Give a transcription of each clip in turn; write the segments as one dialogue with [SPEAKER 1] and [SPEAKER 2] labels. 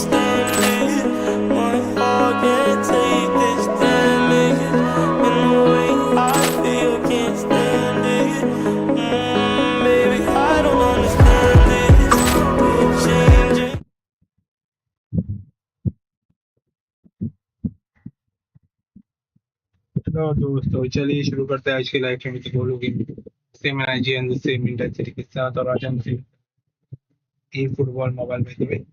[SPEAKER 1] stand it. My heart can't take this damage. And the way I feel can't stand it. Baby, I don't understand this. You're changing.
[SPEAKER 2] तो दोस्तों चलिए शुरू करते हैं आज की live stream with Golu game same energy and same intensity के साथ। और आज हम ई फुटबॉल मोबाइल में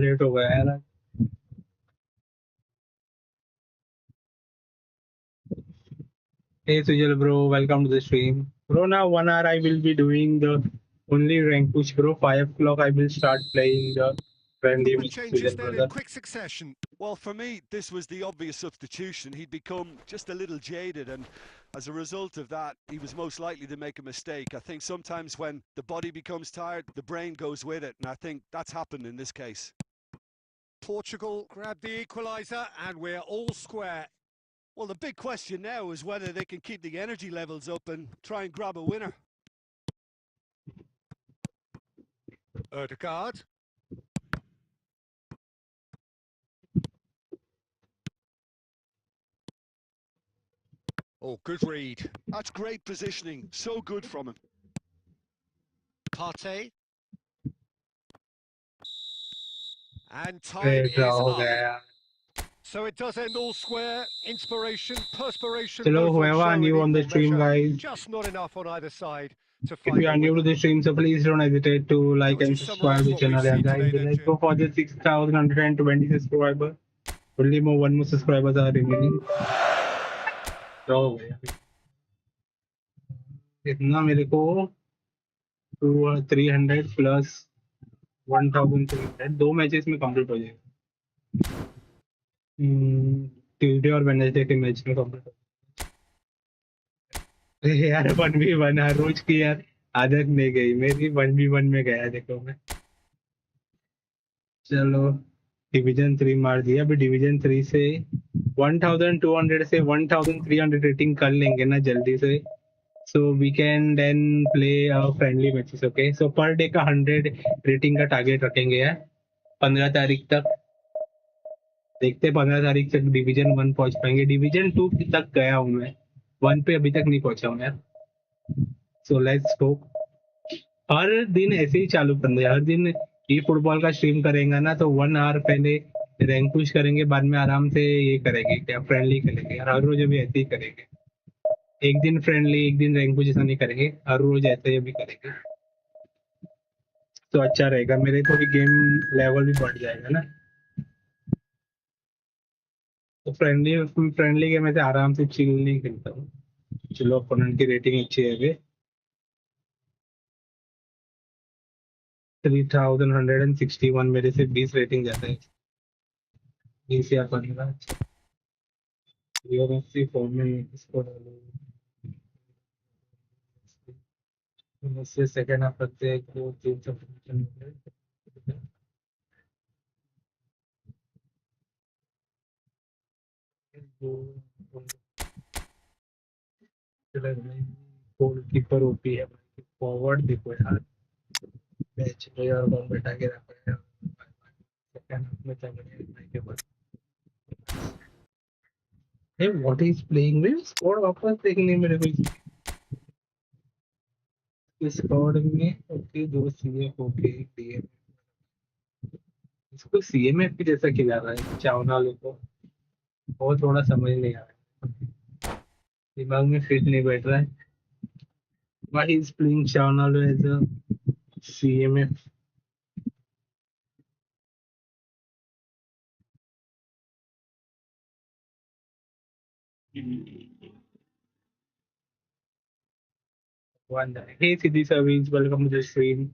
[SPEAKER 2] लेट हो गया है ना। Hey Sujal bro, welcome to the stream. Bro, now 1 hour I will be doing the only rank push bro. 5 o'clock I will start playing the friendly
[SPEAKER 3] Couple
[SPEAKER 2] with
[SPEAKER 3] changes
[SPEAKER 2] Sujal
[SPEAKER 3] then in
[SPEAKER 2] brother.
[SPEAKER 3] quick succession. Well, for me, this was the obvious substitution. He'd become just a little jaded, and as a result of that, he was most likely to make a mistake. I think sometimes when the body becomes tired, the brain goes with it, and I think that's happened in this case.
[SPEAKER 4] Portugal grabbed the equaliser, and we're all square.
[SPEAKER 3] Well, the big question now is whether they can keep the energy levels up and try and grab a winner.
[SPEAKER 4] Erdegaard. Oh, good read.
[SPEAKER 3] That's great positioning. So good from him.
[SPEAKER 4] Partey. And time
[SPEAKER 2] Hey,
[SPEAKER 4] is
[SPEAKER 2] हो
[SPEAKER 4] up.
[SPEAKER 2] गया।
[SPEAKER 4] So it does end all square. Inspiration, perspiration,
[SPEAKER 2] Chalo,
[SPEAKER 4] both
[SPEAKER 2] whoever
[SPEAKER 4] on show
[SPEAKER 2] new
[SPEAKER 4] in
[SPEAKER 2] on the
[SPEAKER 4] equal
[SPEAKER 2] stream,
[SPEAKER 4] measure.
[SPEAKER 2] guys.
[SPEAKER 4] Just not enough on either side to
[SPEAKER 2] If
[SPEAKER 4] find
[SPEAKER 2] you
[SPEAKER 4] a
[SPEAKER 2] are new to
[SPEAKER 4] winner.
[SPEAKER 2] the stream, so please don't hesitate to like
[SPEAKER 4] Would you
[SPEAKER 2] and subscribe
[SPEAKER 4] summarise
[SPEAKER 2] to the
[SPEAKER 4] what we've
[SPEAKER 2] channel. And
[SPEAKER 4] seen
[SPEAKER 2] guys,
[SPEAKER 4] today then,
[SPEAKER 2] let's
[SPEAKER 4] Jim?
[SPEAKER 2] go for the 6,120 subscribers. Only one more subscribers are remaining. तो इतना मेरे को 300 plus 1,300 2 matches में complete हो जाएगा। Tuesday और Wednesday के match में कंप्लीट हो जाएगा। यार 1v1 हर रोज की यार आदत नहीं गई मेरी। 1v1 में गया देखो मैं। चलो डिवीजन 3 मार दिया। अभी डिवीजन 3 से 1,200 से 1,300 रेटिंग कर लेंगे ना जल्दी से। So we can then play friendly matches, okay? So per day का 100 रेटिंग का टारगेट रखेंगे यार 15 तारीख तक। देखते हैं 15 तारीख तक डिवीजन 1 पहुंच पाएंगे। डिवीजन 2 तक गया हूँ मैं, 1 पे अभी तक नहीं पहुंचा हूँ यार। So let's go. हर दिन ऐसे ही चालू करना है। हर दिन ये फुटबॉल का स्ट्रीम करेंगे ना तो 1 आवर पहले रैंक पुश करेंगे, बाद में आराम से ये करेंगे क्या फ्रेंडली करेंगे यार। हर रोज अभी ऐसे ही करेंगे। एक दिन फ्रेंडली एक दिन रैंक पुश ऐसा नहीं करेंगे, हर रोज ऐसे भी करेंगे तो अच्छा रहेगा। मेरे को भी गेम लेवल भी बढ़ जाएगा ना। तो फ्रेंडली गेम में से आराम से चिल नहीं खेलता हूँ। चलो अपोनेंट की रेटिंग अच्छी है अभी 3,161। मेरे से 20 रेटिंग ज्यादा है, 20 या 15। फॉर्म में इसको डालो इससे सेकंड हाफ करते हैं तो 300 गोलकीपर ओपी है। फॉरवर्ड देखो यार मैच प्लेयर कौन बैठा के रखा है सेकंड हाफ में चल रहे के बाद। हे व्हाट इज प्लेइंग में स्कोर वापस देखने मेरे को इस स्कोर में। ओके 2 सीएफ ओके डीएम इसको सीएमएफ की जैसा खिला रहा है चावनाल को। बहुत थोड़ा समझ नहीं आ रहा है, दिमाग में फिट नहीं बैठ रहा है। Why he's playing channel as a CMF? Wonder. Hey Siddhi Service, welcome to the stream.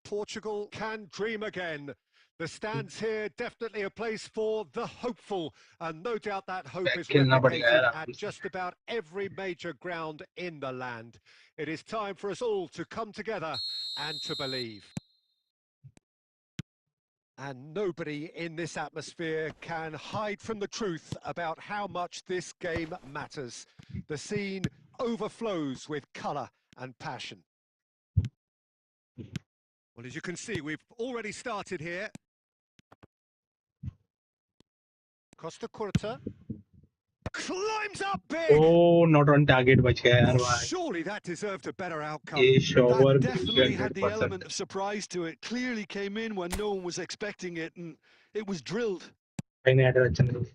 [SPEAKER 4] Portugal can dream again. The stands here definitely a place for the hopeful, and no doubt that hope is
[SPEAKER 2] खेलना पड़ेगा
[SPEAKER 4] replicated
[SPEAKER 2] यार
[SPEAKER 4] at
[SPEAKER 2] आपको.
[SPEAKER 4] just about every major ground in the land. It is time for us all to come together and to believe. And nobody in this atmosphere can hide from the truth about how much this game matters. The scene overflows with colour and passion. Well, as you can see, we've already started here. Costa Curta climbs up big.
[SPEAKER 2] Oh, not on target बच गया यार
[SPEAKER 4] Oh,
[SPEAKER 2] भाई.
[SPEAKER 4] surely that deserved a better outcome.
[SPEAKER 2] ये shower
[SPEAKER 3] That definitely had the
[SPEAKER 2] 300%.
[SPEAKER 3] element of surprise to it. Clearly came in when no one was expecting it, and it was drilled.
[SPEAKER 2] मैंने add अच्छा नहीं.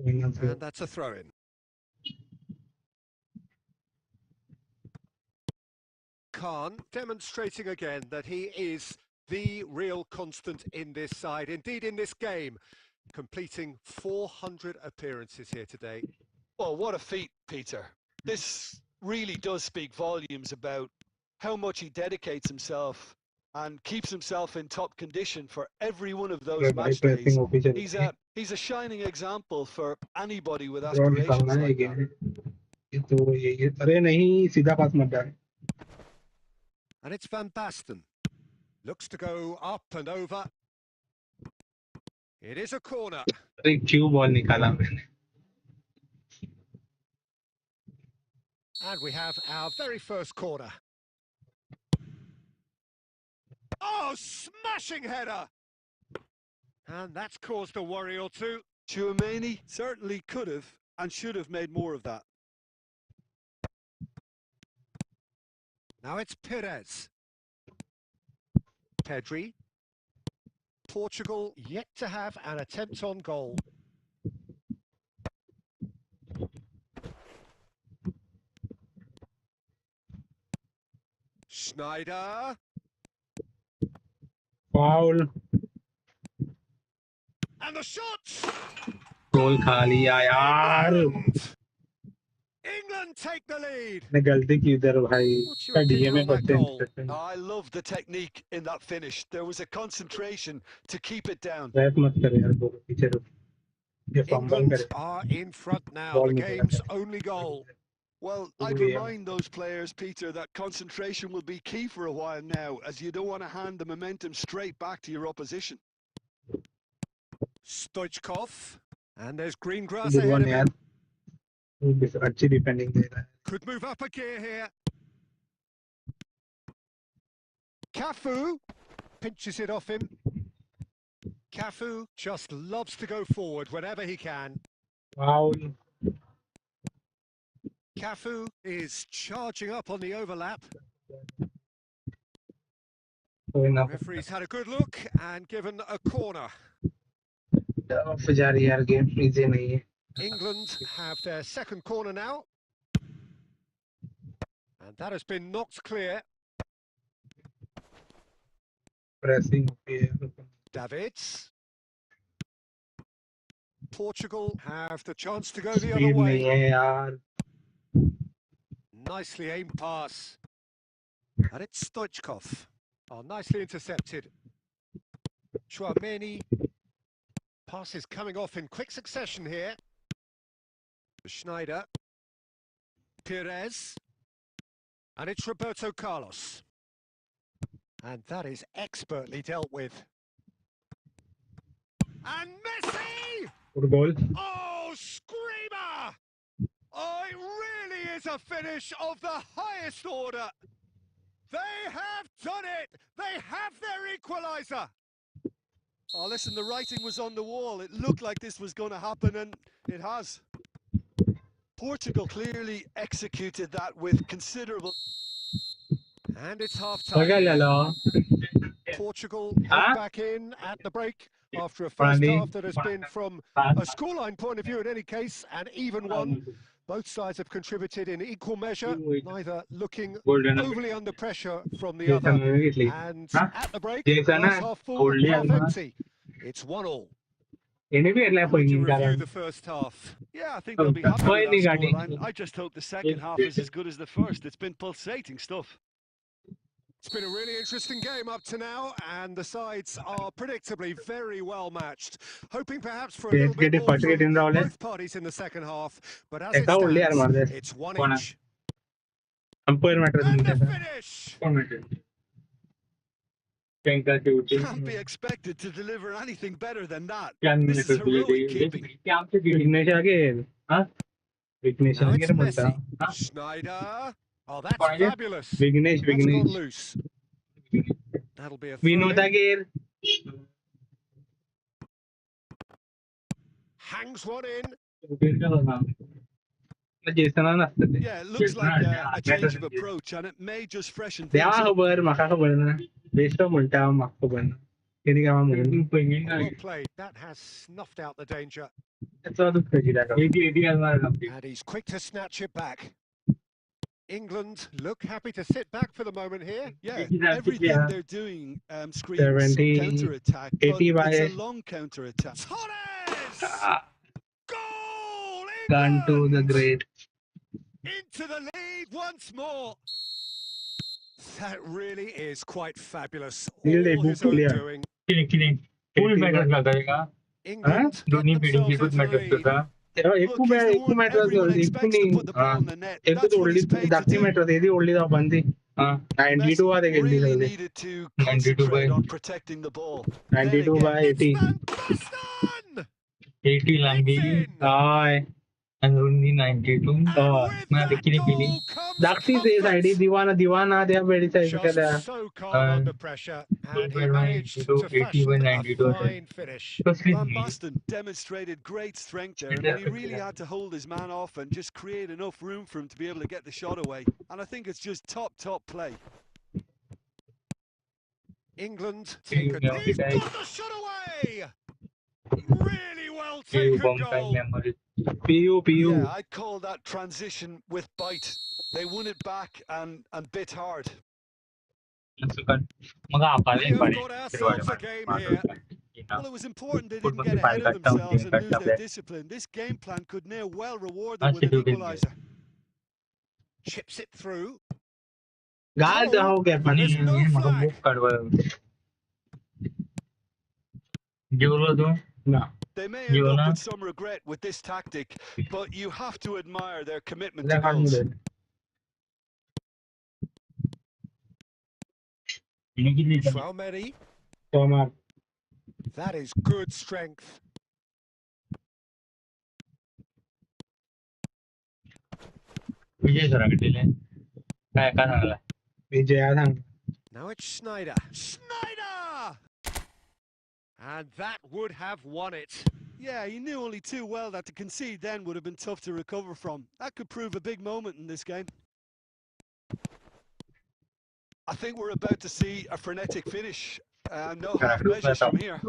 [SPEAKER 4] And that's a throw-in. Khan demonstrating again that he is the real constant in this side, indeed in this game, completing 400 appearances here today.
[SPEAKER 3] Well, what a feat, Peter. This really does speak volumes about how much he dedicates himself and keeps himself in top condition for every one of those match days. He's a shining example for anybody with aspirations like that.
[SPEAKER 2] तो ये अरे नहीं सीधा पास मत डाल.
[SPEAKER 4] And it's Van Basten. Looks to go up and over. It is a corner.
[SPEAKER 2] अरे क्यों ball निकाला मैंने.
[SPEAKER 4] And we have our very first corner. Oh, smashing header! And that's caused a worry or two.
[SPEAKER 3] Tchouaméni certainly could have and should have made more of that.
[SPEAKER 4] Now it's Perez. Pedri. Portugal yet to have an attempt on goal. Schneider.
[SPEAKER 2] Foul.
[SPEAKER 4] And the shot!
[SPEAKER 2] गोल खा लिया यार.
[SPEAKER 4] England take the lead.
[SPEAKER 2] ने गलती की इधर भाई.
[SPEAKER 4] What's your opinion on that goal?
[SPEAKER 3] I love the technique in that finish. There was a concentration to keep it down.
[SPEAKER 2] मत कर यार वो पीछे रुक. ये फंबल
[SPEAKER 4] England
[SPEAKER 2] करे.
[SPEAKER 4] are in front now. The game's only goal.
[SPEAKER 3] Well, I'd remind those players, Peter, that concentration will be key for a while now, as you don't want to hand the momentum straight back to your opposition.
[SPEAKER 4] Stoichkov, and there's green grass ahead of him.
[SPEAKER 2] अच्छी defending दे रहा है.
[SPEAKER 4] Could move up a gear here. Cafu pinches it off him. Cafu just loves to go forward whenever he can.
[SPEAKER 2] Foul.
[SPEAKER 4] Cafu is charging up on the overlap. Referee's had a good look and given a corner.
[SPEAKER 2] जा रही यार game easy नहीं है.
[SPEAKER 4] England have their second corner now. And that has been knocked clear.
[SPEAKER 2] Pressing.
[SPEAKER 4] Davids. Portugal have the chance to go the other way. Nicely aimed pass. And it's Stoichkov. Oh, nicely intercepted. Tchouaméni. Passes coming off in quick succession here. Schneider. Perez. And it's Roberto Carlos. And that is expertly dealt with. And Messi!
[SPEAKER 2] Good goal.
[SPEAKER 4] Oh, screamer! Oh, it really is a finish of the highest order. They have done it. They have their equaliser.
[SPEAKER 3] Oh, listen, the writing was on the wall. It looked like this was going to happen, and it has. Portugal clearly executed that with considerable...
[SPEAKER 4] And it's half-time. Portugal head back in at the break after a first half that has been, from a scoreline point of view in any case, an even one. Both sides have contributed in equal measure, neither looking
[SPEAKER 2] Golden
[SPEAKER 4] overly under pressure from the
[SPEAKER 2] Jason
[SPEAKER 4] other.
[SPEAKER 2] घेतली
[SPEAKER 4] And
[SPEAKER 2] हा
[SPEAKER 4] at the break,
[SPEAKER 2] Jason
[SPEAKER 4] glass half full,
[SPEAKER 2] ओढली
[SPEAKER 4] half
[SPEAKER 2] आहे
[SPEAKER 4] empty. It's 1-1.
[SPEAKER 2] याने B घेतलाय
[SPEAKER 4] How would you
[SPEAKER 2] पहिली
[SPEAKER 4] review
[SPEAKER 2] कारण
[SPEAKER 4] the first half? Yeah, I think they'll be happy with
[SPEAKER 2] पहिली
[SPEAKER 4] that
[SPEAKER 2] गाडी
[SPEAKER 4] scoreline. I just hope the second half is as good as the first. It's been pulsating stuff. It's been a really interesting game up to now, and the sides are predictably very well matched. Hoping perhaps for a little bit more from both parties in the second half, but as it stands, it's 1 each. And the finish!
[SPEAKER 3] Can't be expected to deliver anything better than that. This is heroic keeping.
[SPEAKER 4] Now it's Messi. Schneider. Oh, that's fabulous. That's gone loose. That'll be a throw in. Hangs one in.
[SPEAKER 3] Yeah, it looks like a change of approach, and it may just freshen things up.
[SPEAKER 4] Well played. That has snuffed out the danger. And he's quick to snatch it back. England look happy to sit back for the moment here.
[SPEAKER 3] Yeah, everything they're doing screams counter-attack, but it's a long counter-attack.
[SPEAKER 4] Torres! Goal!
[SPEAKER 2] Gone to the great.
[SPEAKER 4] Into the lead once more. That really is quite fabulous. All his own doing. England get themselves into the lead.
[SPEAKER 3] Look, he's the one everyone expects to put the ball in the net. That's what he's paid to do. Messi really needed to concentrate on protecting the ball.
[SPEAKER 2] 92 by 80.
[SPEAKER 4] It's done!
[SPEAKER 2] 80 lang and only 92. Daxi says ID Divana they are very
[SPEAKER 4] just so calm under pressure, and he managed to fashion a fine finish.
[SPEAKER 3] Van Basten demonstrated great strength there. I mean, he really had to hold his man off and just create enough room for him to be able to get the shot away. And I think it's just top play.
[SPEAKER 4] England take a he's got the shot away! Really well taken goal.
[SPEAKER 2] PU.
[SPEAKER 3] Yeah, I'd call that transition with bite. They won it back and bit hard.
[SPEAKER 4] We have got ourselves a game here.
[SPEAKER 3] Well, it was important they didn't get ahead of themselves and lose their discipline. This game plan could now well reward them with an equaliser.
[SPEAKER 4] Chips it through.
[SPEAKER 2] There's no
[SPEAKER 3] They may end up with some regret with this tactic, but you have to admire their commitment to goals.
[SPEAKER 4] Traumeri. That is good strength. Now it's Schneider. Schneider! And that would have won it.
[SPEAKER 3] Yeah, he knew only too well that to concede then would have been tough to recover from. That could prove a big moment in this game. I think we're about to see a frenetic finish. No half measures from here.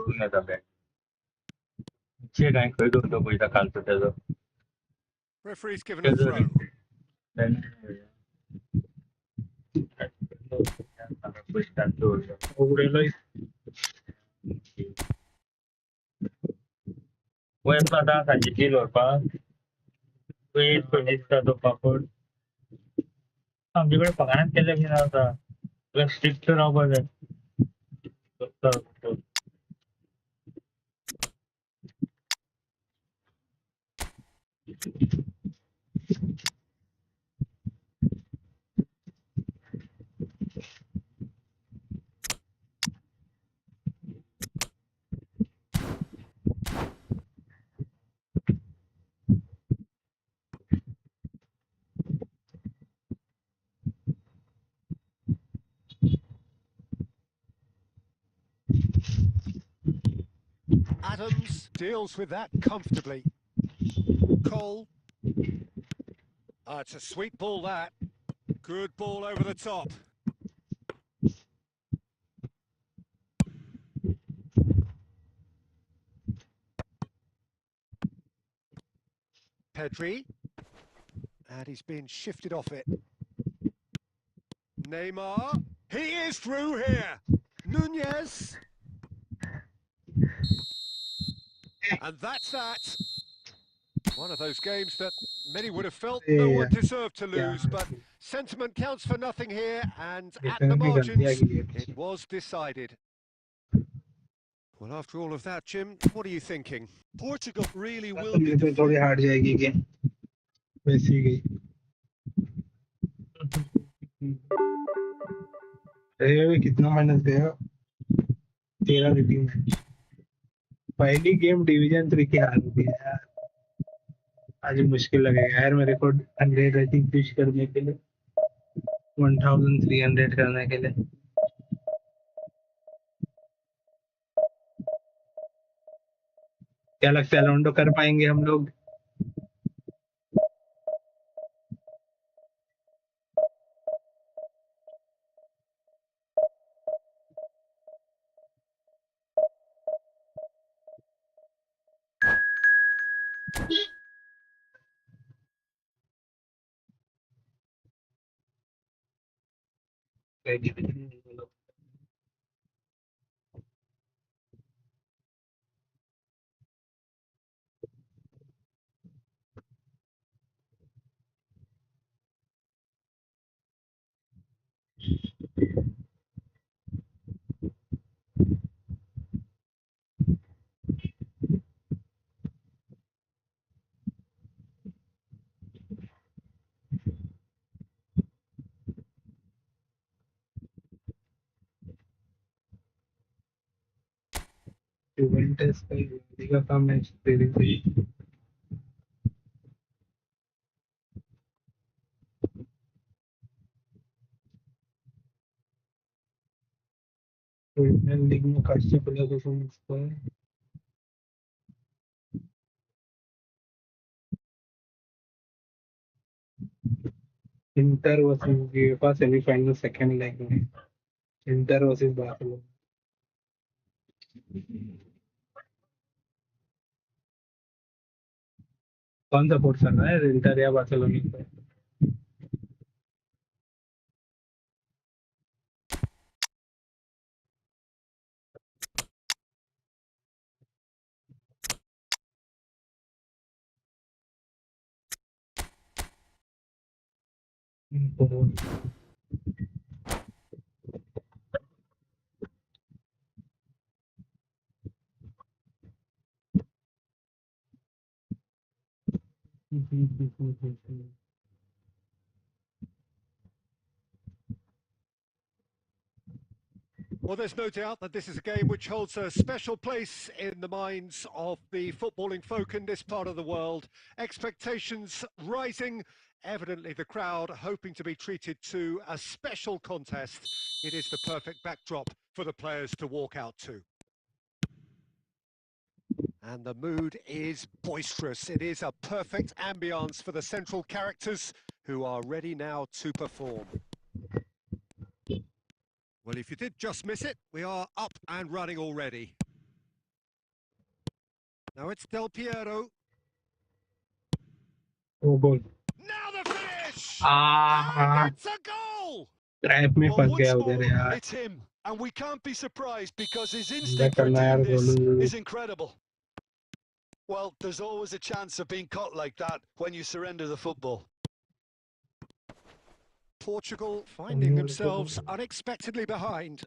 [SPEAKER 4] Referee's given a throw.
[SPEAKER 2] आमच्याकडे पगारात केलं की नव्हता तुला strict Rao पाहिजे
[SPEAKER 4] Adams deals with that comfortably. Cole. It's a sweet ball, that. Good ball over the top. Pedri. And he's been shifted off it. Neymar, he is through here. Nunez. And that's that. One of those games that many would have felt no one deserved to lose, but sentiment counts for nothing here, and at the margins, it was decided. Well, after all of that, Jim, what are you thinking?
[SPEAKER 3] Portugal really will be
[SPEAKER 2] थोड़ी
[SPEAKER 3] defending.
[SPEAKER 2] Hard जाएगी game वैसे ही गई अरे कितना minus गया 13 rating पहली game division 3 की हार हुई है यार आज मुश्किल लगेगा यार मेरे को 100 रेटिंग पुश करने के लिए 1300 करने के लिए क्या लगता है लॉन्डो कर पाएंगे हम लोग यूवेंटस का लीगा का मैच दे दी थी प्रीमियर लीग में कास्टे प्लेयर को समझता है inter versus UEFA semifinal second leg में इंटर वर्सेस बार्सिलोना कौन सपोर्ट कर रहा है इंटर या बार्सिलोना को
[SPEAKER 4] Well, there's no doubt that this is a game which holds a special place in the minds of the footballing folk in this part of the world. Expectations rising, evidently the crowd hoping to be treated to a special contest. It is the perfect backdrop for the players to walk out to. And the mood is boisterous. It is a perfect ambience for the central characters who are ready now to perform. Well, if you did just miss it, we are up and running already. Now it's Del Piero.
[SPEAKER 2] Oh, goal.
[SPEAKER 4] Now the finish!
[SPEAKER 2] Ah,
[SPEAKER 4] And it's a goal!
[SPEAKER 2] Trap में फंस गया उधर यार
[SPEAKER 3] It's him, and we can't be surprised because his instinct for doing this is incredible. Well, there's always a chance of being caught like that when you surrender the football.
[SPEAKER 4] Portugal finding themselves unexpectedly behind.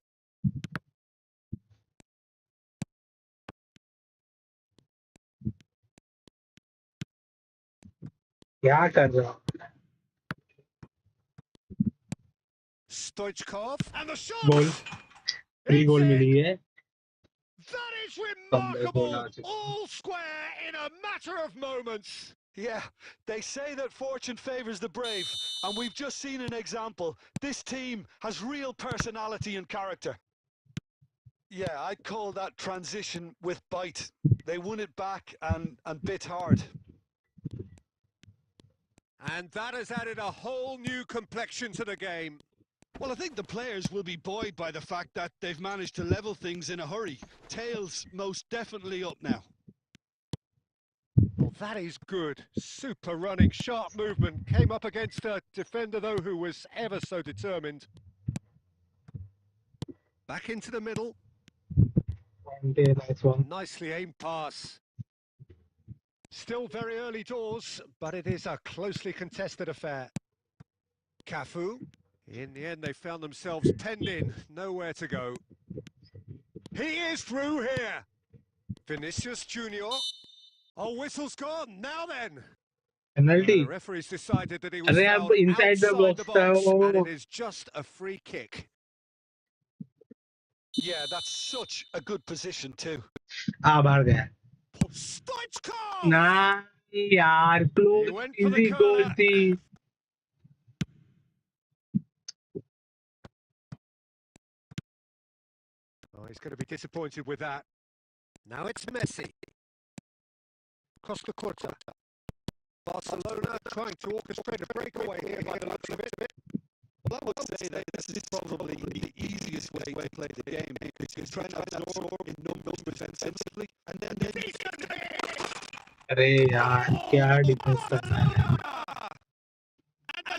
[SPEAKER 2] क्या कर रहा
[SPEAKER 4] Stoichkov and the shot!
[SPEAKER 2] गोल 3 गोल मिली है
[SPEAKER 4] That is remarkable! All square in a matter of moments.
[SPEAKER 3] Yeah, they say that fortune favours the brave, and we've just seen an example. This team has real personality and character. Yeah, I'd call that transition with bite. They won it back and bit hard.
[SPEAKER 4] And that has added a whole new complexion to the game.
[SPEAKER 3] Well, I think the players will be buoyed by the fact that they've managed to level things in a hurry. Tails most definitely up now.
[SPEAKER 4] Well, that is good. Super running, sharp movement. Came up against a defender, though, who was ever so determined. Back into the middle.
[SPEAKER 2] Okay, nice one.
[SPEAKER 4] Nicely aimed pass. Still very early doors, but it is a closely contested affair. Cafu. In the end, they found themselves penned in. Nowhere to go. He is through here. Vinicius Junior. Oh, whistle's gone. Now then. The
[SPEAKER 2] Penalty.
[SPEAKER 4] referee's decided that he was
[SPEAKER 2] अरे
[SPEAKER 4] fouled
[SPEAKER 2] अब inside the
[SPEAKER 4] outside
[SPEAKER 2] box
[SPEAKER 4] the
[SPEAKER 2] था
[SPEAKER 4] box,
[SPEAKER 2] वो.
[SPEAKER 4] and it is just a free kick.
[SPEAKER 3] Yeah, that's such a good position too.
[SPEAKER 2] बाहर गया.
[SPEAKER 4] Stoichkov!
[SPEAKER 2] ना यार, close,
[SPEAKER 4] went for the
[SPEAKER 2] easy goal
[SPEAKER 4] corner.
[SPEAKER 2] थी.
[SPEAKER 4] Oh, he's going to be disappointed with that. Now it's Messi. Across the quarter. Barcelona trying to orchestrate a breakaway here by the looks of it.
[SPEAKER 3] Well, I would say that this is probably the easiest way to play the game because you're trying to absorb in numbers defensively and then
[SPEAKER 2] अरे यार, क्या defence करना है.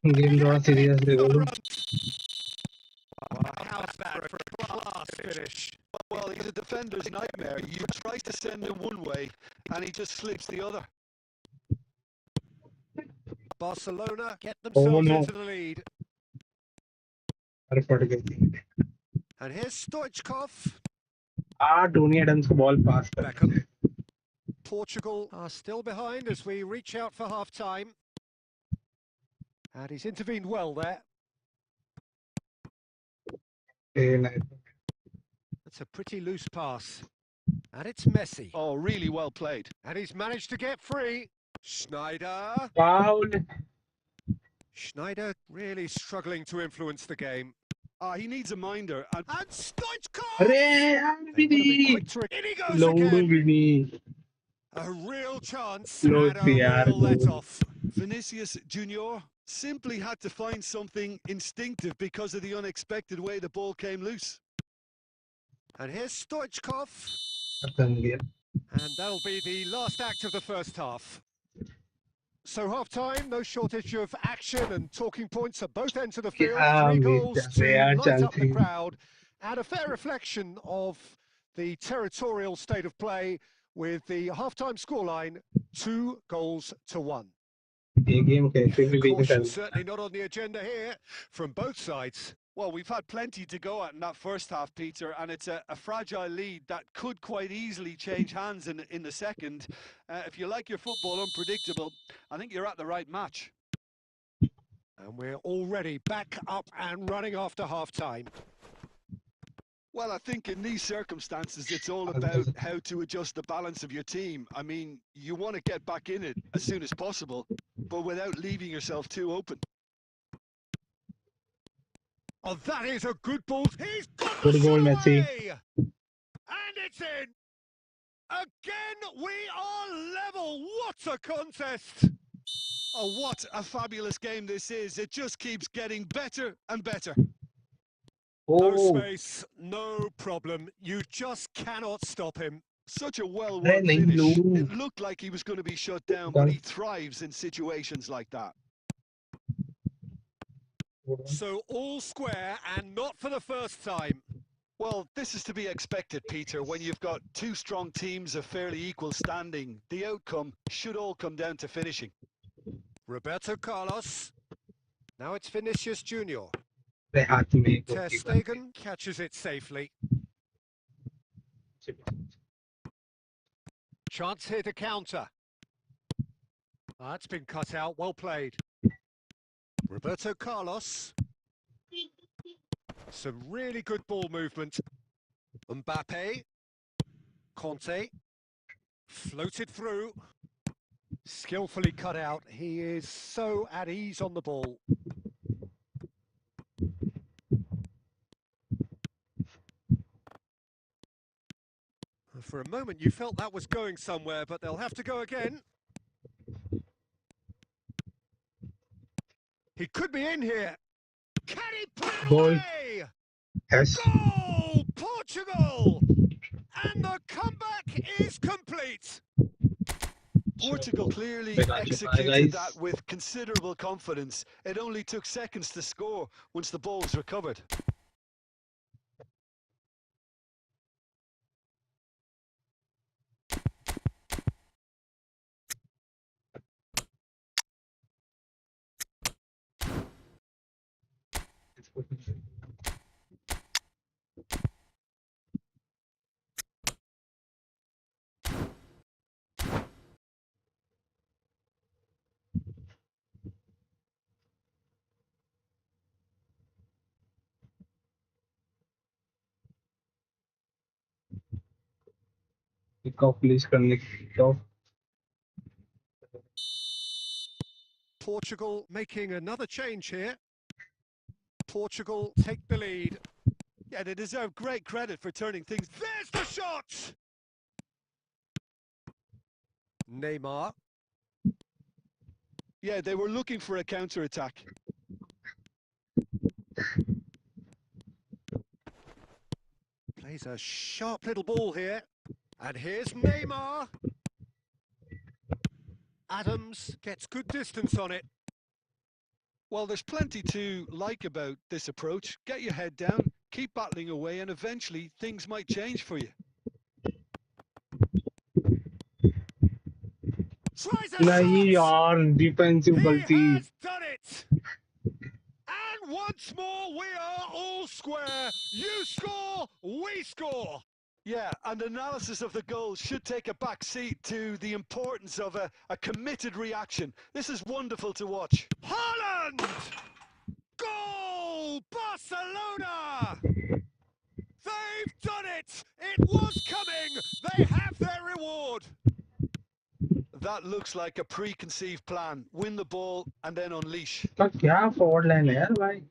[SPEAKER 2] Game थोड़ा serious ले लो.
[SPEAKER 4] How's that for a class finish?
[SPEAKER 3] well, he's a defender's nightmare. You try to send him one way and he just slips the other.
[SPEAKER 4] Barcelona get themselves
[SPEAKER 2] no.
[SPEAKER 4] into the lead.
[SPEAKER 2] अरे पड़ गई.
[SPEAKER 4] And here's Stoichkov.
[SPEAKER 2] Tony Adams को ball pass कर.
[SPEAKER 4] Beckham. Portugal are still behind as we reach out for half-time. And he's intervened well there. That's a pretty loose pass. And it's Messi.
[SPEAKER 3] Oh, really well played.
[SPEAKER 4] And he's managed to get free. Schneider.
[SPEAKER 2] Foul.
[SPEAKER 4] Schneider really struggling to influence the game.
[SPEAKER 3] He needs a minder. And
[SPEAKER 4] Stoichkov!
[SPEAKER 2] अरे यार भी.
[SPEAKER 4] In he goes
[SPEAKER 2] लोडू
[SPEAKER 4] again.
[SPEAKER 2] भी नहीं.
[SPEAKER 4] A real chance
[SPEAKER 2] Load
[SPEAKER 4] and a
[SPEAKER 2] yaar,
[SPEAKER 4] real let-off.
[SPEAKER 3] Vinicius Junior simply had to find something instinctive because of the unexpected way the ball came loose.
[SPEAKER 4] And here's Stoichkov.
[SPEAKER 2] खत्म गया.
[SPEAKER 4] And that'll be the last act of the first half. So half-time, no shortage of action and talking points at both ends of the field. 3 goals to light up the crowd. And a fair reflection of the territorial state of play with the half-time scoreline 2-1. Caution certainly not on the agenda here from both sides.
[SPEAKER 3] Well, we've had plenty to go at in that first half, Peter, and it's a fragile lead that could quite easily change hands in the second. If you like your football unpredictable, I think you're at the right match.
[SPEAKER 4] And we're already back up and running after half-time.
[SPEAKER 3] Well, I think in these circumstances, it's all about how to adjust the balance of your team. I mean, you want to get back in it as soon as possible, but without leaving yourself too open.
[SPEAKER 4] Oh, that is a good ball. He's got
[SPEAKER 2] Good goal, Messi.
[SPEAKER 4] And it's in. Again, we are level. What a contest.
[SPEAKER 3] Oh, what a fabulous game this is. It just keeps getting better and better.
[SPEAKER 4] No space, no problem. You just cannot stop him.
[SPEAKER 3] Such a well-worked finish. It looked like he was going to be shut down, but he thrives in situations like that.
[SPEAKER 4] So all square and not for the first time.
[SPEAKER 3] Well, this is to be expected, Peter. When you've got two strong teams of fairly equal standing, the outcome should all come down to finishing.
[SPEAKER 4] Roberto Carlos. Now it's Vinicius Junior.
[SPEAKER 2] Ter
[SPEAKER 4] Stegen catches it safely. Chance here to counter. That's been cut out. Well played. Roberto Carlos. Some really good ball movement. Mbappe. Conte. Floated through. Skillfully cut out. He is so at ease on the ball. For a moment you felt that was going somewhere, but they'll have to go again. He could be in here. Can he put it away?
[SPEAKER 2] Yes.
[SPEAKER 4] Goal, Portugal! And the comeback is complete.
[SPEAKER 3] Portugal clearly
[SPEAKER 2] Bye,
[SPEAKER 3] executed that
[SPEAKER 2] guys.
[SPEAKER 3] with considerable confidence. It only took seconds to score once the ball was recovered.
[SPEAKER 2] Kick off, please connect. Kick off.
[SPEAKER 4] Portugal making another change here. Portugal take the lead.
[SPEAKER 3] Yeah, they deserve great credit for turning things.
[SPEAKER 4] There's the shot! Neymar.
[SPEAKER 3] Yeah, they were looking for a counter-attack.
[SPEAKER 4] Plays a sharp little ball here. And here's Neymar. Adams gets good distance on it.
[SPEAKER 3] Well, there's plenty to like about this approach. Get your head down, keep battling away, and eventually things might change for you.
[SPEAKER 4] Tries a
[SPEAKER 2] नहीं
[SPEAKER 4] shot!
[SPEAKER 2] यार defensive
[SPEAKER 4] He
[SPEAKER 2] गलती.
[SPEAKER 4] has done it! And once more, we are all square. You score, we score.
[SPEAKER 3] Yeah, and analysis of the goal should take a back seat to the importance of a committed reaction. This is wonderful to watch.
[SPEAKER 4] Haaland! Goal! Barcelona! They've done it! It was coming! They have their reward!
[SPEAKER 3] That looks like a preconceived plan. Win the ball and then unleash.
[SPEAKER 2] तो क्या forward line है यार भाई?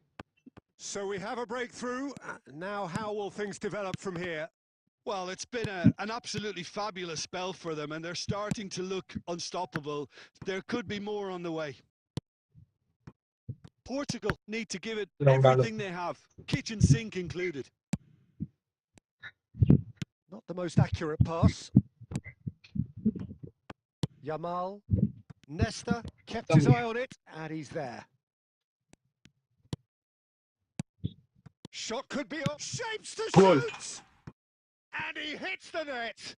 [SPEAKER 4] So we have a breakthrough. Now how will things develop from here?
[SPEAKER 3] Well, it's been an absolutely fabulous spell for them, and they're starting to look unstoppable. There could be more on the way. Portugal need to give it everything they have, kitchen sink included.
[SPEAKER 4] Not the most accurate pass. Yamal. Nesta kept his eye on it, and he's there. Shot could be up. Shapes to
[SPEAKER 2] Goal.
[SPEAKER 4] shoot! And he hits the net.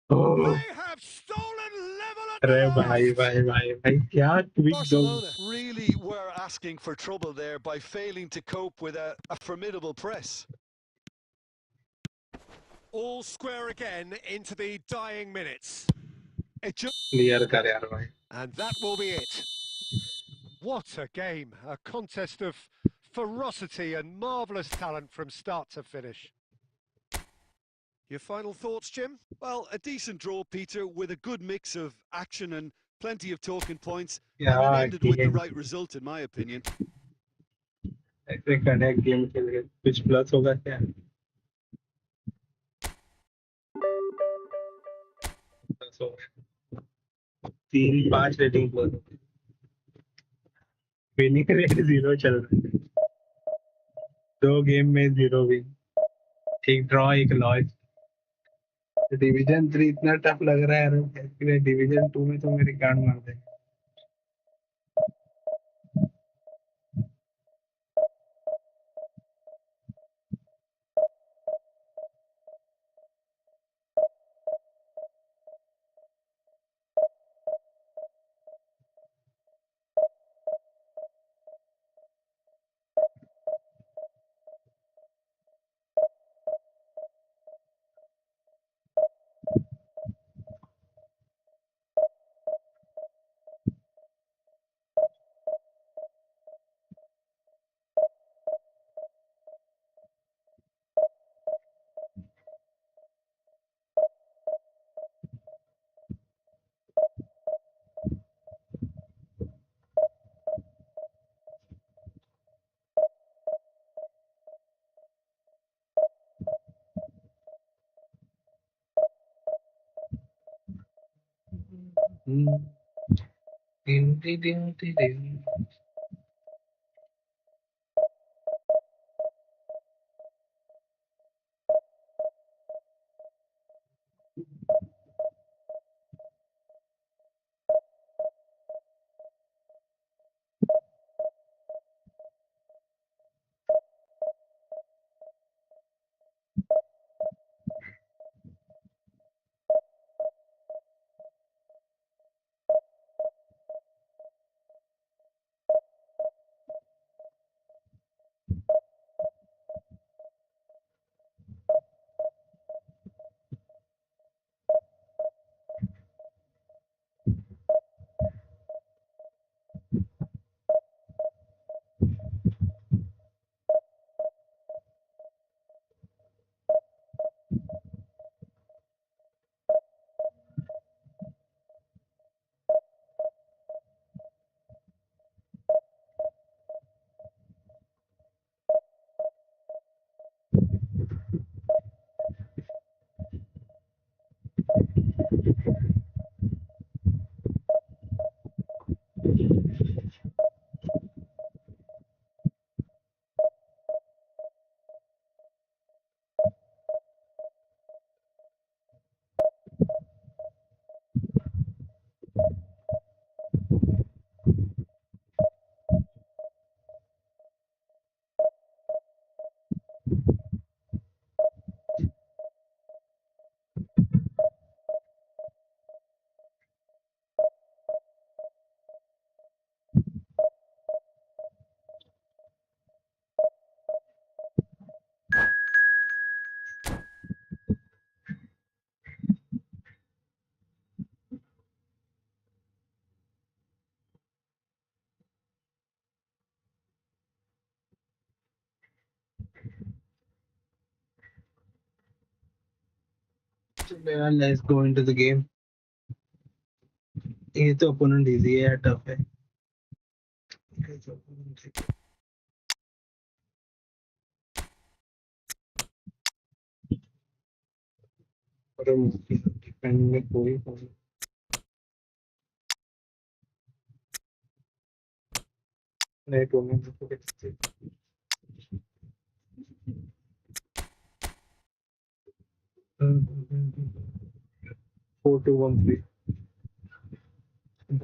[SPEAKER 2] Oh.
[SPEAKER 4] They have stolen level at
[SPEAKER 2] अरे
[SPEAKER 4] the
[SPEAKER 2] भाई
[SPEAKER 4] last.
[SPEAKER 2] भाई भाई भाई क्या tweak दो.
[SPEAKER 3] Barcelona really were asking for trouble there by failing to cope with a formidable press.
[SPEAKER 4] All square again into the dying minutes.
[SPEAKER 3] It just
[SPEAKER 2] Clear कर यार भाई.
[SPEAKER 4] And that will be it. What a game. A contest of ferocity and marvellous talent from start to finish. Your final thoughts, Jim?
[SPEAKER 3] Well, a decent draw, Peter, with a good mix of action and plenty of talking points.
[SPEAKER 2] Yeah,
[SPEAKER 3] and it ended with the
[SPEAKER 2] game.
[SPEAKER 3] right result, in my opinion.
[SPEAKER 2] ऐसे connect game खेल के कुछ plus होगा क्या? Plus होगा. 3-5 rating plus. Winning rate 0 चल रहा है. 2 गेम में 0 विन. एक ड्रॉ एक लॉस. डिवीजन 3 इतना टफ लग रहा है यार. डिवीजन 2 में तो मेरे कान मार देंगे. Yeah, let's go into the game. ये तो opponent easy है, tough है. और डिफेंड में कोई नहीं टूर्नामेंट को देखते 4-2-1-3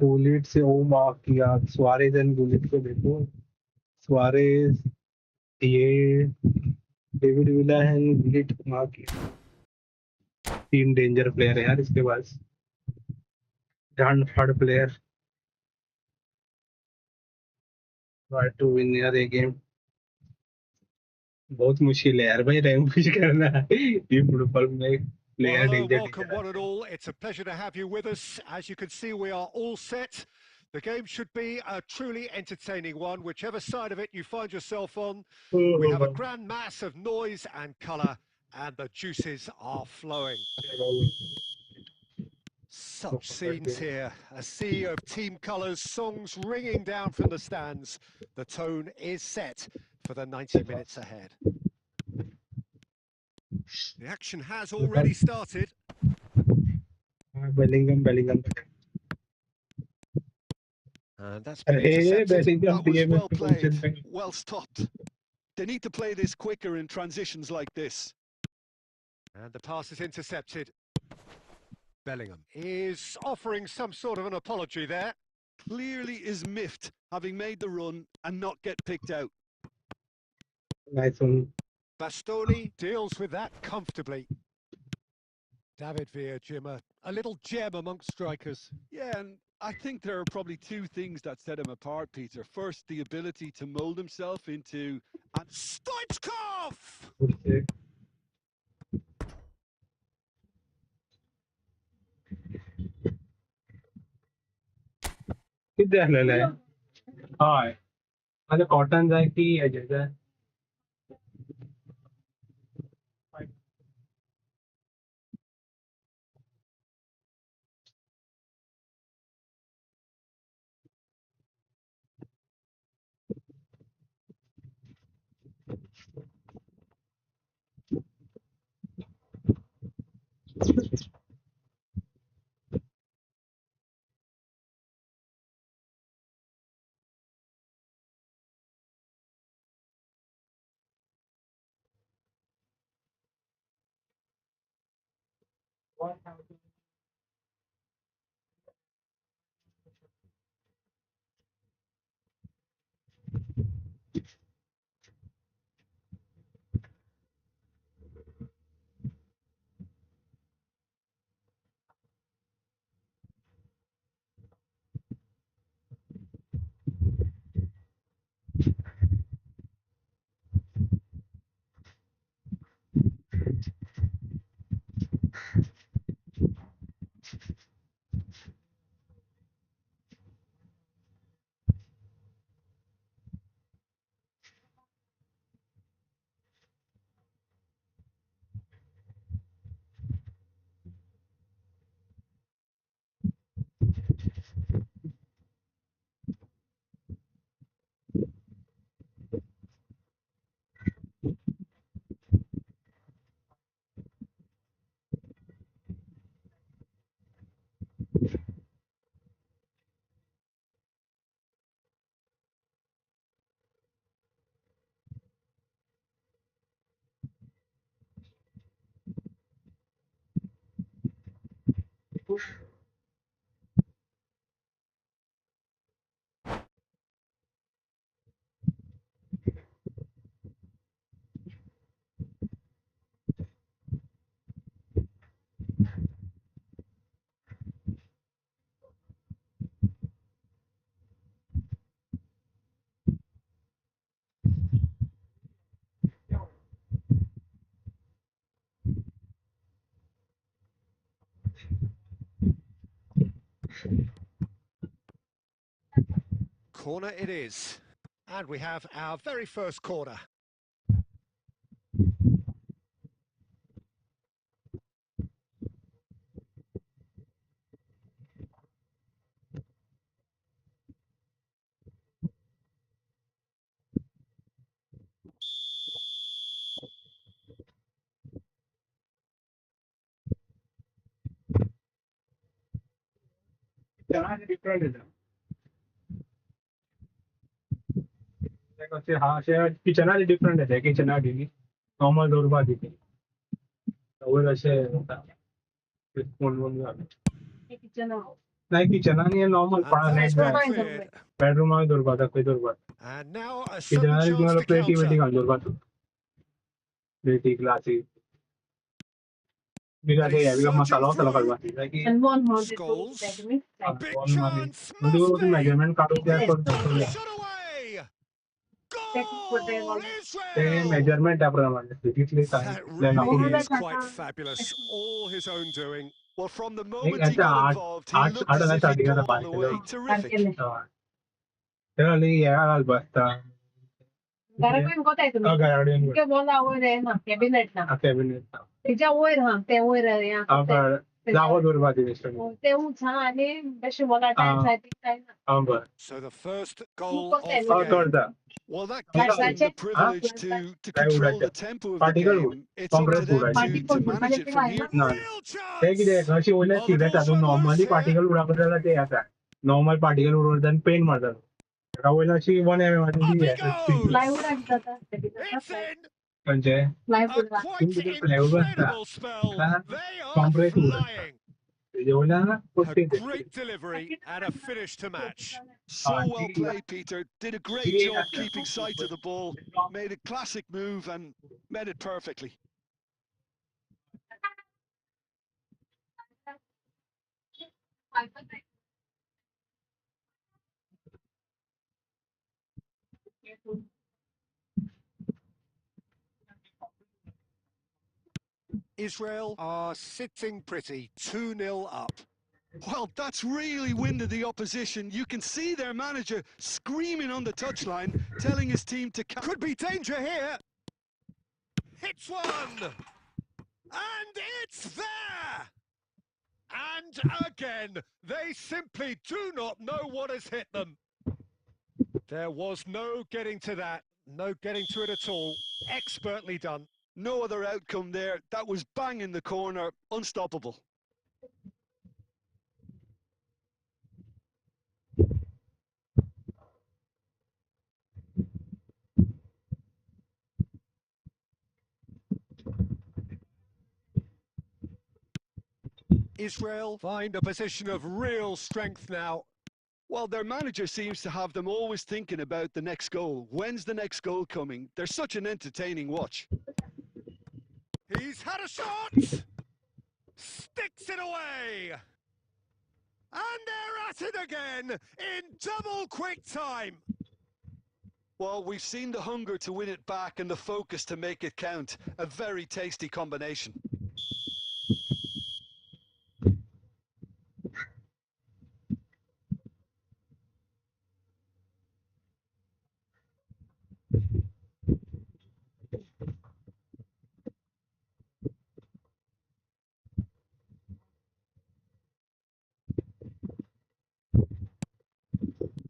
[SPEAKER 2] गुलिट से ओ मार्क किया सुआरेज एंड गुलिट को देखो सुआरेज ये David villa and Gullit mark किया 3 डेंजर प्लेयर है यार इसके पास डांट फड़ प्लेयर ट्राई टू विन यार ये गेम बहुत मुश्किल है यार भाई रैंक पुश करना ये फुटबॉल में
[SPEAKER 4] Well,
[SPEAKER 2] player
[SPEAKER 4] hello,
[SPEAKER 2] danger
[SPEAKER 4] welcome one and all. It's a pleasure to have you with us. As you can see, we are all set. The game should be a truly entertaining one, whichever side of it you find yourself on. We have a grand mass of noise and colour, and the juices are flowing. Such scenes here, a sea of team colours, songs ringing down from the stands. The tone is set for the 90 minutes ahead. The action has already started.
[SPEAKER 2] Bellingham
[SPEAKER 4] And that's been intercepted.
[SPEAKER 3] That was well played, well stopped. They need to play this quicker in transitions like this.
[SPEAKER 4] And the pass is intercepted. Bellingham is offering some sort of an apology there.
[SPEAKER 3] Clearly is miffed, having made the run and not get picked out.
[SPEAKER 2] nice one
[SPEAKER 4] Bastoni deals with that comfortably. David Villa, Jim, a little gem amongst strikers.
[SPEAKER 3] Yeah, and I think there are probably two things that set him apart, Peter. First, the ability to mould himself into... And
[SPEAKER 4] Stoichkov!
[SPEAKER 2] किती झालेलं आहे हाय माझं cotton जाय की याच्याचं
[SPEAKER 4] Corner it is. And we have our very first corner.
[SPEAKER 2] ಚೆನ್ನಾಗಿ different ಇದೆ असे हा असे किचनाचे डिफरंट आहे किचन आधी नॉर्मल दोरबा दिली सवय असे नाही किचन आणि normal
[SPEAKER 4] And
[SPEAKER 2] net
[SPEAKER 4] that's well
[SPEAKER 2] bag
[SPEAKER 4] cleared.
[SPEAKER 2] Bedroom मध्ये दोरबा दाखवे दोरबा
[SPEAKER 4] And now a
[SPEAKER 2] kitchen
[SPEAKER 4] sudden
[SPEAKER 2] आधी
[SPEAKER 4] chance
[SPEAKER 2] तुम्हाला
[SPEAKER 4] to
[SPEAKER 2] प्लेटी वेटी
[SPEAKER 4] counter.
[SPEAKER 2] घाल दोरबा प्लेटी ग्लासी बिगाडे
[SPEAKER 4] And
[SPEAKER 2] या
[SPEAKER 4] he's
[SPEAKER 2] बिगा
[SPEAKER 4] surging
[SPEAKER 2] मसाला होता
[SPEAKER 4] through.
[SPEAKER 2] लगा की
[SPEAKER 4] Scholes. Big
[SPEAKER 2] बॉल मारे
[SPEAKER 4] chance.
[SPEAKER 2] म्हणजे
[SPEAKER 4] Must
[SPEAKER 2] वो
[SPEAKER 4] be.
[SPEAKER 2] मेजरमेंट काढून द्या
[SPEAKER 4] Oh,
[SPEAKER 2] करून
[SPEAKER 4] shot away.
[SPEAKER 2] ते
[SPEAKER 4] Goal, Israel.
[SPEAKER 2] मेजरमेंट त्याप्रमाणे तिथले काय
[SPEAKER 4] That
[SPEAKER 2] आपल्याला
[SPEAKER 4] really is quite fabulous. All his own doing.
[SPEAKER 3] Well, from the
[SPEAKER 2] एक
[SPEAKER 3] moment he
[SPEAKER 2] याचा
[SPEAKER 3] got
[SPEAKER 2] आठ
[SPEAKER 3] involved, he
[SPEAKER 2] आठ
[SPEAKER 3] looked as if he'd
[SPEAKER 2] आठ
[SPEAKER 3] go all
[SPEAKER 2] बाहेर
[SPEAKER 3] the way. Terrific.
[SPEAKER 2] त्याला लई या बसता कॅबिनेट जागो दोरबा दिली
[SPEAKER 4] So the first goal of the game.
[SPEAKER 2] करता
[SPEAKER 3] Well, that gives them the privilege to control the tempo of the
[SPEAKER 2] Particle
[SPEAKER 3] game. It's up to them to manage it from here.
[SPEAKER 4] Real
[SPEAKER 2] ते किती
[SPEAKER 4] chance.
[SPEAKER 2] अशी उरल्या
[SPEAKER 4] Oh, the
[SPEAKER 2] किड्यात
[SPEAKER 4] ball's
[SPEAKER 2] अजून
[SPEAKER 4] run loose
[SPEAKER 2] normally
[SPEAKER 4] here.
[SPEAKER 2] Particle उडाकडे ते आता normal particle उडवतात paint मारतात रावला अशी one
[SPEAKER 4] Up he goes. It's in.
[SPEAKER 2] म्हणजे
[SPEAKER 4] A quite incredible spell. They are flying.
[SPEAKER 2] जेवढ्या
[SPEAKER 4] A great delivery and a finish to match.
[SPEAKER 3] So well played, Peter. Did a great job keeping sight of the ball. Made a classic move and made it perfectly.
[SPEAKER 4] Israel are sitting pretty, 2-0 up.
[SPEAKER 3] Well, that's really winded the opposition. You can see their manager screaming on the touchline, telling his team to...
[SPEAKER 4] Could be danger here. Hits one. And it's there. And again, they simply do not know what has hit them. There was no getting to that. No getting to it at all. Expertly done.
[SPEAKER 3] No other outcome there. That was bang in the corner. Unstoppable.
[SPEAKER 4] Israel find a position of real strength now.
[SPEAKER 3] Well, their manager seems to have them always thinking about the next goal. When's the next goal coming? They're such an entertaining watch.
[SPEAKER 4] He's had a shot! Sticks it away! And they're at it again in double quick time.
[SPEAKER 3] Well, we've seen the hunger to win it back and the focus to make it count. A very tasty combination.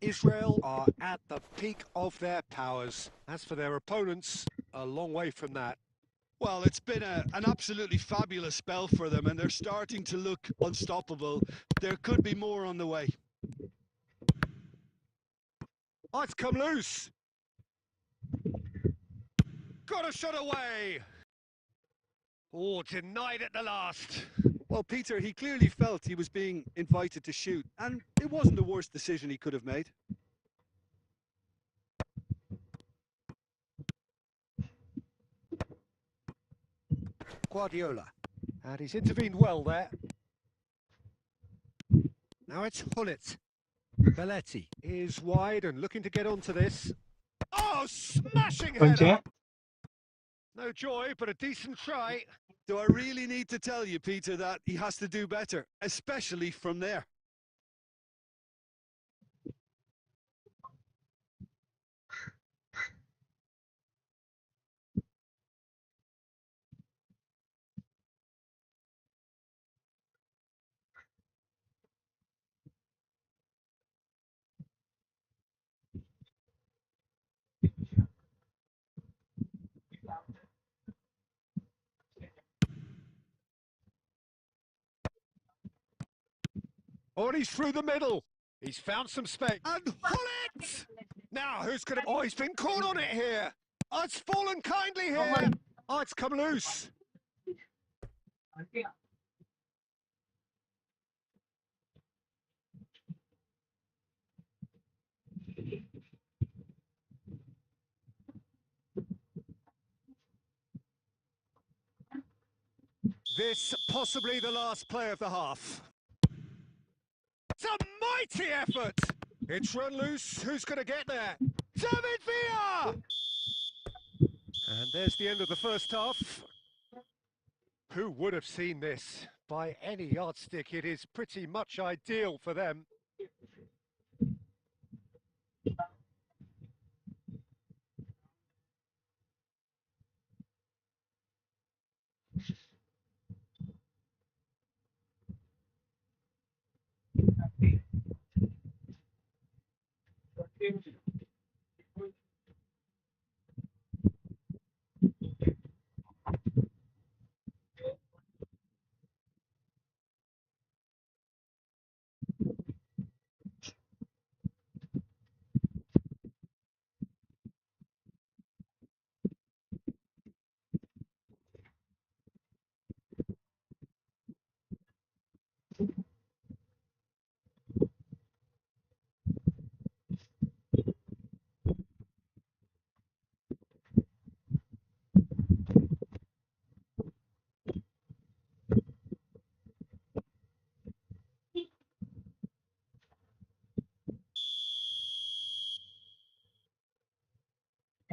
[SPEAKER 4] Israel are at the peak of their powers. As for their opponents, a long way from that.
[SPEAKER 3] Well, it's been an absolutely fabulous spell for them, and they're starting to look unstoppable. There could be more on the way.
[SPEAKER 4] Oh, it's come loose. Got a shot away. Oh, denied at the last.
[SPEAKER 3] Well, Peter, he clearly felt he was being invited to shoot, and it wasn't the worst decision he could have made.
[SPEAKER 4] Guardiola. And he's intervened well there. Now it's Hullet. Belletti is wide and looking to get onto this. Oh, smashing header! No joy, but a decent try.
[SPEAKER 3] Do I really need to tell you, Peter, that he has to do better, especially from there?
[SPEAKER 4] Oh, and he's through the middle. He's found some space. And Hullet! Now, who's going to... Oh, he's been caught on it here. Oh, it's fallen kindly here. Oh, it's come loose. This possibly the last play of the half. It's a mighty effort. It's run loose. Who's going to get there? David Villa! And there's the end of the first half. Who would have seen this? By any yardstick, it is pretty much ideal for them.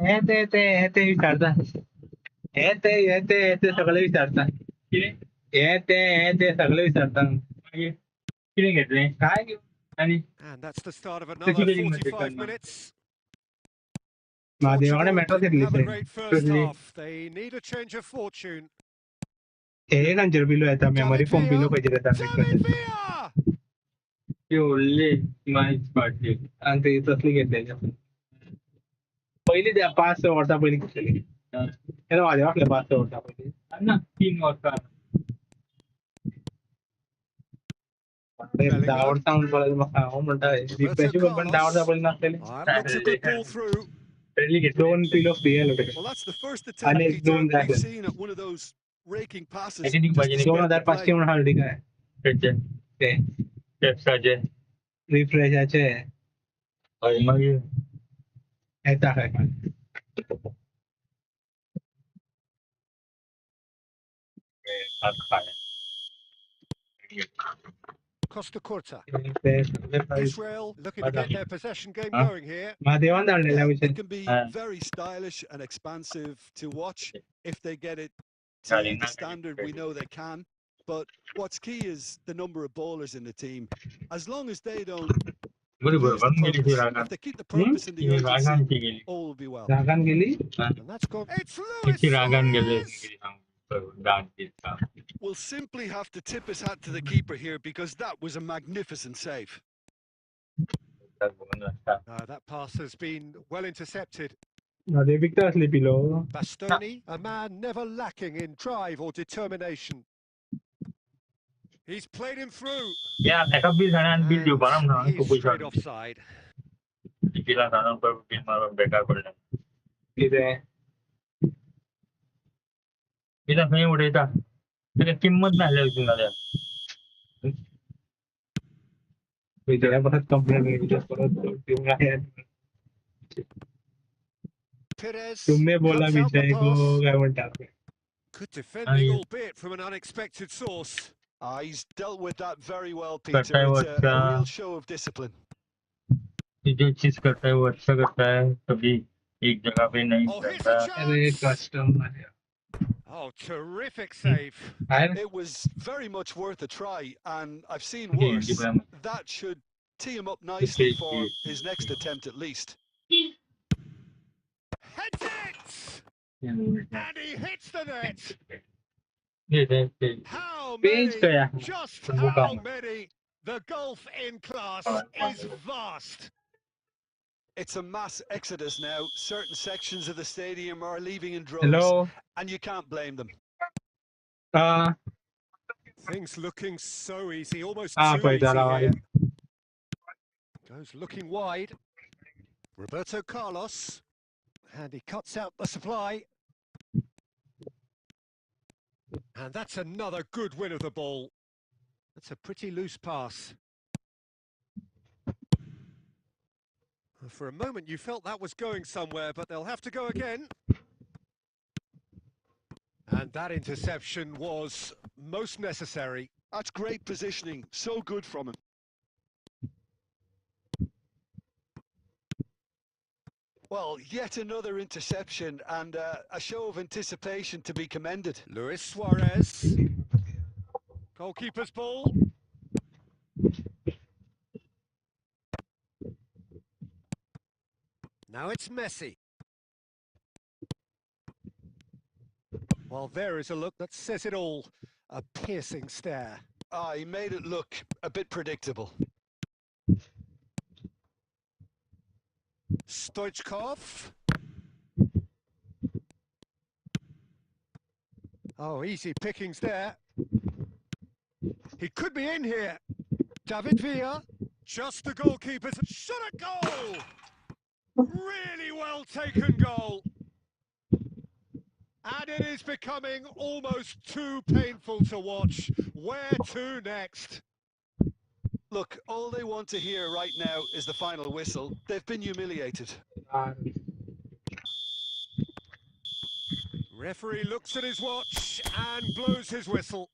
[SPEAKER 2] येते विचारता येते सगळे विचारता येते सगळे विचारता किती घेतले काय घेऊ आणि
[SPEAKER 4] And that's the start of another 45 minutes.
[SPEAKER 2] महादेवाने
[SPEAKER 4] Portugal
[SPEAKER 2] metro
[SPEAKER 4] didn't have a
[SPEAKER 2] घेतली
[SPEAKER 4] great first half. They need a change of fortune.
[SPEAKER 2] हे खंजर पिलो येता मेमरी फोम पिलो पाहिजे
[SPEAKER 4] David Villa!
[SPEAKER 2] ओले माहीच पाडली आणि ते तसली घेतलेली पहिली द्या 5 वर्षा पहिली घेतलेली त्याला माझ्या वाटलं 5 वर्षा पहिली ना 3 वर्षा 10 वर्षा म्हणून मग म्हणता रिफ्रेश पण 10 वर्षा पहिली नसलेली
[SPEAKER 4] Looks a good ball through.
[SPEAKER 2] दोन पिलो फ्री आहे
[SPEAKER 3] Well, that's the first attempt,
[SPEAKER 2] आणि
[SPEAKER 3] Peter,
[SPEAKER 2] 2
[SPEAKER 3] we've seen at one of those raking passes. just to spread the
[SPEAKER 2] 2500
[SPEAKER 3] play.
[SPEAKER 2] म्हणून हल्ली काय ते पेप्साचे रिफ्रेशाचे मग येता काय
[SPEAKER 4] Costa Curta.
[SPEAKER 2] Israel
[SPEAKER 4] Israel looking to get their possession game going here.
[SPEAKER 2] महादेवान धाडलेला
[SPEAKER 3] Yeah,
[SPEAKER 2] विषय
[SPEAKER 3] it can be very stylish and expansive to watch if they get it to the standard we know they can. But what's key is the number of bowlers in the team. As long as they don't lose the purpose, if they keep the purpose and the urgency, all will be well.
[SPEAKER 2] रागान गेली
[SPEAKER 4] And that's gone. It's Luis Suarez!
[SPEAKER 3] We'll simply have to tip his hat to the keeper here because that was a magnificent save.
[SPEAKER 4] That pass has been well intercepted.
[SPEAKER 2] विकता असली pillow
[SPEAKER 4] Bastoni, a man never lacking in drive or determination. He's played him through.
[SPEAKER 2] या एका bill जाण्यान bill देऊ पाना ना
[SPEAKER 4] And he's straight offside.
[SPEAKER 2] बिला जाणार पर बिल मारून बेकार पडला इथे इथं नाही उडायचा त्याला किंमत नाही आली झाल्या विजया परत कंप्लेंट परत
[SPEAKER 4] Perez
[SPEAKER 2] तुमने बोला
[SPEAKER 4] cuts out the
[SPEAKER 2] विजय को
[SPEAKER 4] pass.
[SPEAKER 2] काय म्हणतात
[SPEAKER 4] Good defending, albeit from an unexpected source.
[SPEAKER 3] He's dealt with that very well, Peter. It's a real show of discipline.
[SPEAKER 2] जो चीज करता है वो अच्छा करता है कभी एक जगह पे नहीं
[SPEAKER 4] Oh, here's a
[SPEAKER 2] करता अरे
[SPEAKER 4] chance.
[SPEAKER 2] Custom
[SPEAKER 4] Oh, terrific save.
[SPEAKER 3] It was very much worth a try, and I've seen worse. That should tee him up nicely for his next attempt at least.
[SPEAKER 4] Heads it! And he hits the net. How many? Just how many? The gulf in class is vast.
[SPEAKER 3] It's a mass exodus now. Certain sections of the stadium are leaving in droves.
[SPEAKER 2] Hello.
[SPEAKER 3] And you can't blame them.
[SPEAKER 4] Things looking so easy, almost
[SPEAKER 2] Ah,
[SPEAKER 4] too easy
[SPEAKER 2] paitala
[SPEAKER 4] here.
[SPEAKER 2] wide.
[SPEAKER 4] Goes looking wide. Roberto Carlos. And he cuts out the supply. And that's another good win of the ball. That's a pretty loose pass. For a moment you felt that was going somewhere, but they'll have to go again. And that interception was most necessary.
[SPEAKER 3] That's great positioning. So good from him. Well, yet another interception and a show of anticipation to be commended.
[SPEAKER 4] Luis Suarez. Goalkeeper's ball. Now it's Messi. Well, there is a look that says it all. A piercing stare.
[SPEAKER 3] Ah, he made it look a bit predictable.
[SPEAKER 4] Stoichkov. Oh, easy pickings there. He could be in here. David Villa. Just the goalkeeper's shot at goal. Really well taken goal. And it is becoming almost too painful to watch. Where to next?
[SPEAKER 3] Look, all they want to hear right now is the final whistle. They've been humiliated.
[SPEAKER 4] Referee looks at his watch and blows his whistle.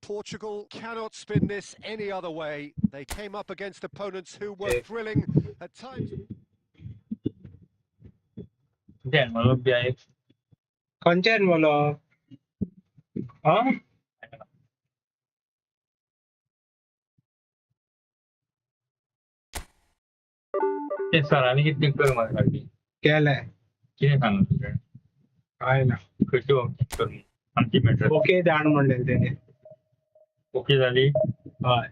[SPEAKER 4] Portugal cannot spin this any other way. They came up against opponents who were thrilling at times.
[SPEAKER 2] Content bolo. Huh?
[SPEAKER 5] ते सरांनी किती कर माझ्यासाठी
[SPEAKER 2] केलंय
[SPEAKER 5] किती सांगितलं
[SPEAKER 2] काय ना
[SPEAKER 5] कशी करून आमची मेट्रो
[SPEAKER 2] ओके दाण म्हणले त्याने
[SPEAKER 5] ओके झाली
[SPEAKER 2] हय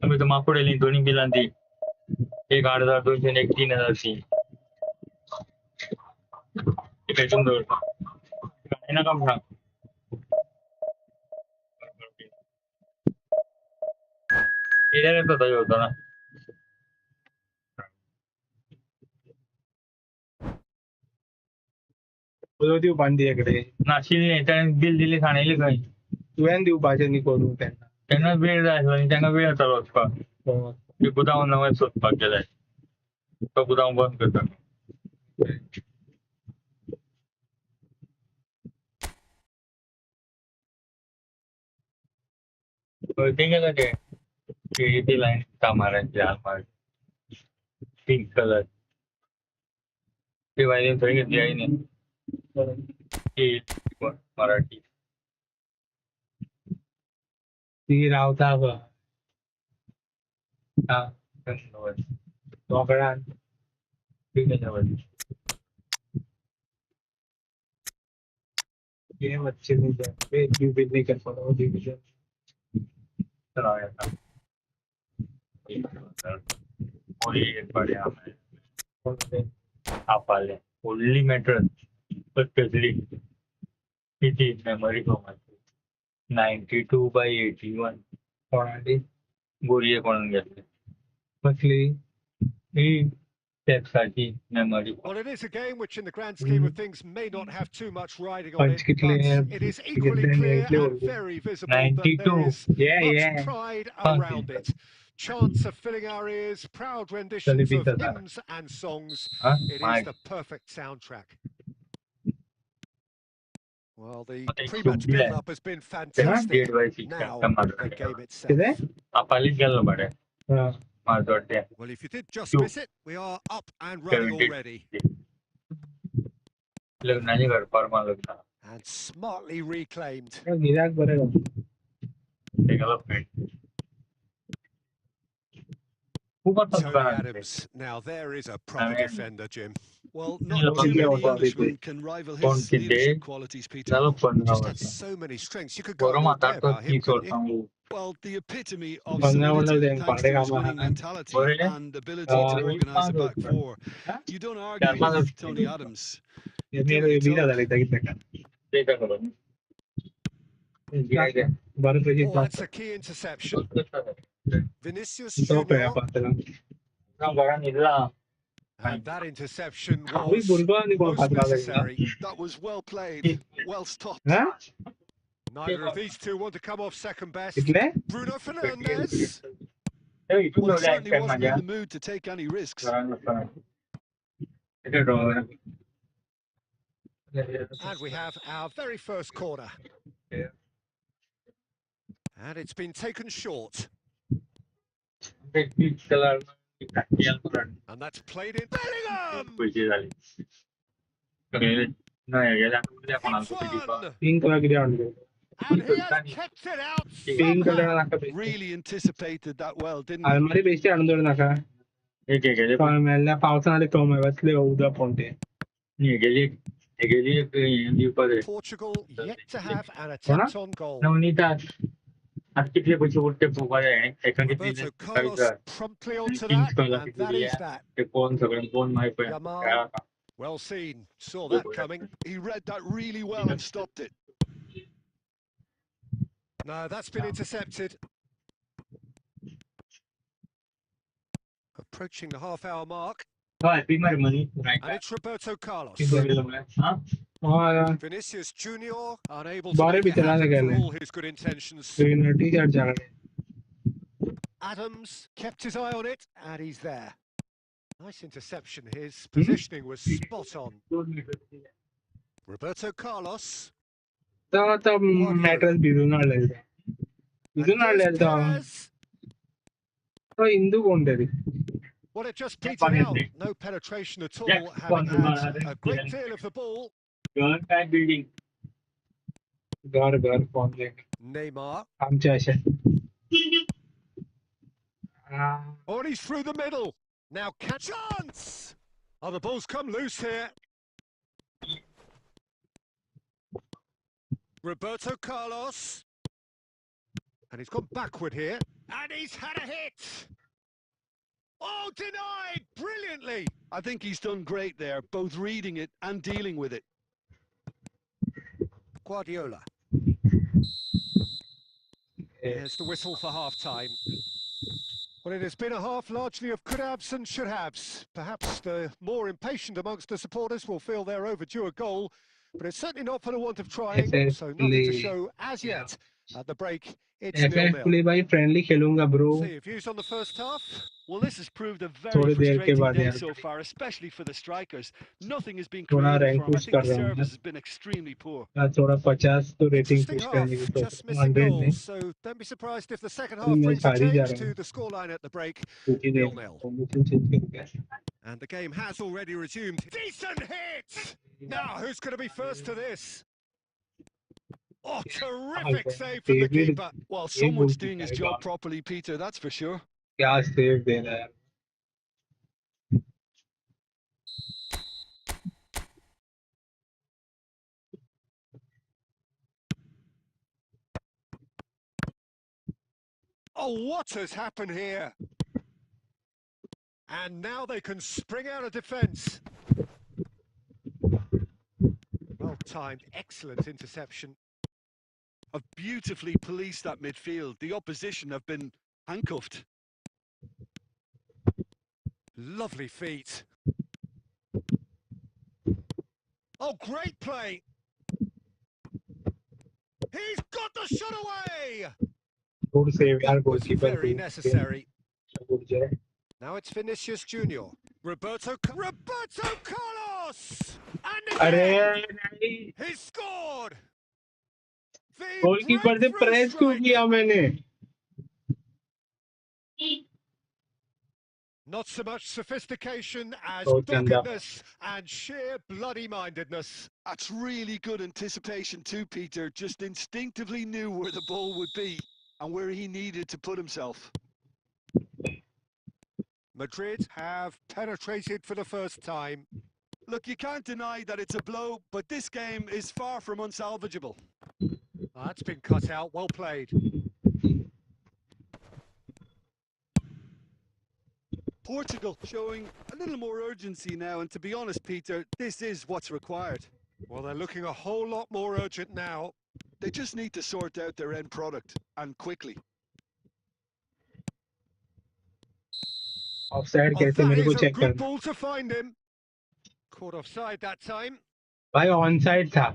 [SPEAKER 5] आम्ही तर माकुड आली दोन्ही बिलांची एक 8,200 आणि एक 3,000ची काय सुंदर काय ना काम सांग एरियात होता ना
[SPEAKER 2] दिव बांधी इकडे
[SPEAKER 5] नाशिक त्याने बिल दिले खाण्याले काय
[SPEAKER 2] तुवें दिवपाचें न्ही करून त्यांना
[SPEAKER 5] त्यांना वेळ जाय आणि त्यांना वेळ चालू वचपाक ते गुदाम नवें सोदपाक गेले तो गुदाम बंद करता ते गेलं ते लाईन कामारांची आलमार पिंक कलर ते वायलेन थंय घेतली आईने मराठी
[SPEAKER 2] ती रावता ग दोगडान ये बच्चे नहीं जाते भी नहीं कर पा डिवीजन
[SPEAKER 5] आपले ओनली मॅटर स्पेशली किती मेमरी फॉर्म 92/81
[SPEAKER 2] कोणाली
[SPEAKER 5] गोरिये कोणान घेतले
[SPEAKER 2] कसली
[SPEAKER 5] ही टॅक्साची memory
[SPEAKER 4] Well, it is a game which, in the grand scheme of things, may not have too much riding on it,
[SPEAKER 2] Particularly,
[SPEAKER 4] but it is equally clear and very visible that there
[SPEAKER 5] 92.
[SPEAKER 4] is
[SPEAKER 2] Yeah.
[SPEAKER 4] much pride around it. Chants are filling our ears, proud renditions of hymns and songs. It is the perfect soundtrack. Well, the pre-match build-up has been fantastic. Now, the game itself.
[SPEAKER 5] आपलीच गेलो बडे माझं वाटते
[SPEAKER 4] Well, if you did just miss it, we are up and running already.
[SPEAKER 5] लग्नाची घर परमा लग्न
[SPEAKER 4] And smartly reclaimed.
[SPEAKER 2] गिराक बरं
[SPEAKER 5] development
[SPEAKER 4] Tony Adams. Now there is a proper defender, Jim.
[SPEAKER 3] Well, not too many Englishmen can rival his leadership qualities, Peter. He just had so many strengths. You could go on all day about him, couldn't you? Well, the epitome of
[SPEAKER 2] Banda
[SPEAKER 3] solidity,
[SPEAKER 2] then
[SPEAKER 3] thanks to his
[SPEAKER 2] Pandega
[SPEAKER 3] winning
[SPEAKER 2] Mahan.
[SPEAKER 3] mentality and ability to
[SPEAKER 2] Uh,
[SPEAKER 3] organise a back four. You don't argue with Tony Adams. You do what
[SPEAKER 2] मेरे
[SPEAKER 3] you're
[SPEAKER 2] Veera
[SPEAKER 3] told.
[SPEAKER 2] दाली तक तक बारह
[SPEAKER 4] Oh,
[SPEAKER 2] page
[SPEAKER 4] that's a key interception. Vinicius
[SPEAKER 2] तो पे
[SPEAKER 4] Junior.
[SPEAKER 2] पातला
[SPEAKER 4] And that interception
[SPEAKER 2] अभी
[SPEAKER 4] was
[SPEAKER 2] बुलबुल नहीं कौन
[SPEAKER 4] most
[SPEAKER 2] खाता है
[SPEAKER 4] necessary.
[SPEAKER 3] That was well played, well stopped.
[SPEAKER 2] हाँ
[SPEAKER 4] Neither of these two want to come off second best.
[SPEAKER 2] कितने
[SPEAKER 4] Bruno Fernandes.
[SPEAKER 3] Well, he certainly wasn't in the mood to take any risks.
[SPEAKER 4] And we have our very first corner. And it's been taken short. And that's played in. Bellingham! Hits one!
[SPEAKER 2] Pink colour की डाल
[SPEAKER 4] And he has kept it out
[SPEAKER 2] pink colour
[SPEAKER 4] somehow.
[SPEAKER 2] ना का
[SPEAKER 3] Really anticipated that well, didn't he?
[SPEAKER 2] अलमारी बेचते अंदर ना का तो मैं पावसाने तो मैं बस ले उधर पहुंचे
[SPEAKER 4] Portugal yet to have an attempt on goal. Roberto Carlos promptly onto that, and that is that. Yamal, well seen, saw that coming.
[SPEAKER 3] He read that really well and stopped it.
[SPEAKER 4] No, that's been intercepted. Approaching the half-hour mark, and it's Roberto Carlos.
[SPEAKER 2] और
[SPEAKER 4] Vinicius Junior unable to
[SPEAKER 2] बारे
[SPEAKER 4] make
[SPEAKER 2] भी
[SPEAKER 4] it
[SPEAKER 2] चला
[SPEAKER 4] happen
[SPEAKER 2] लगा
[SPEAKER 4] for
[SPEAKER 2] ले
[SPEAKER 4] all his good intentions.
[SPEAKER 2] T shirt जा रहे
[SPEAKER 4] Adams kept his eye on it, and he's there. Nice interception. His positioning was spot on. Roberto Carlos.
[SPEAKER 2] तो matters बिजुना ले
[SPEAKER 4] And
[SPEAKER 2] बिजुना ले
[SPEAKER 4] here's
[SPEAKER 2] तो
[SPEAKER 4] Perez.
[SPEAKER 2] तो हिंदू कौन दे
[SPEAKER 4] Well, it just petered out. No penetration at all, having had a great deal of the ball.
[SPEAKER 2] घर घर phone ले
[SPEAKER 4] Neymar.
[SPEAKER 2] आमचे असे
[SPEAKER 4] Oh, and he's through the middle. Now catch chance. Oh, the ball's come loose here. Roberto Carlos. And he's gone backward here. And he's had a hit. Oh, denied brilliantly.
[SPEAKER 3] I think he's done great there, both reading it and dealing with it.
[SPEAKER 4] Guardiola. Here's the whistle for half-time. Well, it has been a half largely of could-haves and should-haves. Perhaps the more impatient amongst the supporters will feel they're overdue a goal, but it's certainly not for the want of trying, so nothing to show as yet. At the break, it's 0-0.
[SPEAKER 2] Play भाई friendly खेलूंगा bro
[SPEAKER 4] See your views on the first half?
[SPEAKER 3] Well, this has proved a
[SPEAKER 2] थोड़ी
[SPEAKER 3] very
[SPEAKER 2] देर के
[SPEAKER 3] frustrating
[SPEAKER 2] बाद
[SPEAKER 3] day
[SPEAKER 2] यार
[SPEAKER 3] so far, especially for the strikers. Nothing has been
[SPEAKER 2] थोड़ा
[SPEAKER 3] created
[SPEAKER 2] rank
[SPEAKER 3] for him. I
[SPEAKER 2] push
[SPEAKER 3] think the
[SPEAKER 2] कर रहा हूँ
[SPEAKER 3] service has been extremely poor.
[SPEAKER 2] थोड़ा 50 तो रेटिंग
[SPEAKER 4] Interesting
[SPEAKER 2] पुश करने
[SPEAKER 4] half,
[SPEAKER 2] की
[SPEAKER 4] just
[SPEAKER 2] सोच
[SPEAKER 4] missing
[SPEAKER 2] 100 नहीं
[SPEAKER 4] goals, so don't be surprised if the second half
[SPEAKER 2] मैं
[SPEAKER 4] brings a
[SPEAKER 2] हार ही जा
[SPEAKER 4] change
[SPEAKER 2] रहा
[SPEAKER 4] to
[SPEAKER 2] हूँ
[SPEAKER 4] the scoreline at the break.
[SPEAKER 2] क्योंकि
[SPEAKER 4] 0-0.
[SPEAKER 2] फॉर्मेशन चेंज कर गया
[SPEAKER 4] And the game has already resumed. Decent hit! Now, who's going to be first to this? Oh, terrific save from the keeper.
[SPEAKER 3] Well, someone's doing his job properly, Peter, that's for sure.
[SPEAKER 2] क्या save देना है
[SPEAKER 4] Oh, what has happened here? And now they can spring out of defence. Well timed, excellent interception.
[SPEAKER 3] Have beautifully policed that midfield. The opposition have been handcuffed.
[SPEAKER 4] Lovely feet. Oh, great play. He's got the shot away.
[SPEAKER 2] Good save यार
[SPEAKER 4] Was
[SPEAKER 2] goalkeeper
[SPEAKER 4] very necessary.
[SPEAKER 2] Good जाए
[SPEAKER 4] Now it's Vinicius Junior. Roberto Carlos! And
[SPEAKER 2] अरे
[SPEAKER 4] again,
[SPEAKER 2] नहीं
[SPEAKER 4] he scored! The
[SPEAKER 2] goalkeeper से
[SPEAKER 4] breakthrough
[SPEAKER 2] press क्यों
[SPEAKER 4] strike.
[SPEAKER 2] किया मैंने
[SPEAKER 4] Not so much sophistication as
[SPEAKER 2] बहुत गंदा
[SPEAKER 4] doggedness and sheer bloody-mindedness.
[SPEAKER 3] That's really good anticipation too, Peter. Just instinctively knew where the ball would be and where he needed to put himself.
[SPEAKER 4] Madrid have penetrated for the first time.
[SPEAKER 3] Look, you can't deny that it's a blow, but this game is far from unsalvageable.
[SPEAKER 4] That's been cut out, well played.
[SPEAKER 3] Portugal showing a little more urgency now, and to be honest, Peter, this is what's required.
[SPEAKER 4] Well, they're looking a whole lot more urgent now.
[SPEAKER 3] They just need to sort out their end product, and quickly.
[SPEAKER 2] Offside
[SPEAKER 4] Oh,
[SPEAKER 2] कैसे
[SPEAKER 4] that
[SPEAKER 2] मेरे को
[SPEAKER 4] is a
[SPEAKER 2] check
[SPEAKER 4] good
[SPEAKER 2] करना
[SPEAKER 4] ball to find him. Caught offside that time.
[SPEAKER 2] भाई on side था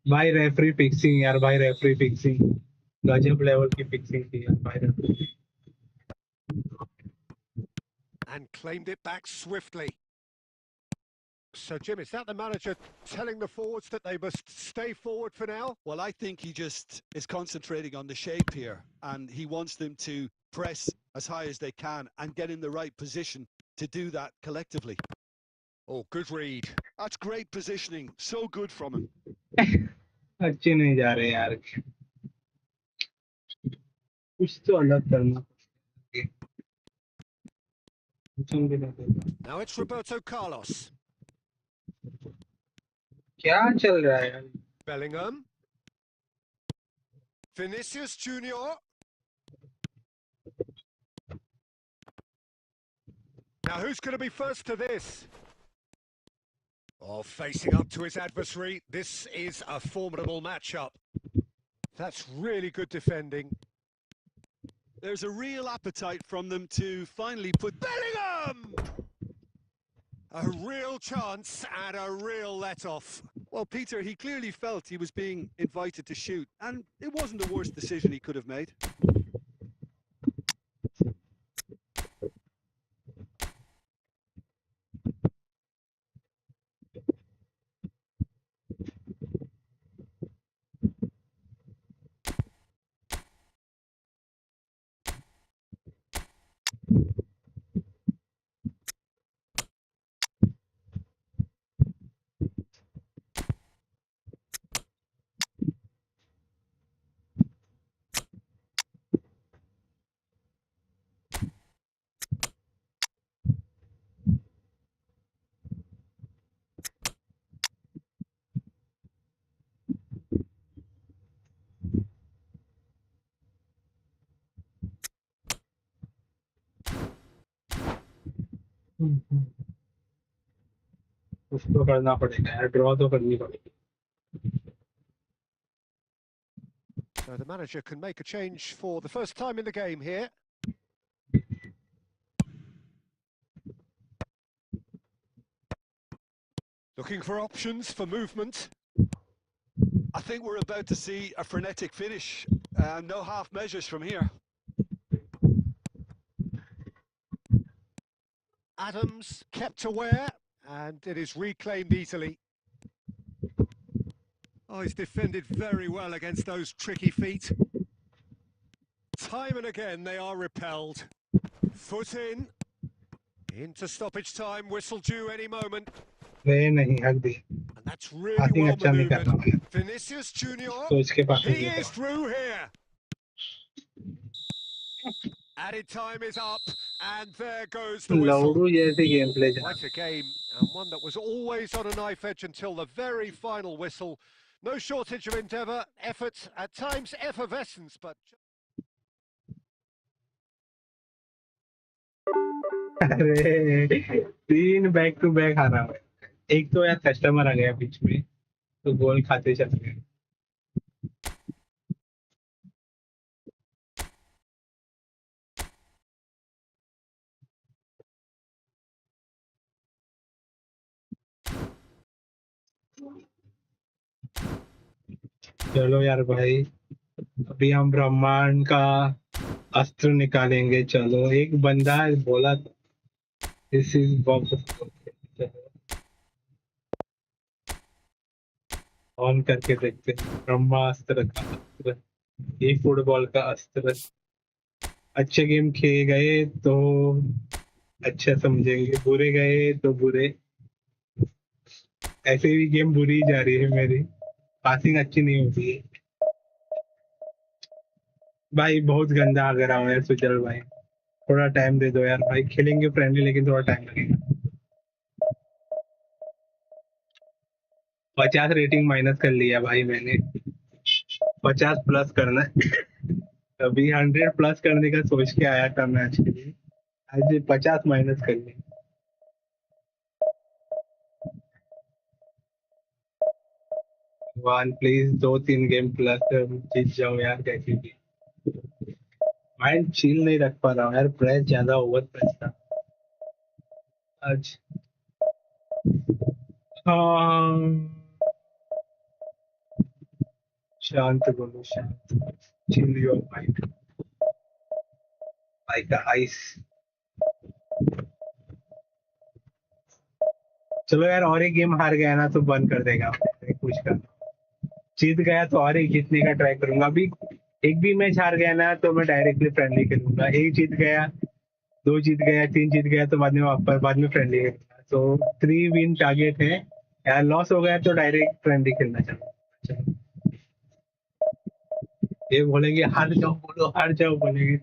[SPEAKER 2] भाई referee fixing यार भाई referee fixing गजब लेवल की फिक्सिंग थी यार भाई referee
[SPEAKER 4] And claimed it back swiftly. So, Jim, is that the manager telling the forwards that they must stay forward for now?
[SPEAKER 3] Well, I think he just is concentrating on the shape here, and he wants them to press as high as they can and get in the right position to do that collectively.
[SPEAKER 4] Oh, good read.
[SPEAKER 3] That's great positioning. So good from him.
[SPEAKER 2] अच्छे नहीं जा रहे यार कुछ तो अलग करना
[SPEAKER 4] Now it's Roberto Carlos.
[SPEAKER 2] क्या चल रहा है यार
[SPEAKER 4] Bellingham. Vinicius Junior. Now who's going to be first to this? Oh, facing up to his adversary. This is a formidable matchup. That's really good defending.
[SPEAKER 3] There's a real appetite from them to finally put
[SPEAKER 4] Bellingham! A real chance and a real let-off.
[SPEAKER 3] Well, Peter, he clearly felt he was being invited to shoot, and it wasn't the worst decision he could have made.
[SPEAKER 2] कुछ तो करना पड़ेगा यार draw तो करनी पड़ेगी
[SPEAKER 4] So the manager can make a change for the first time in the game here. Looking for options for movement.
[SPEAKER 3] I think we're about to see a frenetic finish. No half measures from here.
[SPEAKER 4] Adams kept aware, and it is reclaimed easily. Oh, he's defended very well against those tricky feet. Time and again, they are repelled. Foot in. Into stoppage time, whistle due any moment.
[SPEAKER 2] वे नहीं हक दी
[SPEAKER 4] And that's really
[SPEAKER 2] passing
[SPEAKER 4] well
[SPEAKER 2] अच्छा नहीं कर रहा
[SPEAKER 4] maneuvered.
[SPEAKER 2] है
[SPEAKER 4] Vinicius Junior.
[SPEAKER 2] तो इसके पास
[SPEAKER 4] He is through here. Added time is up, and there goes the whistle.
[SPEAKER 2] लौड़ू जैसी game play
[SPEAKER 4] Quite a game, and one that was always on a knife edge until the very final whistle. No shortage of endeavour, effort, at times effervescence, but...
[SPEAKER 2] अरे तीन back to back हारा हुआ है एक तो यार customer आ गया बीच में तो गोल खाते चले गए चलो यार भाई अभी हम ब्रह्मांड का अस्त्र निकालेंगे चलो एक बंदा बोला दिस इज बॉक्स ऑन करके देखते हैं ब्रह्मास्त्र का अस्त्र ये फुटबॉल का अस्त्र अच्छे गेम खेले गए तो अच्छा समझेंगे बुरे गए तो बुरे ऐसे भी गेम बुरी जा रही है मेरी पासिंग अच्छी नहीं होती है भाई बहुत गंदा आ रहा हूँ यार सुजल भाई थोड़ा टाइम दे दो यार भाई खेलेंगे फ्रेंडली लेकिन थोड़ा टाइम लगेगा 50 रेटिंग माइनस कर लिया भाई मैंने 50 प्लस करना है अभी 100 प्लस करने का सोच के आया था मैच के लिए, आज 50 माइनस कर ली। वन प्लीज 2-3 गेम प्लस जीत जाओ यार कैसे भी। माइंड चिल नहीं रख पा रहा हूँ यार, प्रेस ज्यादा ओवर प्रेस था आज। हाँ शांत बोलो, शांत, chill your mind like ice. चलो यार, और एक गेम हार गया ना तो बंद कर देगा कुछ का। जीत गया तो और एक जीतने का ट्राई करूंगा। अभी एक भी मैच हार गया ना तो मैं डायरेक्टली फ्रेंडली खेलूंगा। एक जीत गया, दो जीत गया, तीन जीत गया तो बाद में फ्रेंडली खेलूंगा। तो 3 विन टारगेट है यार। लॉस हो गया तो डायरेक्ट फ्रेंडली खेलना चाहूंगा। ये बोलेंगे हार जाओ, बोलो हार जाओ बोलेंगे,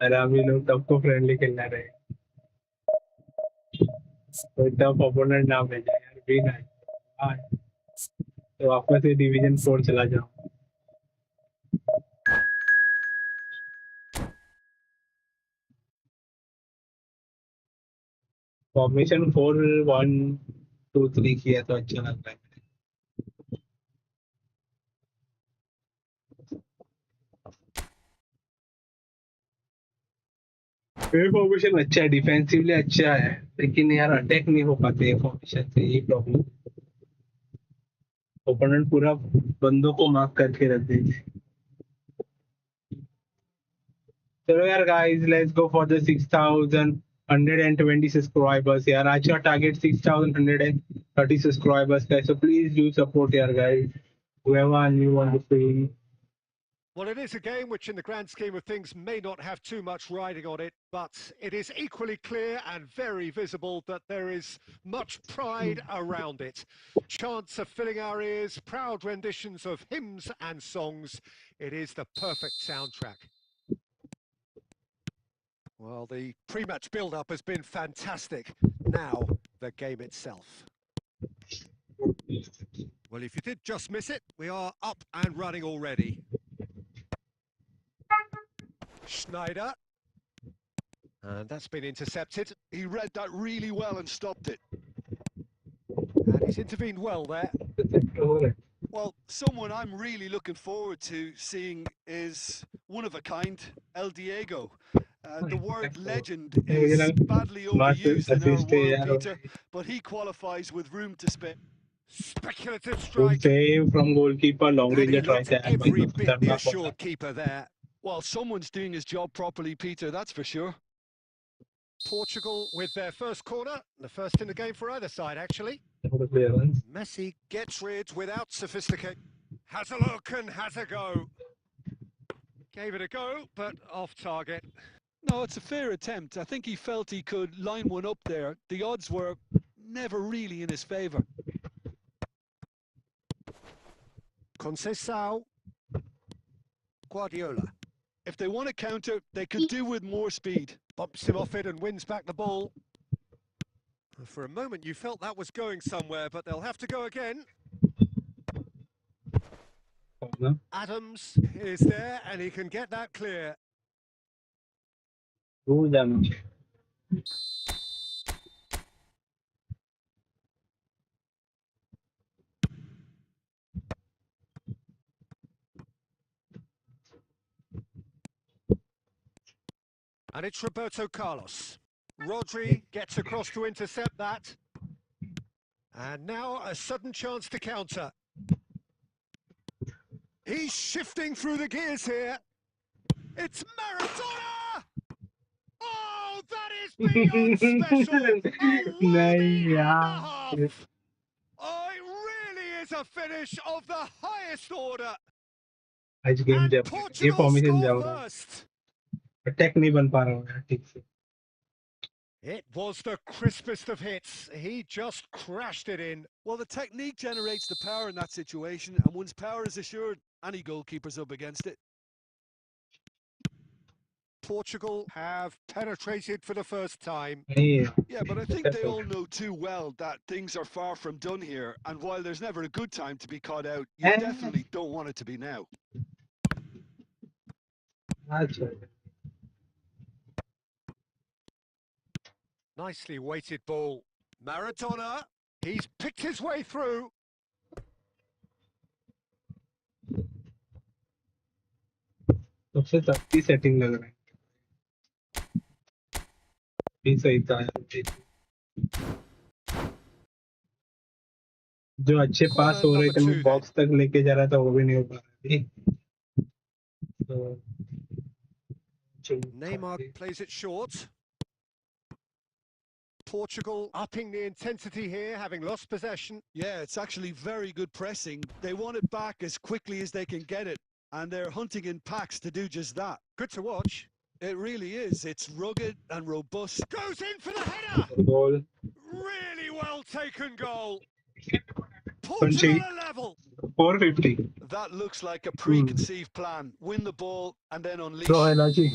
[SPEAKER 2] अरे हम ही लोग सबको फ्रेंडली खेलना रहे। तो टफ ओपोनेंट ना मिल जाए यार, विन है तो वापस से डिवीजन 4 चला जाओ। फॉर्मेशन 4-1-2-3 किया तो अच्छा लगता है। ये फॉर्मेशन अच्छा है, डिफेंसिवली अच्छा है, लेकिन यार अटैक नहीं हो पाते फॉर्मेशन से, ये प्रॉब्लम। ओपोनेंट पूरा बंदों को मार्क करके रख देते। चलो यार guys, let's go for the 6120 subscribers यार। आज का टारगेट 6130 सब्सक्राइबर्स का है, सो प्लीज डू सपोर्ट यार guys, whoever new on the screen.
[SPEAKER 4] Well, it is a game which in the grand scheme of things may not have too much riding on it, but it is equally clear and very visible that there is much pride around it. Chants are filling our ears, proud renditions of hymns and songs. It is the perfect soundtrack. Well, the pre-match build-up has been fantastic. Now, the game itself. Well, if you did just miss it, we are up and running already. Schneider. And that's been intercepted.
[SPEAKER 3] He read that really well and stopped it.
[SPEAKER 4] And he's intervened well there.
[SPEAKER 3] Well, someone I'm really looking forward to seeing is one of a kind, El Diego. The word legend is badly overused in our world, Peter, but he qualifies with room to spare.
[SPEAKER 4] Speculative
[SPEAKER 2] Good
[SPEAKER 4] strike.
[SPEAKER 2] save from goalkeeper, long
[SPEAKER 4] And
[SPEAKER 2] range
[SPEAKER 4] he
[SPEAKER 2] try
[SPEAKER 4] looked
[SPEAKER 2] था यार भाई,
[SPEAKER 4] every bit the
[SPEAKER 2] खतरनाक
[SPEAKER 4] assured
[SPEAKER 2] बंदा।
[SPEAKER 4] keeper there.
[SPEAKER 3] Well, someone's doing his job properly, Peter, that's for sure.
[SPEAKER 4] Portugal with their first corner. The first in the game for either side, actually.
[SPEAKER 2] Clearance.
[SPEAKER 4] Messi gets rid without sophistication. Has a look and has a go. Gave it a go, but off target.
[SPEAKER 3] No, it's a fair attempt. I think he felt he could line one up there. The odds were never really in his favour.
[SPEAKER 4] Conceição. Guardiola.
[SPEAKER 3] If they want to counter, they could do with more speed.
[SPEAKER 4] Bumps him off it and wins back the ball. For a moment you felt that was going somewhere, but they'll have to go again. Adams is there and he can get that clear.
[SPEAKER 2] Good damage.
[SPEAKER 4] And it's Roberto Carlos. Rodri gets across to intercept that. And now a sudden chance to counter. He's shifting through the gears here. It's Maradona! Oh, that is beyond special! A worthy and a half! Oh, it really is a finish of the highest order!
[SPEAKER 2] आज game
[SPEAKER 4] And
[SPEAKER 2] जब ये
[SPEAKER 4] Portugal
[SPEAKER 2] formation
[SPEAKER 4] score
[SPEAKER 2] जाओ रहा,
[SPEAKER 4] first!
[SPEAKER 2] Attack नहीं बन पा रहा हूँ यार ठीक से।
[SPEAKER 4] It was the crispest of hits. He just crashed it in.
[SPEAKER 3] Well, the technique generates the power in that situation, and once power is assured, any goalkeeper's up against it.
[SPEAKER 4] Portugal have penetrated for the first time.
[SPEAKER 3] Yeah, but I think they all know too well that things are far from done here, and while there's never a good time to be caught out, you definitely don't want it to be now.
[SPEAKER 2] अच्छा
[SPEAKER 4] Nicely weighted ball. Maradona, he's picked his way through.
[SPEAKER 2] सबसे सस्ती setting लग रहा है भी सही था जो अच्छे पास
[SPEAKER 4] Corner
[SPEAKER 2] हो रहे
[SPEAKER 4] number
[SPEAKER 2] थे वो
[SPEAKER 4] 2 then.
[SPEAKER 2] बॉक्स तक लेके जा रहा था वो भी नहीं हो पा रहा थी तो
[SPEAKER 4] Neymar plays it short. Portugal upping the intensity here, having lost possession.
[SPEAKER 3] Yeah, it's actually very good pressing. They want it back as quickly as they can get it, and they're hunting in packs to do just that.
[SPEAKER 4] Good to watch.
[SPEAKER 3] It really is. It's rugged and robust.
[SPEAKER 4] Goes in for the header.
[SPEAKER 2] goal
[SPEAKER 4] Really well taken goal.
[SPEAKER 2] Punchy.
[SPEAKER 4] Portugal are level.
[SPEAKER 2] 450
[SPEAKER 3] That looks like a preconceived plan. Win the ball and then unleash.
[SPEAKER 2] throw है ना जी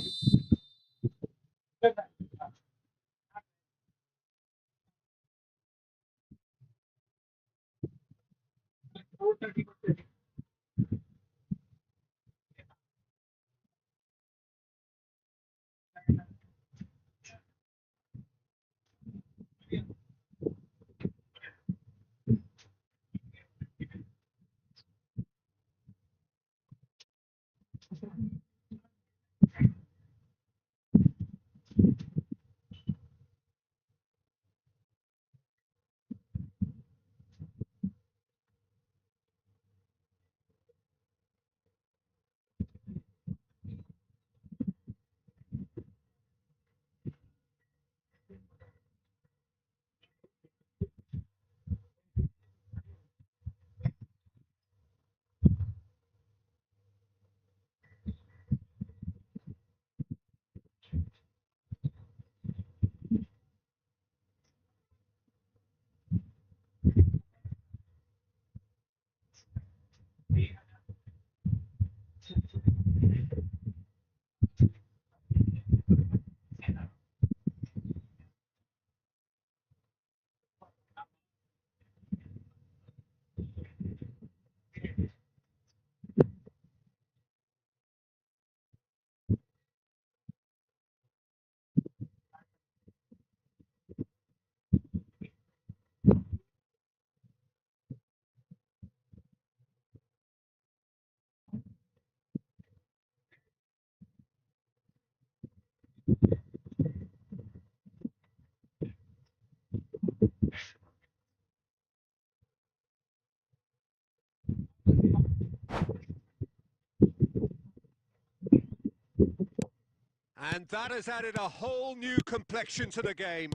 [SPEAKER 4] And that has added a whole new complexion to the game.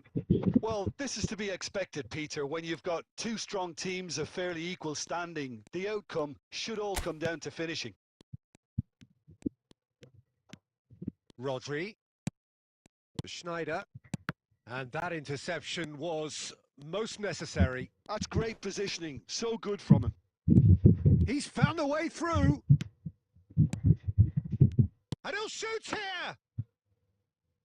[SPEAKER 3] Well, this is to be expected, Peter. When you've got two strong teams of fairly equal standing, the outcome should all come down to finishing.
[SPEAKER 4] Rodri. Schneider. And that interception was most necessary.
[SPEAKER 3] That's great positioning. So good from him.
[SPEAKER 4] He's found a way through. And he'll shoot here.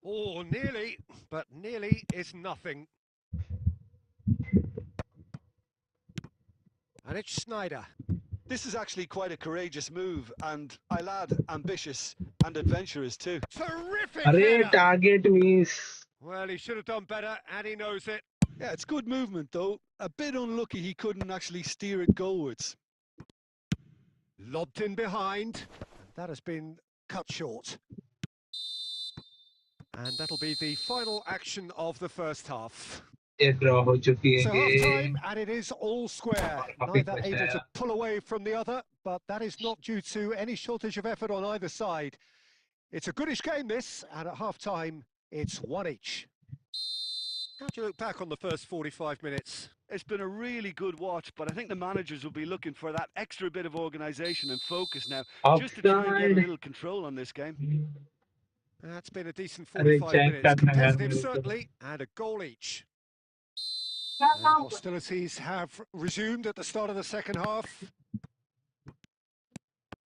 [SPEAKER 4] Oh, nearly, but nearly is nothing. And it's Schneider.
[SPEAKER 3] This is actually quite a courageous move, and I'll add ambitious and adventurous too.
[SPEAKER 4] Terrific
[SPEAKER 2] अरे
[SPEAKER 4] header.
[SPEAKER 2] target miss
[SPEAKER 4] Well, he should have done better, and he knows it.
[SPEAKER 3] Yeah, it's good movement though. A bit unlucky he couldn't actually steer it goalwards.
[SPEAKER 4] Lobbed in behind, and that has been cut short. And that'll be the final action of the first half.
[SPEAKER 2] ये draw हो चुकी
[SPEAKER 4] So
[SPEAKER 2] है
[SPEAKER 4] half
[SPEAKER 2] ये
[SPEAKER 4] time, and it is all square. Neither able to pull away from the other, but that is not due to any shortage of effort on either side. It's a goodish game, this, and at half time, it's one each. How do you look back on the first 45 minutes?
[SPEAKER 3] It's been a really good watch, but I think the managers will be looking for that extra bit of organisation and focus now, just to try and get a little control on this game.
[SPEAKER 4] That's been a decent
[SPEAKER 2] अरे
[SPEAKER 4] 45
[SPEAKER 2] check
[SPEAKER 4] minutes.
[SPEAKER 2] करना यार
[SPEAKER 4] Competitive,
[SPEAKER 2] मेरे को
[SPEAKER 4] certainly, and a goal each. And hostilities have resumed at the start of the second half.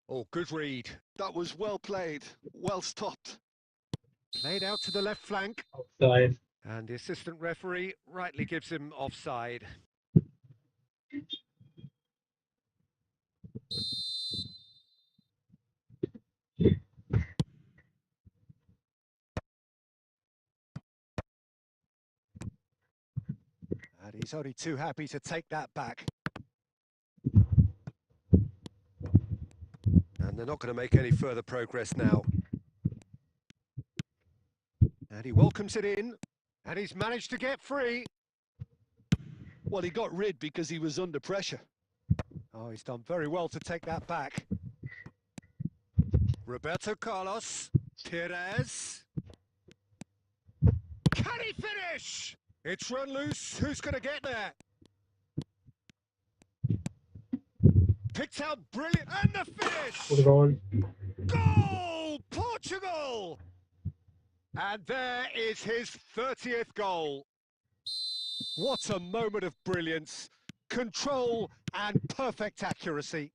[SPEAKER 4] Oh, good read.
[SPEAKER 3] That was well played, well stopped.
[SPEAKER 4] Played out to the left flank.
[SPEAKER 2] offside
[SPEAKER 4] And the assistant referee rightly gives him offside. And he's only too happy to take that back. And they're not going to make any further progress now. And he welcomes it in. And he's managed to get free.
[SPEAKER 3] Well, he got rid because he was under pressure.
[SPEAKER 4] Oh, he's done very well to take that back. Roberto Carlos. Perez. Can he finish? It's run loose. Who's going to get there? Picked out brilliant. And the finish!
[SPEAKER 2] Goal.
[SPEAKER 4] Goal! Portugal! And there is his 30th goal. What a moment of brilliance. Control and perfect accuracy.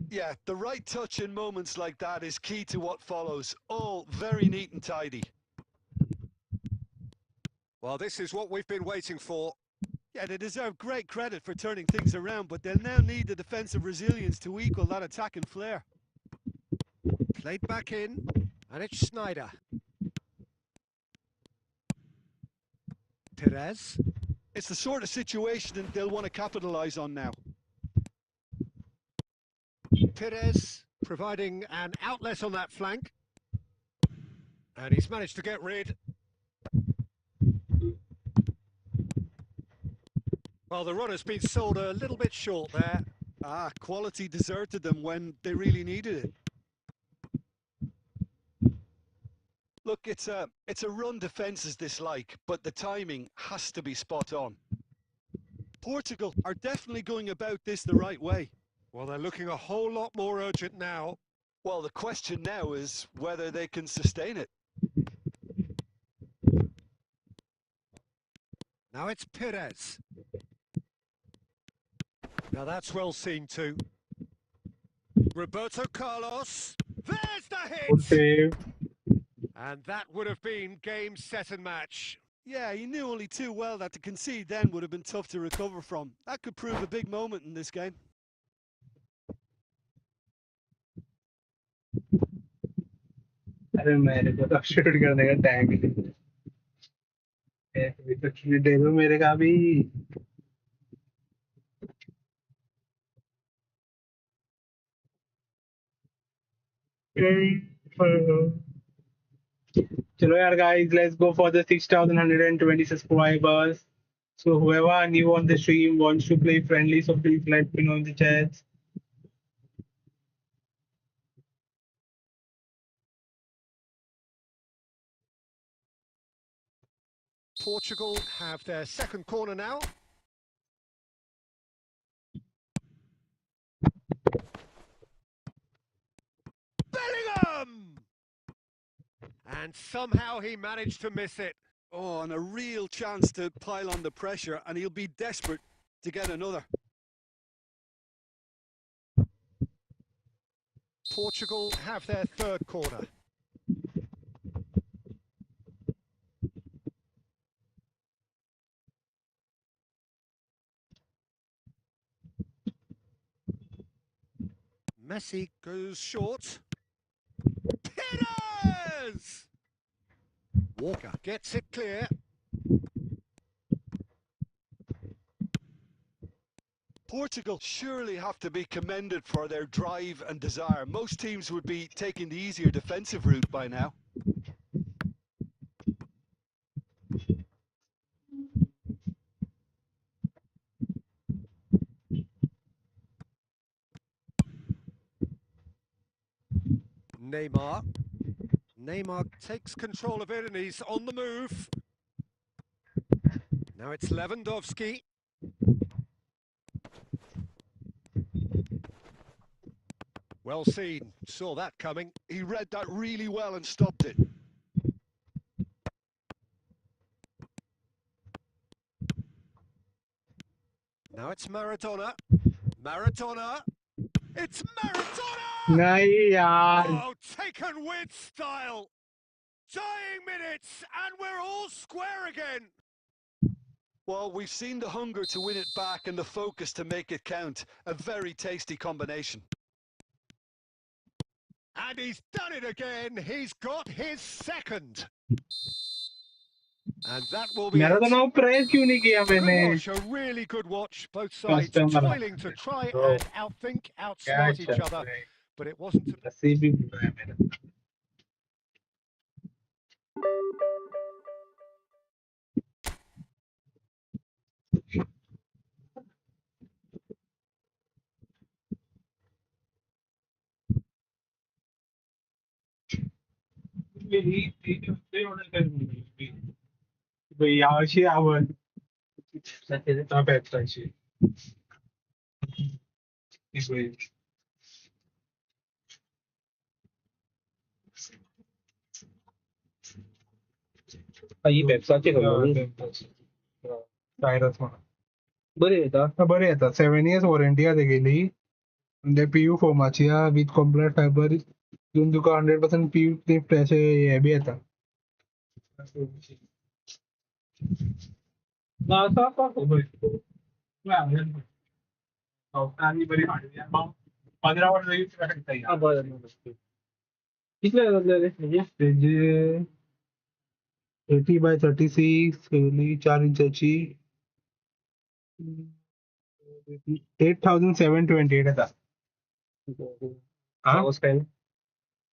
[SPEAKER 3] Yeah, the right touch in moments like that is key to what follows. All very neat and tidy.
[SPEAKER 4] Well, this is what we've been waiting for.
[SPEAKER 3] Yeah, they deserve great credit for turning things around, but they'll now need the defensive resilience to equal that attacking flair.
[SPEAKER 4] Played back in, and it's Schneider. Perez.
[SPEAKER 3] It's the sort of situation that they'll want to capitalise on now.
[SPEAKER 4] Perez providing an outlet on that flank. And he's managed to get rid. Well, the runner's been sold a little bit short there.
[SPEAKER 3] Ah, quality deserted them when they really needed it. Look, it's a run defence's dislike, but the timing has to be spot on. Portugal are definitely going about this the right way.
[SPEAKER 4] Well, they're looking a whole lot more urgent now.
[SPEAKER 3] Well, the question now is whether they can sustain it.
[SPEAKER 4] Now it's Perez. Now that's well seen too. Roberto Carlos. There's the
[SPEAKER 2] Good
[SPEAKER 4] hit!
[SPEAKER 2] save.
[SPEAKER 4] And that would have been game, set and match.
[SPEAKER 3] Yeah, he knew only too well that to concede then would have been tough to recover from. That could prove a big moment in this game.
[SPEAKER 2] अरे मेरे को तो shoot करने का time ही नहीं है। अभी तो क्लिप दे दो मेरे का भी। चलो यार guys, let's go for the 6,120 subscribers. So whoever new on the stream wants to play friendly, so please let me know in the chats.
[SPEAKER 4] Portugal have their second corner now. Bellingham! And somehow he managed to miss it.
[SPEAKER 3] Oh, and a real chance to pile on the pressure, and he'll be desperate to get another.
[SPEAKER 4] Portugal have their third corner. Messi goes short. Perez! Walker gets it clear.
[SPEAKER 3] Portugal surely have to be commended for their drive and desire. Most teams would be taking the easier defensive route by now.
[SPEAKER 4] Neymar takes control of it and he's on the move. Now it's Lewandowski. Well seen, saw that coming.
[SPEAKER 3] He read that really well and stopped it.
[SPEAKER 4] Now it's Maradona. Maradona. It's Maradona!
[SPEAKER 2] नहीं यार।
[SPEAKER 4] Oh, taken with style. Dying minutes, and we're all square again.
[SPEAKER 3] Well, we've seen the hunger to win it back and the focus to make it count. A very tasty combination.
[SPEAKER 4] And he's done it again. He's got his second. And that will be
[SPEAKER 2] मेरा तो
[SPEAKER 4] it.
[SPEAKER 2] नाम press क्यों नहीं किया
[SPEAKER 4] Good
[SPEAKER 2] मैंने?
[SPEAKER 4] watch, a really good watch. Both sides
[SPEAKER 2] Customer.
[SPEAKER 4] toiling to try
[SPEAKER 2] Bro.
[SPEAKER 4] and outthink,
[SPEAKER 2] क्या
[SPEAKER 4] outsmart each
[SPEAKER 2] चल
[SPEAKER 4] other,
[SPEAKER 2] रहा है?
[SPEAKER 4] but it wasn't to
[SPEAKER 2] नसीब भी बुरा है मेरा. यावर्षी आवड पेप्साची
[SPEAKER 6] ही पेप्साचे
[SPEAKER 2] टायरच म्हणा
[SPEAKER 6] बरे येतात.
[SPEAKER 2] बरे येतात 7 years वॉरंटी आहे तेगेली म्हणजे पीयू फोमाची विथ कॉम्प्लेट फायबर घेऊन तुका 100% पीयू क्लिप असे हे बी येता बरी 15 वर्ष
[SPEAKER 6] कितले येतात म्हणजे
[SPEAKER 2] 80x36 4 इंचाची 8728 येतात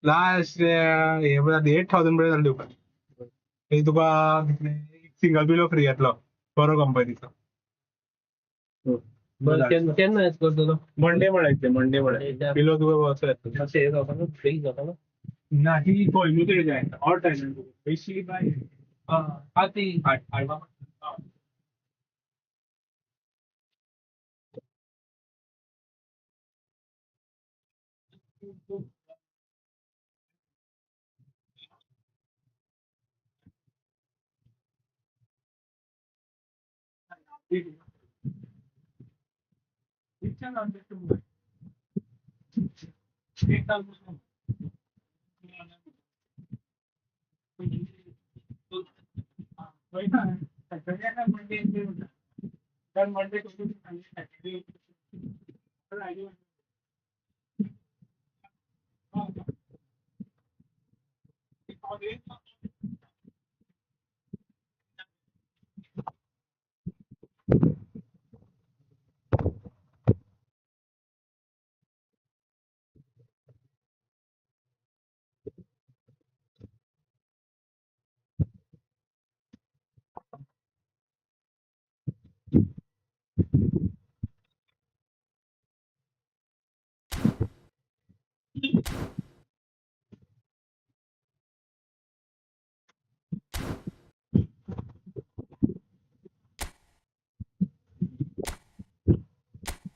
[SPEAKER 2] लास्ट हे 8000 पर्यंत जाले तुका हे तुका सिंगल बिलो फ्री येतलो बरो कंपनीचो
[SPEAKER 6] केन्ना येत करतलो
[SPEAKER 2] मंडे म्हणायचे बिलो तुका असं येतो
[SPEAKER 6] असे हे जाता ना फ्री जाता ना
[SPEAKER 2] ना ही पयलू जाय ऑल टाइम बेसिकली बाय
[SPEAKER 6] ती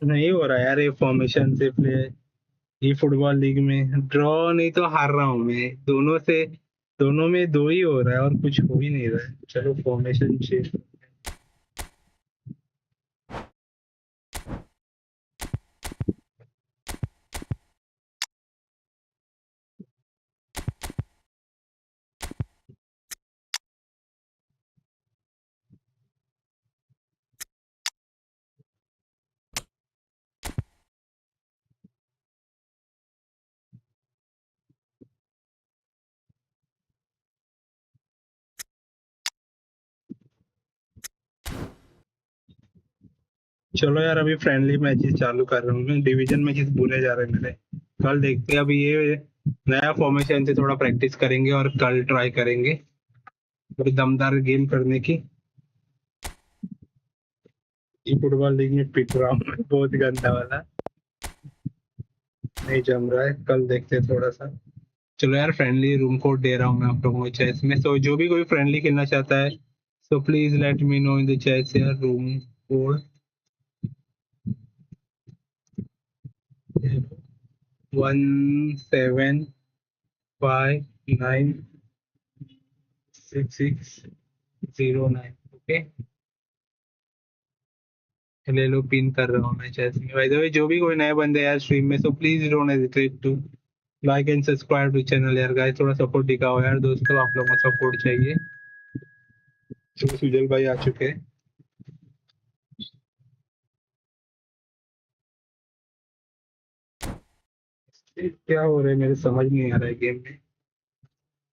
[SPEAKER 2] नहीं हो रहा यार ये फॉर्मेशन से प्ले ये फुटबॉल लीग में ड्रॉ नहीं तो हार रहा हूँ मैं दोनों में दो ही हो रहा है और कुछ हो ही नहीं रहा है चलो फॉर्मेशन चेंज चलो यार अभी फ्रेंडली मैचेस चालू कर रहा हूँ मैं डिवीजन मैचेस बुरे जा रहे हैं मेरे कल देखते हैं अभी ये नया फॉर्मेशन से थोड़ा प्रैक्टिस करेंगे और कल ट्राई करेंगे थोड़ी दमदार गेम करने की ये फुटबॉल लीग में पिट रहा हूँ बहुत गंदा वाला नहीं जम रहा है कल देखते हैं थोड़ा सा चलो यार फ्रेंडली रूम कोड दे रहा हूँ मैं आप लोगों को चैट में सो जो भी कोई फ्रेंडली खेलना चाहता है so please let me know in the chat यार रूम कोड 17596609 ओके ले लो पिन कर रहा हूँ मैं चैट में बाय द वे जो भी कोई नए बंदे यार स्ट्रीम में so please don't hesitate to like and subscribe to channel यार गाइस थोड़ा सपोर्ट दिखाओ यार दोस्तों आप लोगों को सपोर्ट चाहिए तो सुजल भाई आ चुके हैं क्या हो रहा है मेरे समझ नहीं आ रहा है गेम में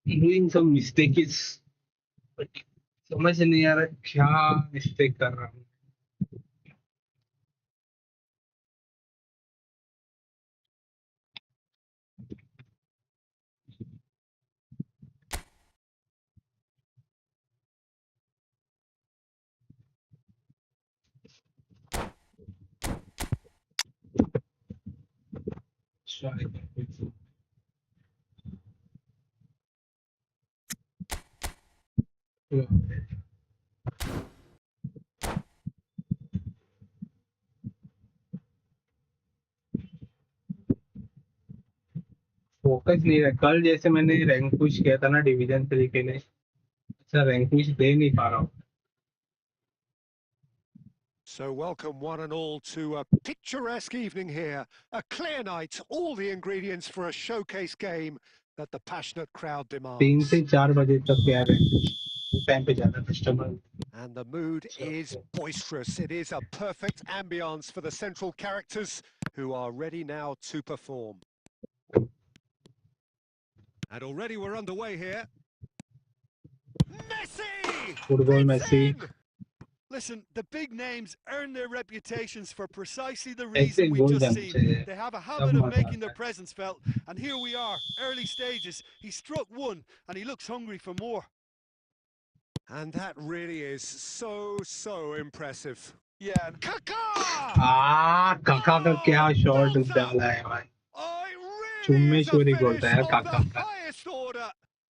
[SPEAKER 2] डूइंग सम मिस्टेक्स समझ नहीं आ रहा क्या मिस्टेक कर रहा हूँ. फोकस नहीं रहा. कल जैसे मैंने रैंक पुश किया था ना डिवीजन 3 के लिए, अच्छा रैंक पुश दे नहीं पा रहा हूँ.
[SPEAKER 4] So welcome one and all to a picturesque evening here. A clear night, all the ingredients for a showcase game that the passionate crowd
[SPEAKER 2] 3
[SPEAKER 4] demands.
[SPEAKER 2] से 4 बजे तक यार रैंक पुश टाइम पे ज्यादा customer.
[SPEAKER 4] And the mood is boisterous. It is a perfect ambience for the central characters who are ready now to perform. And already we're underway here. Messi!
[SPEAKER 2] Football
[SPEAKER 4] It's
[SPEAKER 2] Messi
[SPEAKER 4] in!
[SPEAKER 3] Listen, the big names earn their reputations for precisely the
[SPEAKER 2] ऐसे
[SPEAKER 3] reason we've
[SPEAKER 2] गोल
[SPEAKER 3] just
[SPEAKER 2] जाना
[SPEAKER 3] seen.
[SPEAKER 2] चाहिए.
[SPEAKER 3] They have a
[SPEAKER 2] तब
[SPEAKER 3] habit of
[SPEAKER 2] मजा
[SPEAKER 3] making
[SPEAKER 2] आता
[SPEAKER 3] their
[SPEAKER 2] है.
[SPEAKER 3] presence felt, and here we are, early stages. He struck one, and he looks hungry for more.
[SPEAKER 4] And that really is so impressive.
[SPEAKER 3] Yeah, and
[SPEAKER 4] Kaká!
[SPEAKER 2] काका का क्या shot
[SPEAKER 4] Bolter!
[SPEAKER 2] डाला है भाई.
[SPEAKER 4] Oh, it really
[SPEAKER 2] चुम्मे
[SPEAKER 4] is a
[SPEAKER 2] चोरी बोलता
[SPEAKER 4] finish
[SPEAKER 2] है
[SPEAKER 4] of
[SPEAKER 2] काका
[SPEAKER 4] the
[SPEAKER 2] का.
[SPEAKER 4] highest order.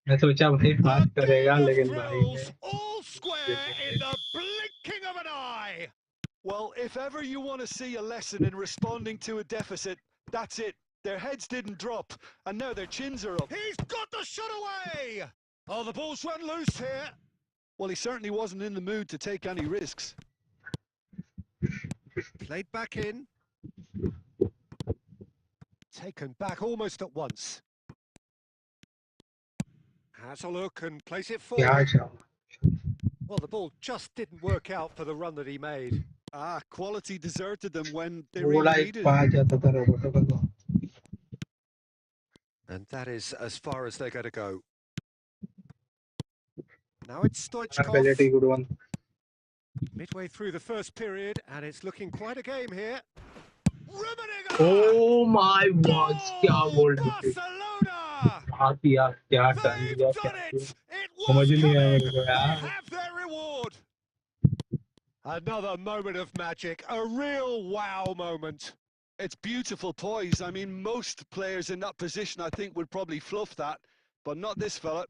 [SPEAKER 2] मैं सोचा भाई
[SPEAKER 4] A
[SPEAKER 2] पास करेगा
[SPEAKER 4] game of
[SPEAKER 2] लेकिन भाई ने
[SPEAKER 4] thrills, all square in the blinking of an eye.
[SPEAKER 3] well, if ever you want to see a lesson in responding to a deficit, that's it. Their heads didn't drop, and now their chins are up.
[SPEAKER 4] He's got the shot away. Oh, the ball's run loose here.
[SPEAKER 3] Well, he certainly wasn't in the mood to take any risks.
[SPEAKER 4] Played back in. Taken back almost at once. Has a look and plays it
[SPEAKER 2] क्या
[SPEAKER 4] forward.
[SPEAKER 2] चाह.
[SPEAKER 4] Well, the ball just didn't work out for the run that he made.
[SPEAKER 3] Quality deserted them when they
[SPEAKER 2] थोड़ा
[SPEAKER 3] really
[SPEAKER 2] एक
[SPEAKER 3] needed it.
[SPEAKER 2] पा जाता था Roboto का तो.
[SPEAKER 4] And that is as far as they're going to go. Now it's
[SPEAKER 2] Ability
[SPEAKER 4] Stoichkov.
[SPEAKER 2] good one.
[SPEAKER 4] Midway through the first period, and it's looking quite a game here. Rummenigge!
[SPEAKER 2] Oh my God! क्या
[SPEAKER 4] Goal!
[SPEAKER 2] goal
[SPEAKER 4] Barcelona!
[SPEAKER 2] किया क्या turn
[SPEAKER 4] They've
[SPEAKER 2] दिया
[SPEAKER 4] done
[SPEAKER 2] क्या
[SPEAKER 4] it! It
[SPEAKER 2] समझ
[SPEAKER 4] was
[SPEAKER 2] ही नहीं आया
[SPEAKER 4] coming!
[SPEAKER 2] मेरे को
[SPEAKER 4] They
[SPEAKER 2] यार.
[SPEAKER 4] have their reward! Another moment of magic, a real wow moment.
[SPEAKER 3] It's beautiful poise. I mean, most players in that position, I think, would probably fluff that, but not this fella.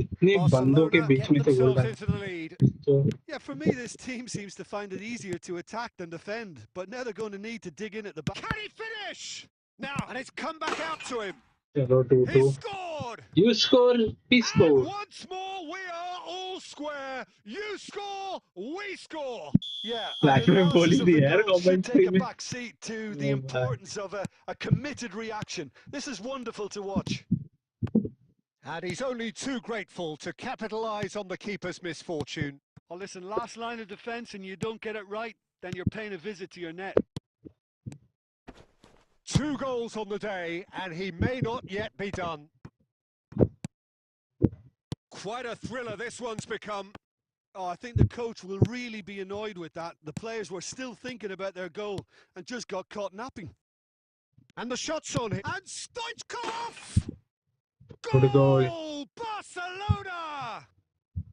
[SPEAKER 2] इतने बंदों के
[SPEAKER 4] Barcelona
[SPEAKER 2] बीच
[SPEAKER 4] get
[SPEAKER 2] में से गोल
[SPEAKER 4] themselves
[SPEAKER 2] डाला.
[SPEAKER 4] into the lead.
[SPEAKER 2] तो
[SPEAKER 3] Yeah, for me, this team seems to find it easier to attack than defend, but now they're going to need to dig in at the back.
[SPEAKER 4] Can he finish? Now, and it's come back out to him.
[SPEAKER 2] चलो 2-2.
[SPEAKER 4] He scored!
[SPEAKER 2] You score, we
[SPEAKER 4] And
[SPEAKER 2] score.
[SPEAKER 4] once more, we are all square. You score, we score.
[SPEAKER 3] Yeah,
[SPEAKER 2] Like
[SPEAKER 3] and
[SPEAKER 2] में बोल ही
[SPEAKER 3] analysis of the
[SPEAKER 2] दिया यार
[SPEAKER 3] goal should
[SPEAKER 2] commentary
[SPEAKER 3] take a
[SPEAKER 2] में.
[SPEAKER 3] back seat to the
[SPEAKER 2] Oh,
[SPEAKER 3] importance of a committed reaction. This is wonderful to watch.
[SPEAKER 4] And he's only too grateful to capitalise on the keeper's misfortune.
[SPEAKER 3] Oh, listen, last line of defence and you don't get it right, then you're paying a visit to your net.
[SPEAKER 4] 2 goals on the day, and he may not yet be done. Quite a thriller this one's become.
[SPEAKER 3] Oh, I think the coach will really be annoyed with that. The players were still thinking about their goal and just got caught napping.
[SPEAKER 4] And the shot's on him. And Stoichkov!
[SPEAKER 2] Good goal.
[SPEAKER 4] Goal! Barcelona!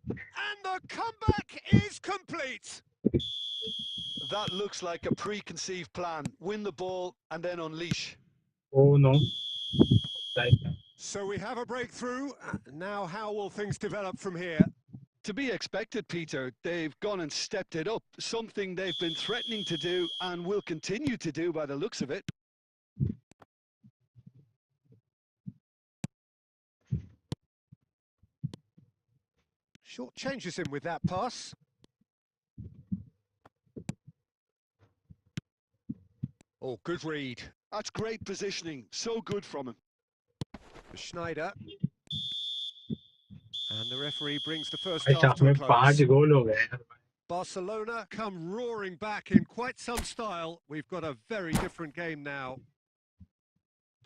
[SPEAKER 4] And the comeback is complete.
[SPEAKER 3] That looks like a preconceived plan. Win the ball and then unleash.
[SPEAKER 2] Oh no. Right.
[SPEAKER 4] So we have a breakthrough. Now how will things develop from here?
[SPEAKER 3] To be expected, Peter. They've gone and stepped it up. Something they've been threatening to do and will continue to do by the looks of it.
[SPEAKER 4] Short changes him with that pass. Oh, good read.
[SPEAKER 3] That's great positioning. So good from him.
[SPEAKER 4] Schneider. And the referee brings the first
[SPEAKER 2] अच्छा
[SPEAKER 4] half to a
[SPEAKER 2] में 5
[SPEAKER 4] close.
[SPEAKER 2] गोल हो गए यार.
[SPEAKER 4] Barcelona come roaring back in quite some style. We've got a very different game now.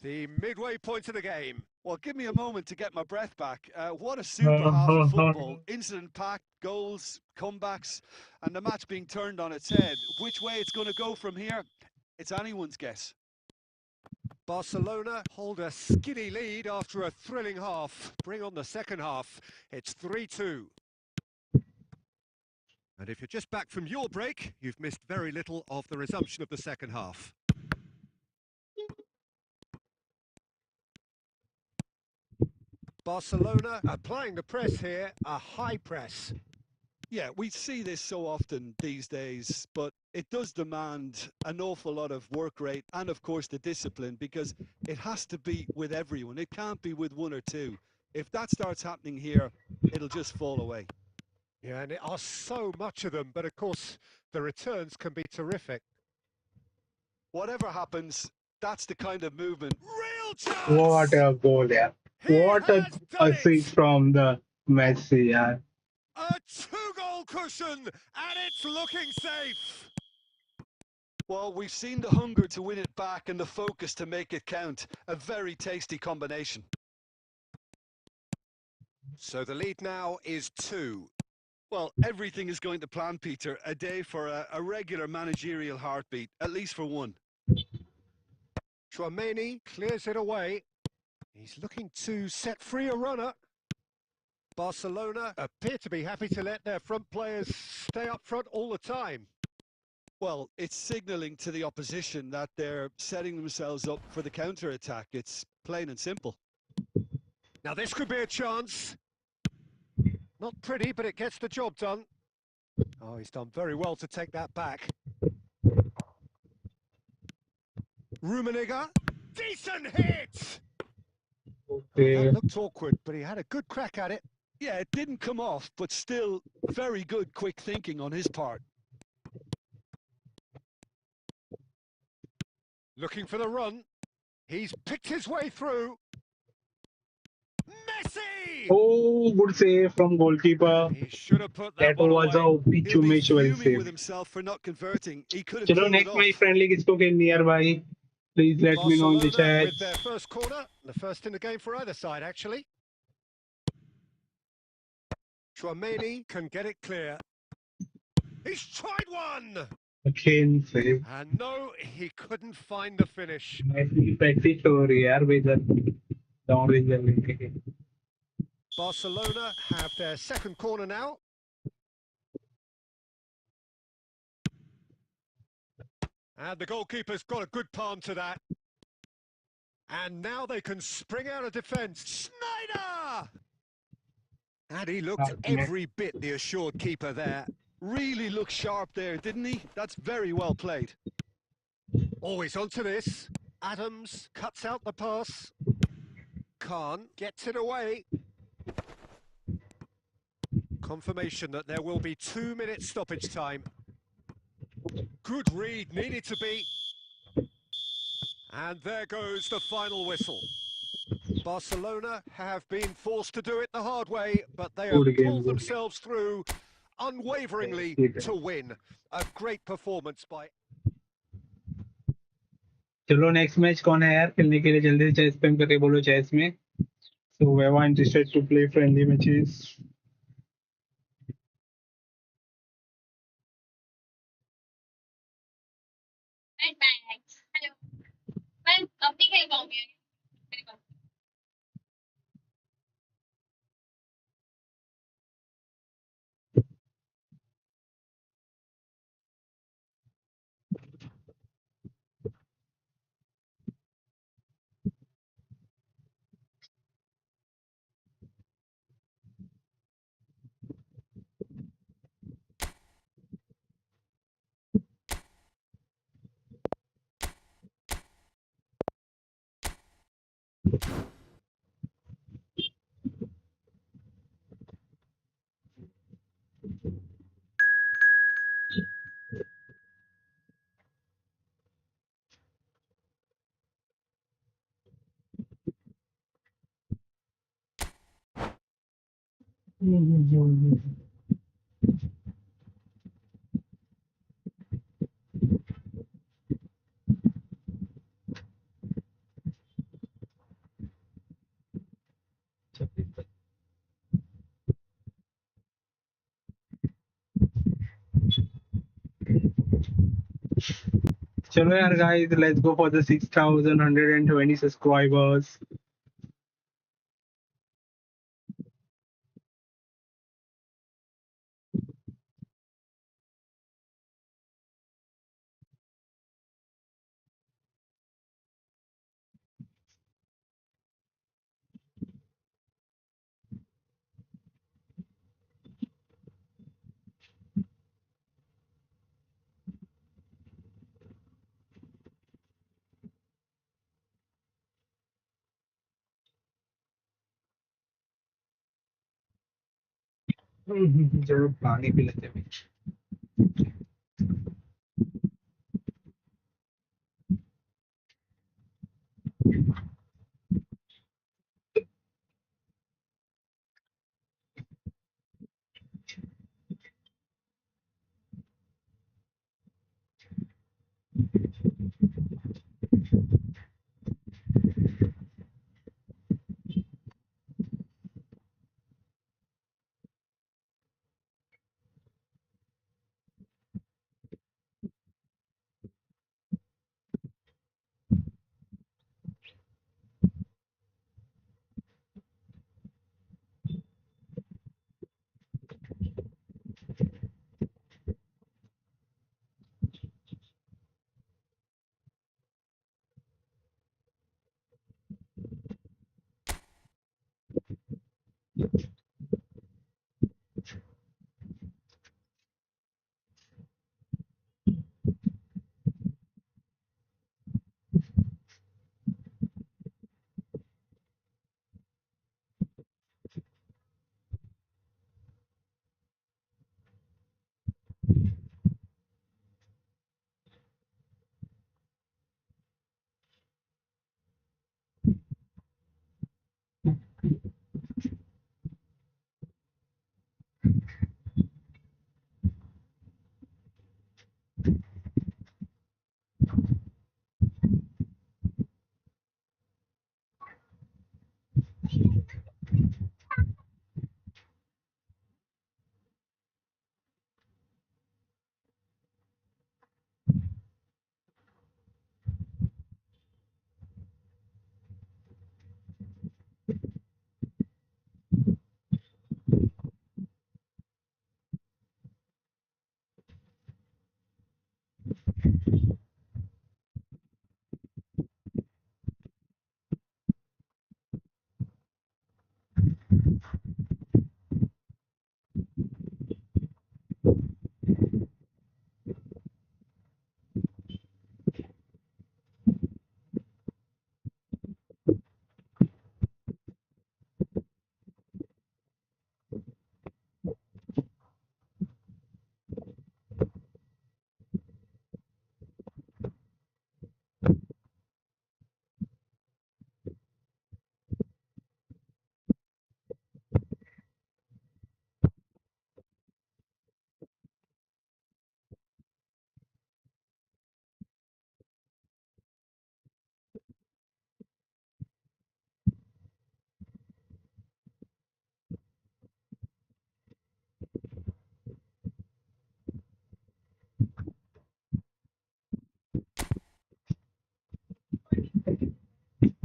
[SPEAKER 4] The midway point of the game.
[SPEAKER 3] Well, give me a moment to get my breath back. What a super half of football. Incident-packed, goals, comebacks, and the match being turned on its head. Which way it's going to go from here, it's anyone's guess.
[SPEAKER 4] Barcelona hold a skinny lead after a thrilling half. Bring on the second half. It's 3-2. And if you're just back from your break, you've missed very little of the resumption of the second half. Barcelona applying the press here, a high press.
[SPEAKER 3] Yeah, we see this so often these days, but it does demand an awful lot of work rate and, of course, the discipline, because it has to be with everyone. It can't be with one or two. If that starts happening here, it'll just fall away.
[SPEAKER 4] Yeah, and there are so much of them, but of course, the returns can be terrific.
[SPEAKER 3] Whatever happens, that's the kind of movement.
[SPEAKER 4] Real chance!
[SPEAKER 2] What a goal, yeah. What a assist from the Messi, yeah.
[SPEAKER 4] A two-goal cushion, and it's looking safe.
[SPEAKER 3] Well, we've seen the hunger to win it back and the focus to make it count. A very tasty combination.
[SPEAKER 4] So the lead now is 2.
[SPEAKER 3] Well, everything is going to plan, Peter. A day for a regular managerial heartbeat, at least for one.
[SPEAKER 4] Chouameni clears it away. He's looking to set free a runner. Barcelona appear to be happy to let their front players stay up front all the time.
[SPEAKER 3] Well, it's signalling to the opposition that they're setting themselves up for the counter-attack. It's plain and simple.
[SPEAKER 4] Now this could be a chance. Not pretty, but it gets the job done. Oh, he's done very well to take that back. Rummenigge, decent hit!
[SPEAKER 2] Okay.
[SPEAKER 4] That looked awkward, but he had a good crack at it.
[SPEAKER 3] Yeah, it didn't come off, but still very good quick thinking on his part.
[SPEAKER 4] Looking for the run. He's picked his way through. Messi!
[SPEAKER 2] Oh, good save from goalkeeper.
[SPEAKER 4] He should have put
[SPEAKER 2] That
[SPEAKER 4] that one
[SPEAKER 2] was
[SPEAKER 4] away.
[SPEAKER 2] a
[SPEAKER 3] He'll be
[SPEAKER 2] pichu well
[SPEAKER 3] fuming with
[SPEAKER 2] saved.
[SPEAKER 3] himself for not converting. He could have
[SPEAKER 2] Chalo,
[SPEAKER 3] pulled it
[SPEAKER 2] next
[SPEAKER 3] off.
[SPEAKER 2] my friendly kisko खेलनी यार भाई. Please let me know in the
[SPEAKER 4] Barcelona
[SPEAKER 2] chat.
[SPEAKER 4] with their first corner, the first in the game for either side, actually. Chouameni can get it clear. He's tried one!
[SPEAKER 2] Again save.
[SPEAKER 4] And no, he couldn't find the finish.
[SPEAKER 2] Nicely practice हो रही है यार इधर. Down range लेके.
[SPEAKER 4] Barcelona have their second corner now. And the goalkeeper's got a good palm to that. And now they can spring out of defence. Schneider! And he looked every bit the assured keeper there.
[SPEAKER 3] Really looked sharp there, didn't he? That's very well played.
[SPEAKER 4] Always onto this. Adams cuts out the pass. Khan gets it away. Confirmation that there will be 2 minutes stoppage time. Good read, needed to be. And there goes the final whistle. Barcelona have been forced to do it the hard way, but they have pulled themselves through unwaveringly to win. A great performance by...
[SPEAKER 2] चलो next match कौन है यार खेलने के लिए जल्दी से chat spam करके बोलो चैट्स में. So whoever interested to play friendly matches.
[SPEAKER 7] Hello मैं अब नहीं खेल पाऊंगी मेरे को
[SPEAKER 2] चलो यार guys, let's go for the 6,120 subscribers. चलो पानी पी लेते हैं.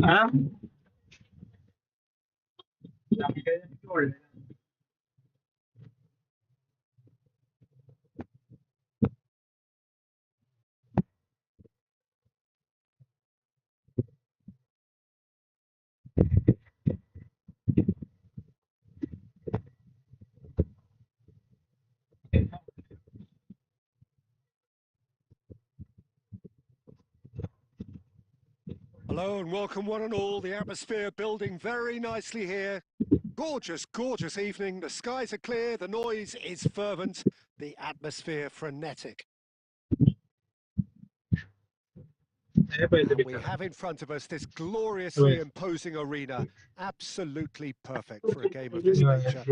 [SPEAKER 2] हाँ
[SPEAKER 4] Hello and welcome one and all. The atmosphere building very nicely here. Gorgeous, gorgeous evening. The skies are clear, the noise is fervent, the atmosphere frenetic. And we have in front of us this gloriously imposing arena, absolutely perfect for a game of this nature.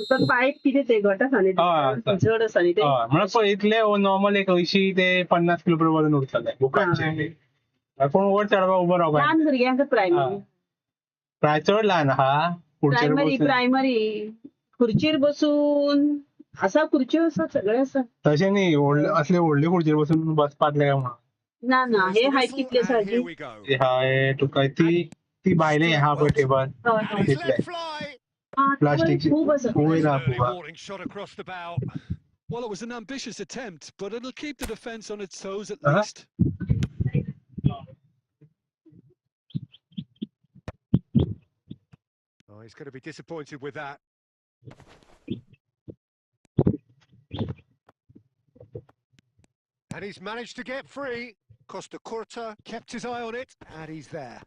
[SPEAKER 8] तर pipe किती ते गट जड आसा ते
[SPEAKER 2] म्हणजे इथले normal एक 80 ते 50 किलोमीटर वजन उरतले बुकांचे कोण वर चढवा उभं राहू
[SPEAKER 8] लहान भुरग्यांक प्रायमरी
[SPEAKER 2] प्राय चड ल्हान आहा
[SPEAKER 8] प्रायमरी खुर्चीर बसून असा खुर्च्यो आसा सगळे आसा
[SPEAKER 2] तशें न्ही असले व्हडले खुर्चीर बसून बसपातले काय म्हणून
[SPEAKER 8] ना ना
[SPEAKER 4] There's
[SPEAKER 8] हे
[SPEAKER 4] the
[SPEAKER 8] हाईट
[SPEAKER 4] whistle, and
[SPEAKER 8] कितल्यासाठी
[SPEAKER 4] here we go.
[SPEAKER 2] हाय तुका ती भायले ह्या पळय टेबल
[SPEAKER 4] And he's
[SPEAKER 2] तितले
[SPEAKER 4] let fly.
[SPEAKER 2] प्लास्टिक
[SPEAKER 8] खूप असं
[SPEAKER 2] वयर
[SPEAKER 4] An
[SPEAKER 2] हा
[SPEAKER 4] early
[SPEAKER 2] फुगा
[SPEAKER 4] warning shot across the bow.
[SPEAKER 3] Well, it was an ambitious attempt, but it'll keep the defence on its toes at
[SPEAKER 2] Huh?
[SPEAKER 3] least.
[SPEAKER 4] Oh, he's going to be disappointed with that. And he's managed to get free. Costa Curta kept his eye on it, and he's there.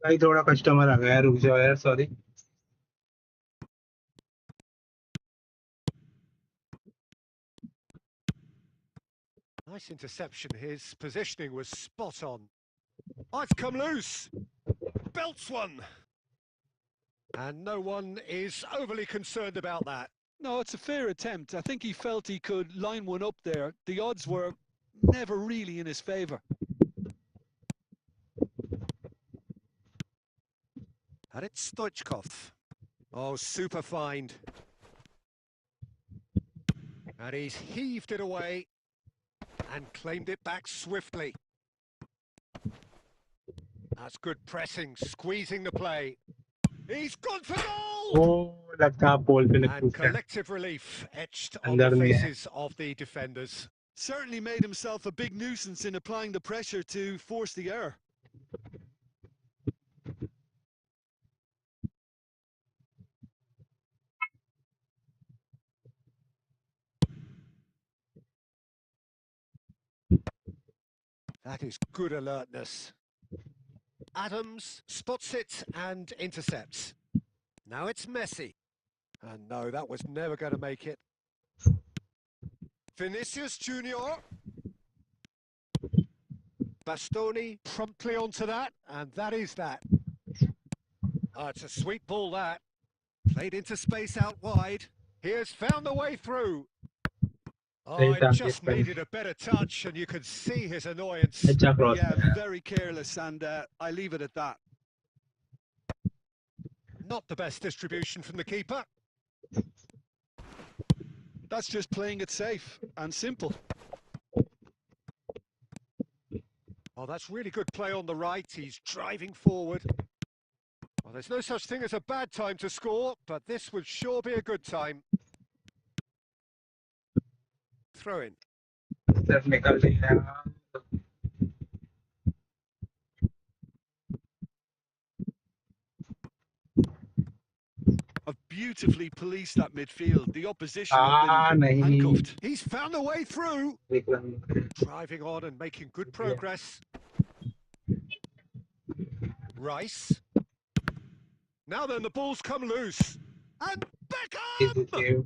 [SPEAKER 2] भाई थोड़ा customer आ गया, रुक जाओ यार, sorry.
[SPEAKER 4] Nice interception. His positioning was spot on. Oh, it's come loose. Belts one. And no one is overly concerned about that.
[SPEAKER 3] No, it's a fair attempt. I think he felt he could line one up there. The odds were never really in his favour.
[SPEAKER 4] And it's Stoichkov. Oh, super find. And he's heaved it away and claimed it back swiftly. That's good pressing, squeezing the play. He's gone for goal!
[SPEAKER 2] वो लगता है पोल पे लग
[SPEAKER 4] And
[SPEAKER 2] गया।
[SPEAKER 4] collective relief etched on the
[SPEAKER 2] अंदर नहीं है।
[SPEAKER 4] faces of the defenders.
[SPEAKER 3] Certainly made himself a big nuisance in applying the pressure to force the error.
[SPEAKER 4] That is good alertness. Adams spots it and intercepts. Now it's Messi. And no, that was never going to make it. Vinicius Junior. Bastoni promptly onto that, and that is that. Oh, it's a sweet ball, that. Played into space out wide. He has found the way through. Oh, it just needed a better touch, and you could see his annoyance.
[SPEAKER 3] Yeah, very careless, and I leave it at that.
[SPEAKER 4] Not the best distribution from the keeper.
[SPEAKER 3] That's just playing it safe and simple.
[SPEAKER 4] Oh, that's really good play on the right. He's driving forward. Well, there's no such thing as a bad time to score, but this would sure be a good time. Throw in.
[SPEAKER 2] सिर्फ निकल रही है
[SPEAKER 3] Have beautifully policed that midfield. The opposition have been
[SPEAKER 2] नहीं
[SPEAKER 3] handcuffed.
[SPEAKER 4] He's found a way through. Driving on and making good progress. Rice. Now then, the ball's come loose. And Beckham!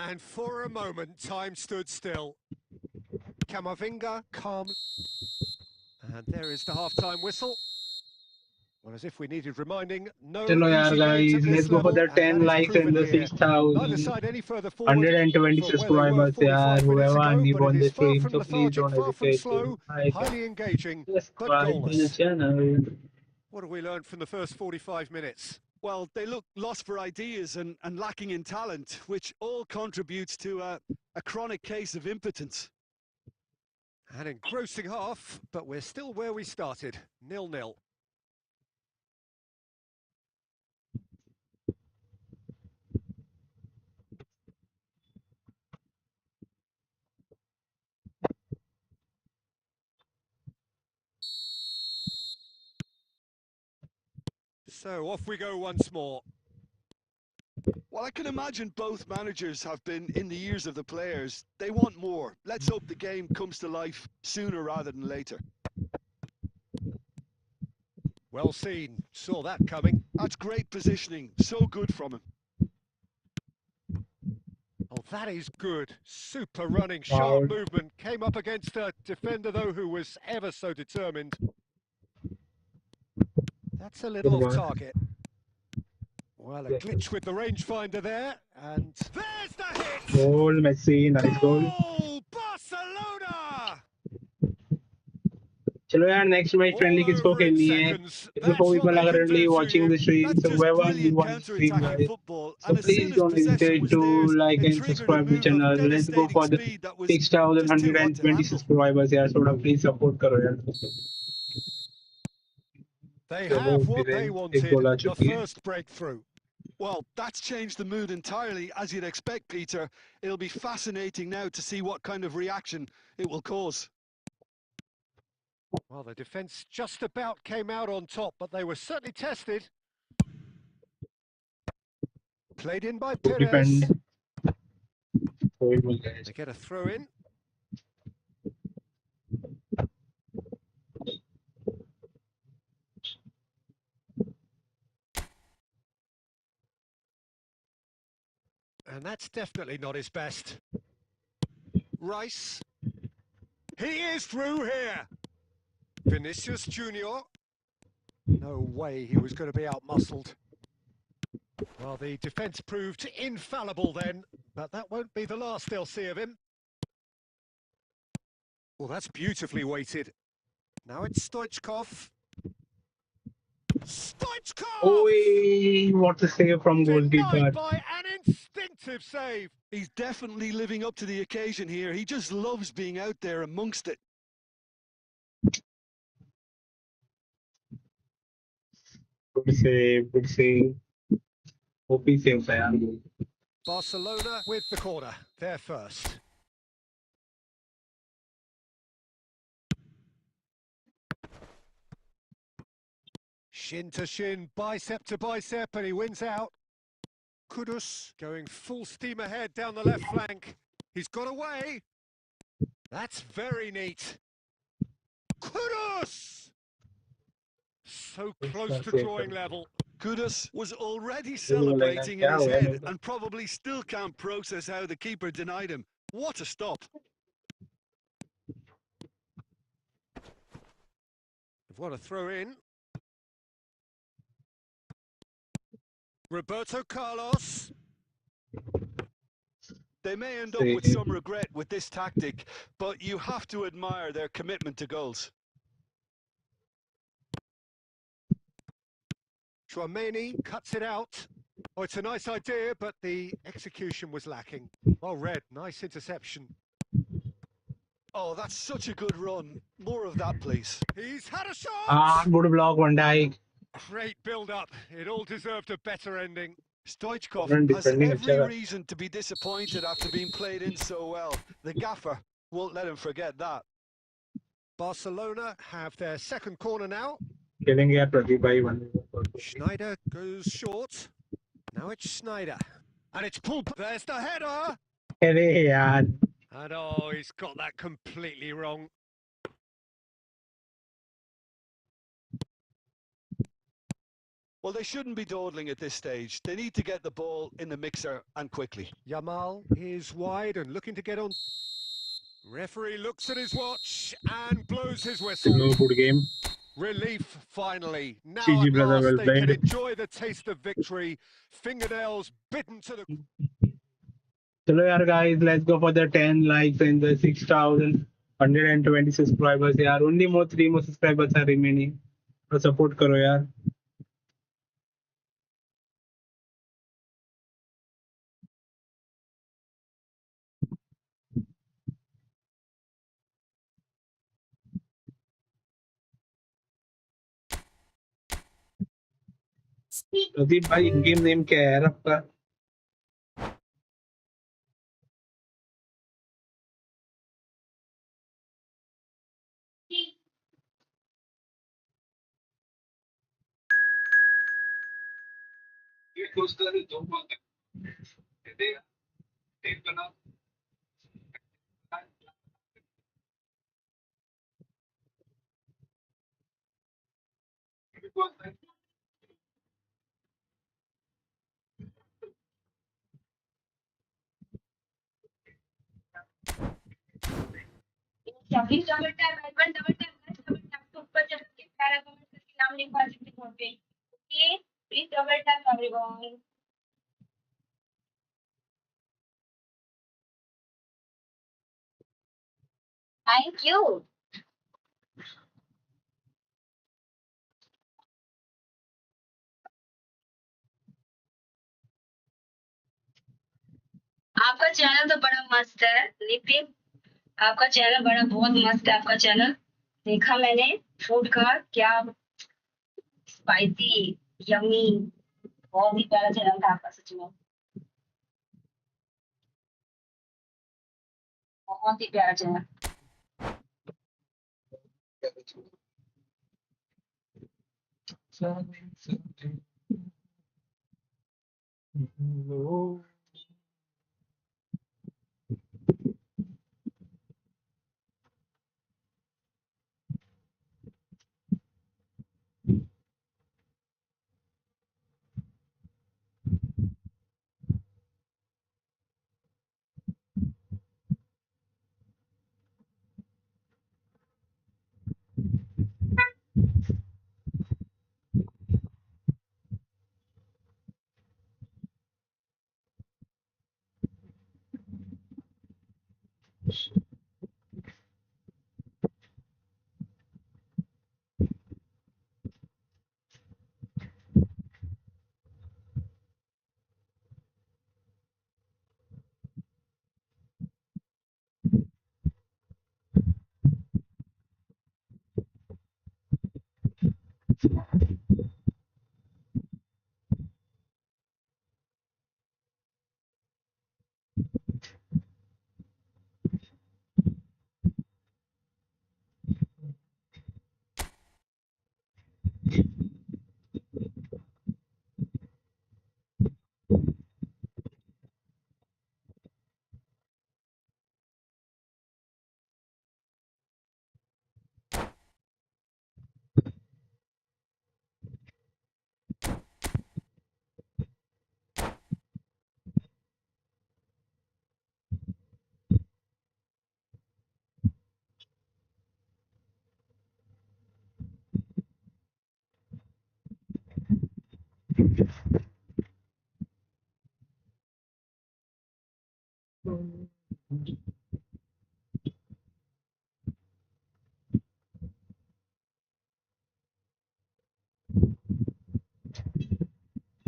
[SPEAKER 4] And for a moment, time stood still. Camavinga calm. And there is the half-time whistle. Well, as if we needed reminding, no
[SPEAKER 2] चलो यार
[SPEAKER 4] easy games
[SPEAKER 2] guys,
[SPEAKER 4] at
[SPEAKER 2] let's
[SPEAKER 4] this
[SPEAKER 2] go for
[SPEAKER 4] level,
[SPEAKER 2] the
[SPEAKER 4] and
[SPEAKER 2] 10
[SPEAKER 4] that is
[SPEAKER 2] likes and
[SPEAKER 4] proven
[SPEAKER 2] the
[SPEAKER 4] here.
[SPEAKER 2] 6,000
[SPEAKER 4] Neither side any further forward
[SPEAKER 2] 120
[SPEAKER 4] from where they were
[SPEAKER 2] subscribers yaar
[SPEAKER 4] 45 minutes
[SPEAKER 2] whoever
[SPEAKER 4] ago,
[SPEAKER 2] new
[SPEAKER 4] but
[SPEAKER 2] on
[SPEAKER 4] it
[SPEAKER 2] the
[SPEAKER 4] is far
[SPEAKER 2] stream,
[SPEAKER 4] from
[SPEAKER 2] so please
[SPEAKER 4] lethargic,
[SPEAKER 2] don't
[SPEAKER 4] far from
[SPEAKER 2] hesitate
[SPEAKER 4] slow,
[SPEAKER 2] to like
[SPEAKER 4] highly engaging, but
[SPEAKER 6] subscribe to the
[SPEAKER 4] goalless.
[SPEAKER 6] channel.
[SPEAKER 4] What have we learned from the first 45 minutes?
[SPEAKER 3] Well, they look lost for ideas and lacking in talent, which all contributes to a chronic case of impotence.
[SPEAKER 4] An engrossing half, but we're still where we started, 0-0. So off we go once more.
[SPEAKER 3] Well, I can imagine both managers have been in the ears of the players. They want more. Let's hope the game comes to life sooner rather than later.
[SPEAKER 4] Well seen, saw that coming.
[SPEAKER 3] That's great positioning, so good from him.
[SPEAKER 4] Oh, that is good. Super running, sharp
[SPEAKER 2] Wow.
[SPEAKER 4] movement. Came up against a defender, though, who was ever so determined. That's a little off target. Well, a glitch with the rangefinder there, and there's the hit!
[SPEAKER 2] Goal, Messi, nice goal.
[SPEAKER 4] Goal! Barcelona!
[SPEAKER 2] चलो यार next match
[SPEAKER 4] All
[SPEAKER 2] friendly किसको
[SPEAKER 4] over in
[SPEAKER 2] खेलनी है?
[SPEAKER 4] seconds.
[SPEAKER 2] If
[SPEAKER 4] That's
[SPEAKER 2] for
[SPEAKER 4] what
[SPEAKER 2] people
[SPEAKER 4] they
[SPEAKER 2] are
[SPEAKER 4] can
[SPEAKER 2] currently
[SPEAKER 4] do to
[SPEAKER 2] watching the
[SPEAKER 4] you.
[SPEAKER 2] stream,
[SPEAKER 3] That's
[SPEAKER 2] so
[SPEAKER 3] just
[SPEAKER 2] whoever
[SPEAKER 3] brilliant
[SPEAKER 2] new on the stream
[SPEAKER 3] counter-attacking
[SPEAKER 2] guys,
[SPEAKER 3] football.
[SPEAKER 2] so
[SPEAKER 3] And as soon
[SPEAKER 2] please
[SPEAKER 3] as
[SPEAKER 2] don't
[SPEAKER 3] possession
[SPEAKER 2] hesitate
[SPEAKER 3] was
[SPEAKER 2] to
[SPEAKER 3] theirs,
[SPEAKER 2] like
[SPEAKER 3] it
[SPEAKER 2] and
[SPEAKER 3] triggered a
[SPEAKER 2] subscribe the
[SPEAKER 3] move of
[SPEAKER 2] channel. Let's go
[SPEAKER 3] devastating
[SPEAKER 2] for the
[SPEAKER 3] speed that was
[SPEAKER 2] 6,120 subscribers यार, थोड़ा please support करो यार.
[SPEAKER 4] They
[SPEAKER 2] चलो
[SPEAKER 4] have what
[SPEAKER 2] फिर
[SPEAKER 4] they
[SPEAKER 2] एक
[SPEAKER 4] wanted,
[SPEAKER 2] goal uh
[SPEAKER 4] the
[SPEAKER 2] चुकी है.
[SPEAKER 4] first breakthrough.
[SPEAKER 3] Well, that's changed the mood entirely, as you'd expect, Peter. It'll be fascinating now to see what kind of reaction it will cause.
[SPEAKER 4] Well, the defence just about came out on top, but they were certainly tested. Played in by Perez.
[SPEAKER 2] Defend. कोई बोल रहा है.
[SPEAKER 4] They get a throw in. And that's definitely not his best. Rice. He is through here. Vinicius Junior. No way he was going to be out-muscled. Well, the defence proved infallible then, but that won't be the last they'll see of him. Well, that's beautifully weighted. Now it's Stoichkov. Stoichkov!
[SPEAKER 2] Oi, what a save from goalkeeper.
[SPEAKER 4] Denied by an instinctive save.
[SPEAKER 3] He's definitely living up to the occasion here. He just loves being out there amongst it.
[SPEAKER 2] Good save, good save. OP save था यार.
[SPEAKER 4] Barcelona with the corner. They're first. Shin to shin, bicep to bicep, and he wins out. Kudus going full steam ahead down the left flank. He's got away. That's very neat. Kudus! So close to drawing level.
[SPEAKER 3] Kudus was already celebrating in his head and probably still can't process how the keeper denied him. What a stop.
[SPEAKER 4] They've got a throw in. Roberto Carlos.
[SPEAKER 3] They may end up with some regret with this tactic, but you have to admire their commitment to goals.
[SPEAKER 4] Chouameni cuts it out. Oh, it's a nice idea, but the execution was lacking. Well read, nice interception.
[SPEAKER 3] Oh, that's such a good run. More of that, please.
[SPEAKER 4] He's had a shot!
[SPEAKER 2] Good block, Van Dijk.
[SPEAKER 4] Great build-up. It all deserved a better ending.
[SPEAKER 3] Stoichkov
[SPEAKER 2] Opponent
[SPEAKER 3] has
[SPEAKER 2] defending
[SPEAKER 3] every
[SPEAKER 2] अच्छा था.
[SPEAKER 3] reason to be disappointed after being played in so well. The gaffer won't let him forget that.
[SPEAKER 4] Barcelona have their second corner now.
[SPEAKER 2] खेलेंगे यार प्रदीप भाई one.
[SPEAKER 4] Schneider goes short. Now it's Schneider. And it's pulled. There's the header.
[SPEAKER 2] अरे यार.
[SPEAKER 4] And oh, he's got that completely wrong.
[SPEAKER 3] Well, they shouldn't be dawdling at this stage. They need to get the ball in the mixer and quickly.
[SPEAKER 4] Yamal is wide and looking to get on. Referee looks at his watch and blows his whistle.
[SPEAKER 2] No good game.
[SPEAKER 4] Relief, finally. Now
[SPEAKER 2] GG
[SPEAKER 4] at
[SPEAKER 2] brother,
[SPEAKER 4] last
[SPEAKER 2] well
[SPEAKER 4] they can
[SPEAKER 2] played.
[SPEAKER 4] enjoy the taste of victory. Fingernails bitten to the...
[SPEAKER 2] चलो यार guys, let's go for the 10 likes and the 6,120 subscribers यार. Only more 3 more subscribers are remaining. तो support करो यार. प्रदीप भाई इन game name क्या है यार आपका?
[SPEAKER 7] Please double tap icon double tap तो ऊपर चल के सारा कमेंट करके नाम लिखवा सकते हो पे okay please double tap everyone thank you आपका चैनल तो बड़ा मस्त है नितिन आपका चैनल बड़ा बहुत मस्त है आपका चैनल देखा मैंने फूड का क्या स्पाइसी यम्मी बहुत ही प्यारा चैनल था आपका सच में बहुत ही प्यारा चैनल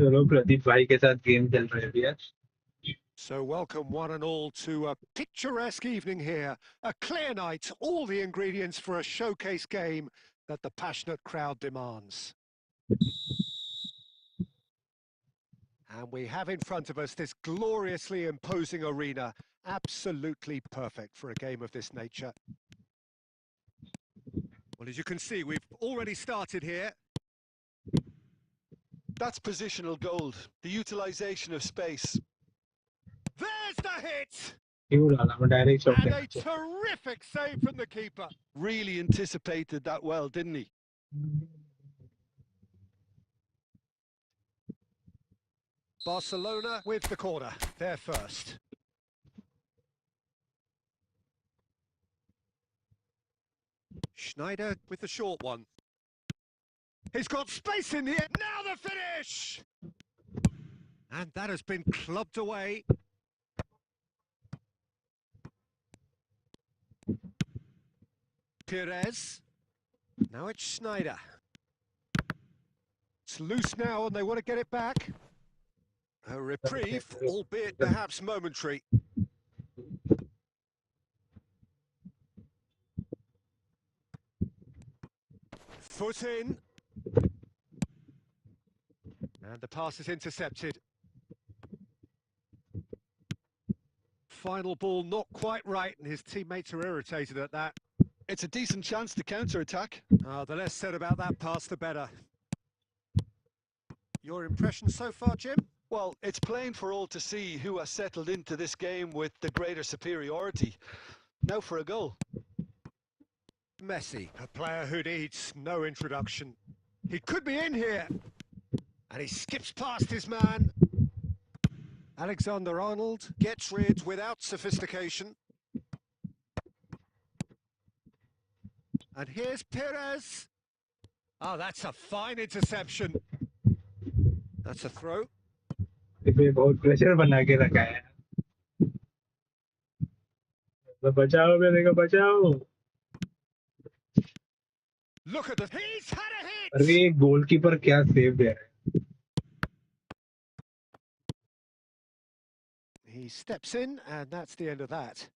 [SPEAKER 2] चलो प्रदीप भाई के साथ गेम चल रहा है यार.
[SPEAKER 4] So welcome one and all to a picturesque evening here. A clear night, all the ingredients for a showcase game that the passionate crowd demands. And we have in front of us this gloriously imposing arena, absolutely perfect for a game of this nature. Well, as you can see, we've already started here.
[SPEAKER 3] That's positional gold, the utilisation of space.
[SPEAKER 4] There's the hit!
[SPEAKER 2] Direct shot.
[SPEAKER 4] And a terrific save from the keeper.
[SPEAKER 3] Really anticipated that well, didn't he?
[SPEAKER 4] Barcelona with the corner, they're first. Schneider with the short one. He's got space in here, now the finish! And that has been clubbed away. Perez. Now it's Schneider. It's loose now and they want to get it back. A reprieve, albeit perhaps momentary. Foot in. And the pass is intercepted. Final ball not quite right, and his teammates are irritated at that.
[SPEAKER 3] It's a decent chance to counter-attack.
[SPEAKER 4] The less said about that pass, the better. Your impression so far, Jim?
[SPEAKER 3] Well, it's plain for all to see who has settled into this game with the greater superiority. Now for a goal.
[SPEAKER 4] Messi, a player who needs no introduction. He could be in here. And he skips past his man. Alexander-Arnold gets rid without sophistication. And here's Perez. Oh, that's a fine interception. That's a throw.
[SPEAKER 2] बहुत pressure बना के रखा है बचाओ मेरे को बचाओ
[SPEAKER 4] Look at the he's had a hit.
[SPEAKER 2] अरे गोलकीपर क्या सेव दे रहा है
[SPEAKER 4] He steps in and that's the end of that.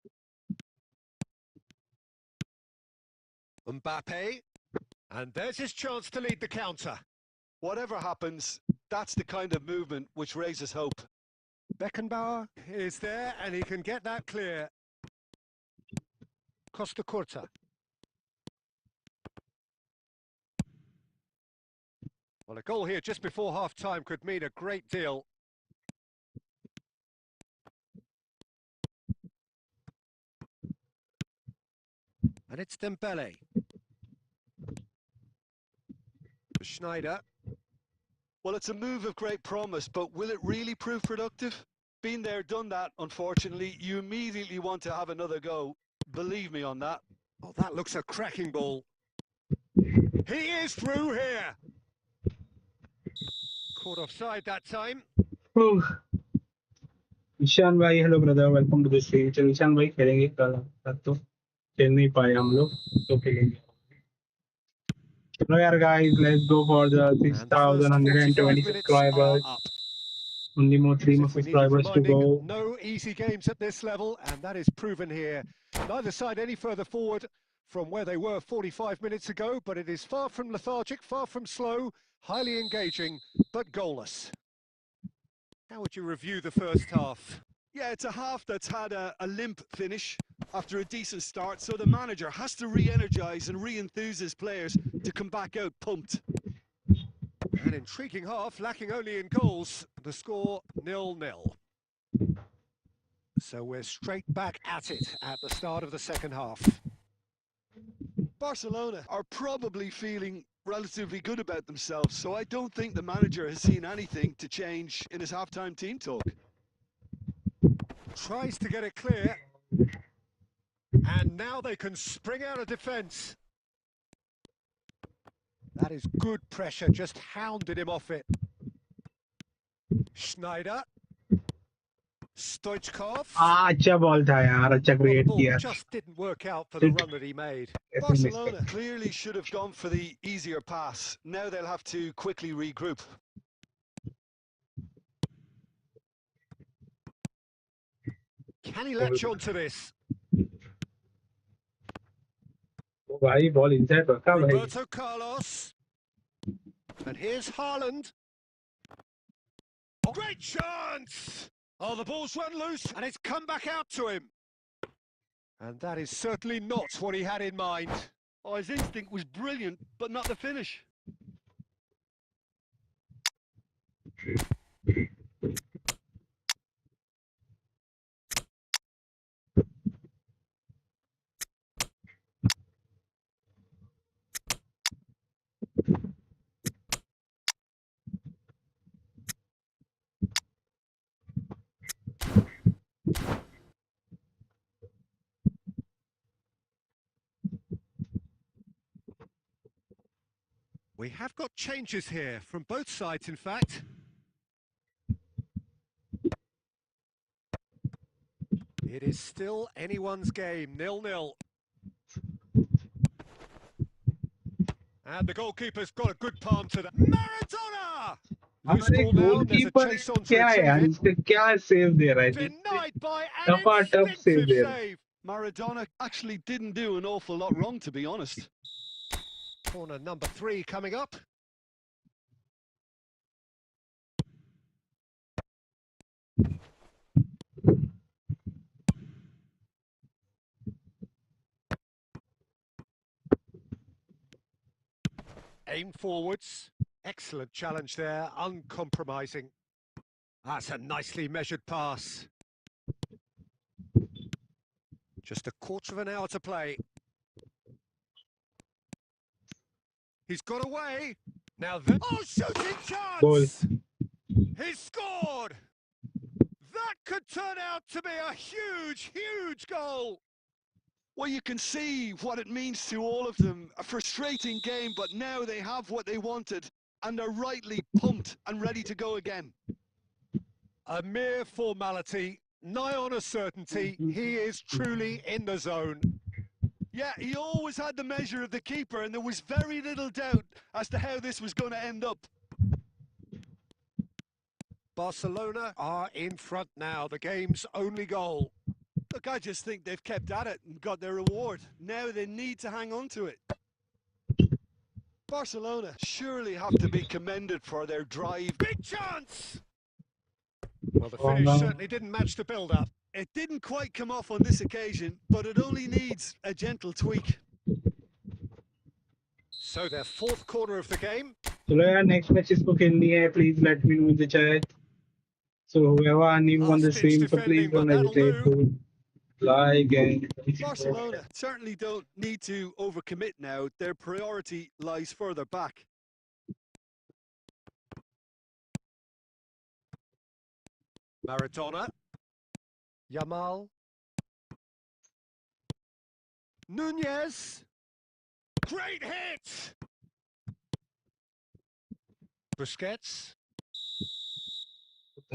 [SPEAKER 4] Mbappe, and there's his chance to lead the counter.
[SPEAKER 3] Whatever happens, that's the kind of movement which raises hope.
[SPEAKER 4] Beckenbauer is there and he can get that clear. Costa Curta. Well, a goal here just before half-time could mean a great deal. And it's Dembele. Schneider.
[SPEAKER 3] Well, it's a move of great promise, but will it really prove productive? Been there, done that, unfortunately. You immediately want to have another go. Believe me on that.
[SPEAKER 4] Oh, that looks a cracking ball. He is through here. Caught offside that time.
[SPEAKER 2] Ishan भाई hello brother welcome to the stream चलो ईशान भाई खेलेंगे कल तो खेल नहीं पाए हम लोग तो खेलेंगे चलो यार guys let's go for the 6,120 subscribers only more 3 more subscribers to go.
[SPEAKER 4] No easy games at this level, and that is proven here. Neither side any further forward from where they were 45 minutes ago, but it is far from lethargic, far from slow, highly engaging, but goalless. How would you review the first half?
[SPEAKER 3] Yeah, it's a half that's had a limp finish after a decent start, so the manager has to re-energise and re-enthuse his players to come back out pumped.
[SPEAKER 4] An intriguing half, lacking only in goals. The score 0-0. So we're straight back at it at the start of the second half.
[SPEAKER 3] Barcelona are probably feeling relatively good about themselves, so I don't think the manager has seen anything to change in his half-time team talk.
[SPEAKER 4] Tries to get it clear. And now they can spring out of defence. That is good pressure, just hounded him off it. Schneider. Stoichkov.
[SPEAKER 2] अच्छा ball था यार अच्छा create किया
[SPEAKER 4] Just didn't work out for the run that he made.
[SPEAKER 3] Barcelona clearly should have gone for the easier pass. Now they'll have to quickly regroup.
[SPEAKER 4] Can he latch on to this?
[SPEAKER 2] भाई ball inside रखा भाई.
[SPEAKER 4] Roberto Carlos. And here's Haaland. Oh, great chance! Oh, the ball's run loose and it's come back out to him. And that is certainly not what he had in mind.
[SPEAKER 3] Oh, his instinct was brilliant, but not the finish.
[SPEAKER 4] We have got changes here from both sides, in fact. It is still anyone's game, 0-0. And the goalkeeper's got a good palm to the... Maradona! Loose
[SPEAKER 2] हमारे
[SPEAKER 4] ball now, there's a
[SPEAKER 2] goalkeeper
[SPEAKER 4] chase on to
[SPEAKER 2] क्या है यार,
[SPEAKER 4] retrieve it.
[SPEAKER 2] इससे क्या save दे रहा है?
[SPEAKER 4] Denied by an
[SPEAKER 2] tough save
[SPEAKER 4] instinctive
[SPEAKER 2] दे रहा है.
[SPEAKER 4] save.
[SPEAKER 3] Maradona actually didn't do an awful lot wrong, to be honest.
[SPEAKER 4] Corner number 3 coming up. Aim forwards. Excellent challenge there, uncompromising. That's a nicely measured pass. Just a quarter of an hour to play. He's got away. Now then. Oh, shooting chance!
[SPEAKER 2] Goal.
[SPEAKER 4] He scored! That could turn out to be a huge, huge goal.
[SPEAKER 3] Well, you can see what it means to all of them. A frustrating game, but now they have what they wanted, and they're rightly pumped and ready to go again.
[SPEAKER 4] A mere formality, nigh on a certainty. He is truly in the zone.
[SPEAKER 3] Yeah, he always had the measure of the keeper, and there was very little doubt as to how this was going to end up.
[SPEAKER 4] Barcelona are in front now, the game's only goal.
[SPEAKER 3] Look, I just think they've kept at it and got their reward. Now they need to hang on to it. Barcelona surely have to be commended for their drive.
[SPEAKER 4] Big chance! Well, the finish certainly didn't match the build-up.
[SPEAKER 3] It didn't quite come off on this occasion, but it only needs a gentle tweak.
[SPEAKER 4] So their fourth corner of the game.
[SPEAKER 2] चलो यार, next match इसको खेलनी है. Please let me know in the chat. So whoever new on the stream, so please don't hesitate to like and...
[SPEAKER 3] Barcelona certainly don't need to overcommit now. Their priority lies further back.
[SPEAKER 4] Maradona. Yamal. Nunez. Great hit! Busquets.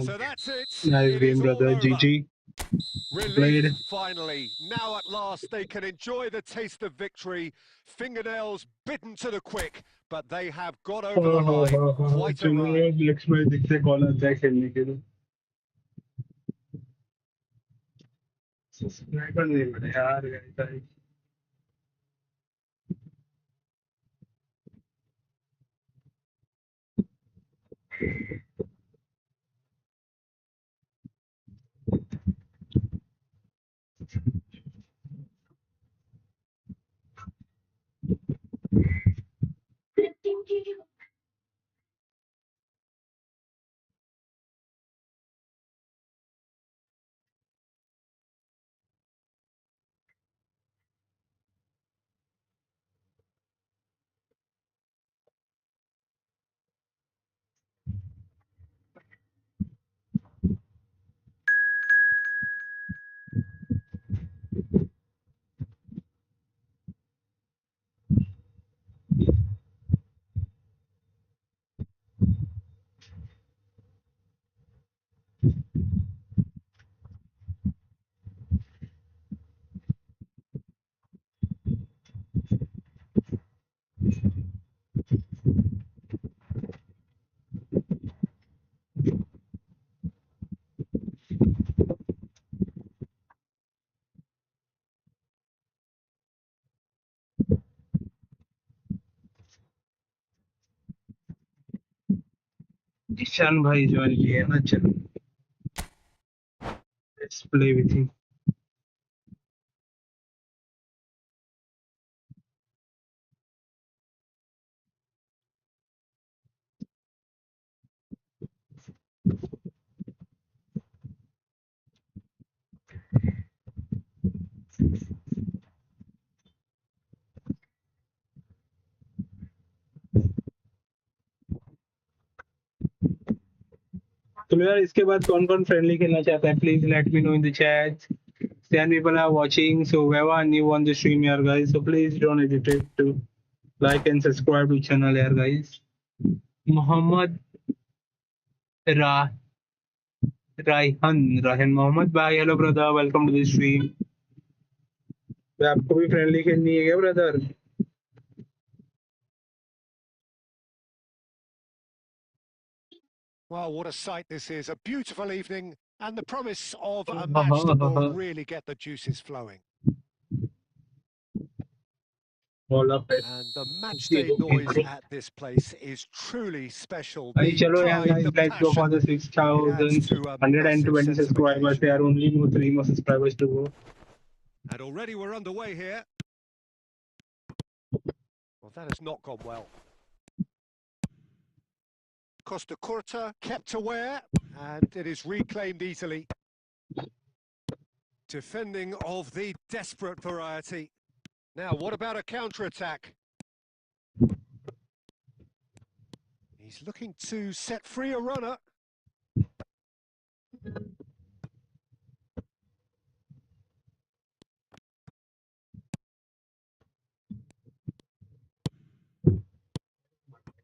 [SPEAKER 4] So that's it.
[SPEAKER 2] Nice
[SPEAKER 4] It
[SPEAKER 2] game,
[SPEAKER 4] is all
[SPEAKER 2] brother.
[SPEAKER 4] over.
[SPEAKER 2] GG.
[SPEAKER 4] Relief,
[SPEAKER 2] Played.
[SPEAKER 4] finally. Now at last they can enjoy the taste of victory. Fingernails bitten to the quick, but they have got over the line. Quite a ride.
[SPEAKER 2] Next match देखते कौन आता है खेलने के लिए. Subscribe नहीं बने यार guys. ईशान भाई ज्वाइन किए ना, चलो लेट्स प्ले विथ हिम। तो यार इसके बाद कौन कौन फ्रेंडली खेलना चाहता है, please let me know in the chat. 10 people are watching, so whoever new on the stream here guys, so please don't hesitate to like and subscribe to channel here guys. Mohammed रा रायहन रायहन मोहम्मद भाई, hello brother, welcome to the stream. आपको भी friendly खेलनी है क्या brother?
[SPEAKER 4] Wow, what a sight this is. A beautiful evening and the promise of a match that will really get the juices flowing.
[SPEAKER 2] All of it.
[SPEAKER 4] And the match day noise at this place is truly special.
[SPEAKER 2] Hey,
[SPEAKER 4] The
[SPEAKER 2] chalo yaar
[SPEAKER 4] pride,
[SPEAKER 2] guys,
[SPEAKER 4] the
[SPEAKER 2] let's go for
[SPEAKER 4] passion,
[SPEAKER 2] the
[SPEAKER 4] it adds to a massive
[SPEAKER 2] 6,120
[SPEAKER 4] sense of
[SPEAKER 2] subscribers.
[SPEAKER 4] occasion.
[SPEAKER 2] There are only 3 more subscribers to go.
[SPEAKER 4] And already we're underway here. Well, that has not gone well. Costa Curta kept aware, and it is reclaimed easily. Defending of the desperate variety. Now, what about a counter-attack? He's looking to set free a runner.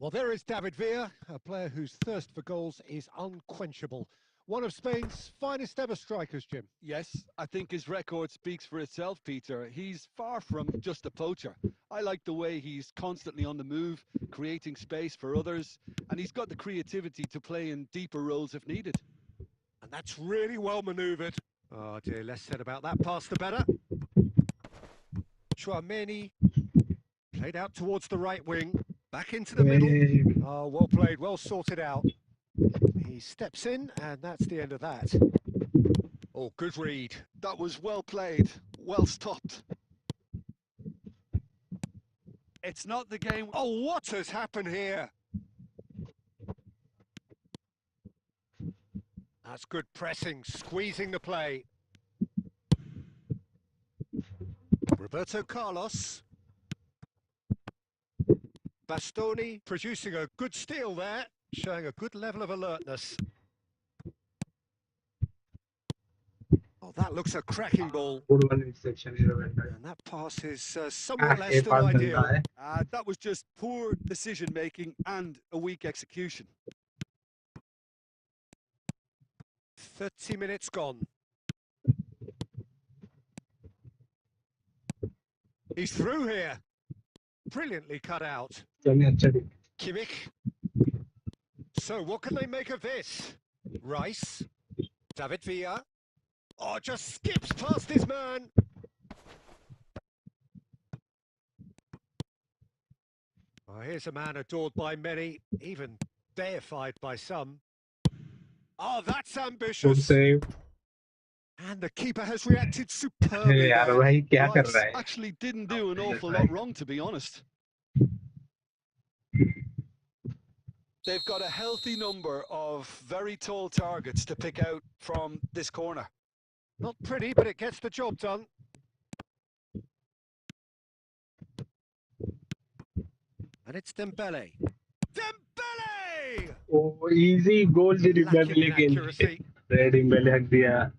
[SPEAKER 4] Well, there is David Villa, a player whose thirst for goals is unquenchable. One of Spain's finest ever strikers, Jim.
[SPEAKER 3] Yes, I think his record speaks for itself, Peter. He's far from just a poacher. I like the way he's constantly on the move, creating space for others, and he's got the creativity to play in deeper roles if needed.
[SPEAKER 4] And that's really well manoeuvred. Oh dear, less said about that pass the better. Chouameni played out towards the right wing, back into the middle. Oh, well played, well sorted out. He steps in, and that's the end of that. Oh, good read.
[SPEAKER 3] That was well played, well stopped. It's not the game.
[SPEAKER 4] Oh, what has happened here? That's good pressing, squeezing the play. Roberto Carlos. Bastoni producing a good steal there, showing a good level of alertness. Oh, that looks a cracking ball. And that pass is somewhat less than ideal.
[SPEAKER 3] That was just poor decision-making and a weak execution.
[SPEAKER 4] 30 minutes gone. He's through here. Brilliantly cut out. Kimmich. So what can they make of this? Rice. David Villa. Oh, just skips past his man. Oh, here's a man adored by many, even deified by some. Oh, that's ambitious.
[SPEAKER 2] Good save.
[SPEAKER 4] And the keeper has reacted superbly there.
[SPEAKER 3] Rice actually didn't do an awful lot wrong, to be honest. They've got a healthy number of very tall targets to pick out from this corner.
[SPEAKER 4] Not pretty, but it gets the job done. And it's Dembele. Dembele!
[SPEAKER 2] Oh, easy goal did
[SPEAKER 4] Lacking in accuracy.
[SPEAKER 2] Dembele हक दिया.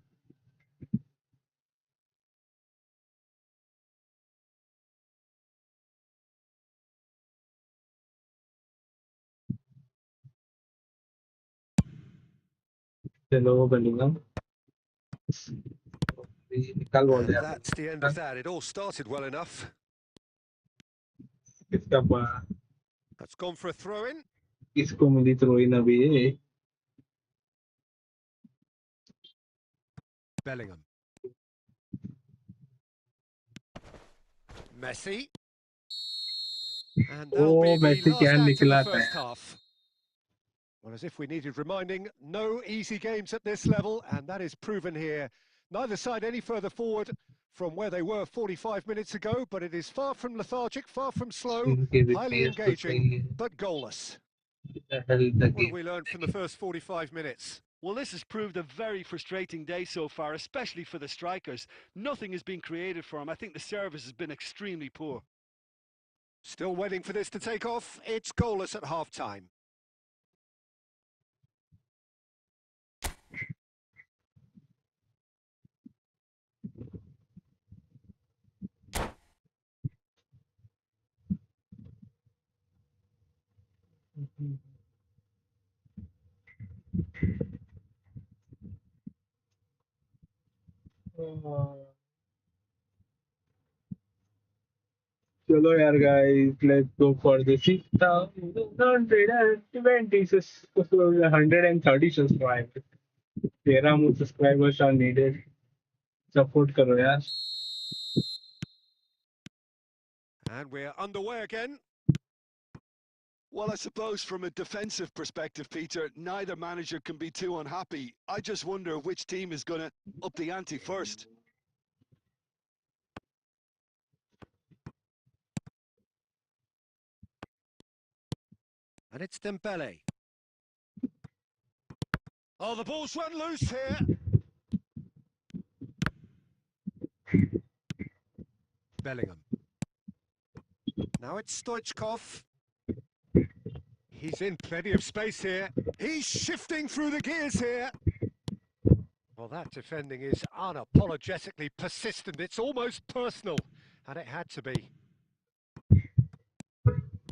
[SPEAKER 2] चलो Bellingham.
[SPEAKER 4] And that's the end of that. It all started well enough. That's gone for a throw-in.
[SPEAKER 2] इसको मिली throw in अभी.
[SPEAKER 4] Bellingham. Messi. And that'll be the last act of the first half. Well, as if we needed reminding, no easy games at this level, and that is proven here. Neither side any further forward from where they were 45 minutes ago, but it is far from lethargic, far from slow, highly engaging, but goalless. What have we learned from the first 45 minutes?
[SPEAKER 3] Well, this has proved a very frustrating day so far, especially for the strikers. Nothing has been created for them. I think the service has been extremely poor.
[SPEAKER 4] Still waiting for this to take off. It's goalless at half-time.
[SPEAKER 2] चलो यार guys, let's go for the 6,120 130 subscribers. 13 more subscribers are needed. Support करो यार.
[SPEAKER 4] And we're underway again.
[SPEAKER 3] Well, I suppose from a defensive perspective, Peter, neither manager can be too unhappy. I just wonder which team is going to up the ante first.
[SPEAKER 4] And it's Dembele. Oh, the ball's run loose here. Bellingham. Now it's Stoichkov. He's in plenty of space here. He's shifting through the gears here. Well, that defending is unapologetically persistent. It's almost personal, and it had to be.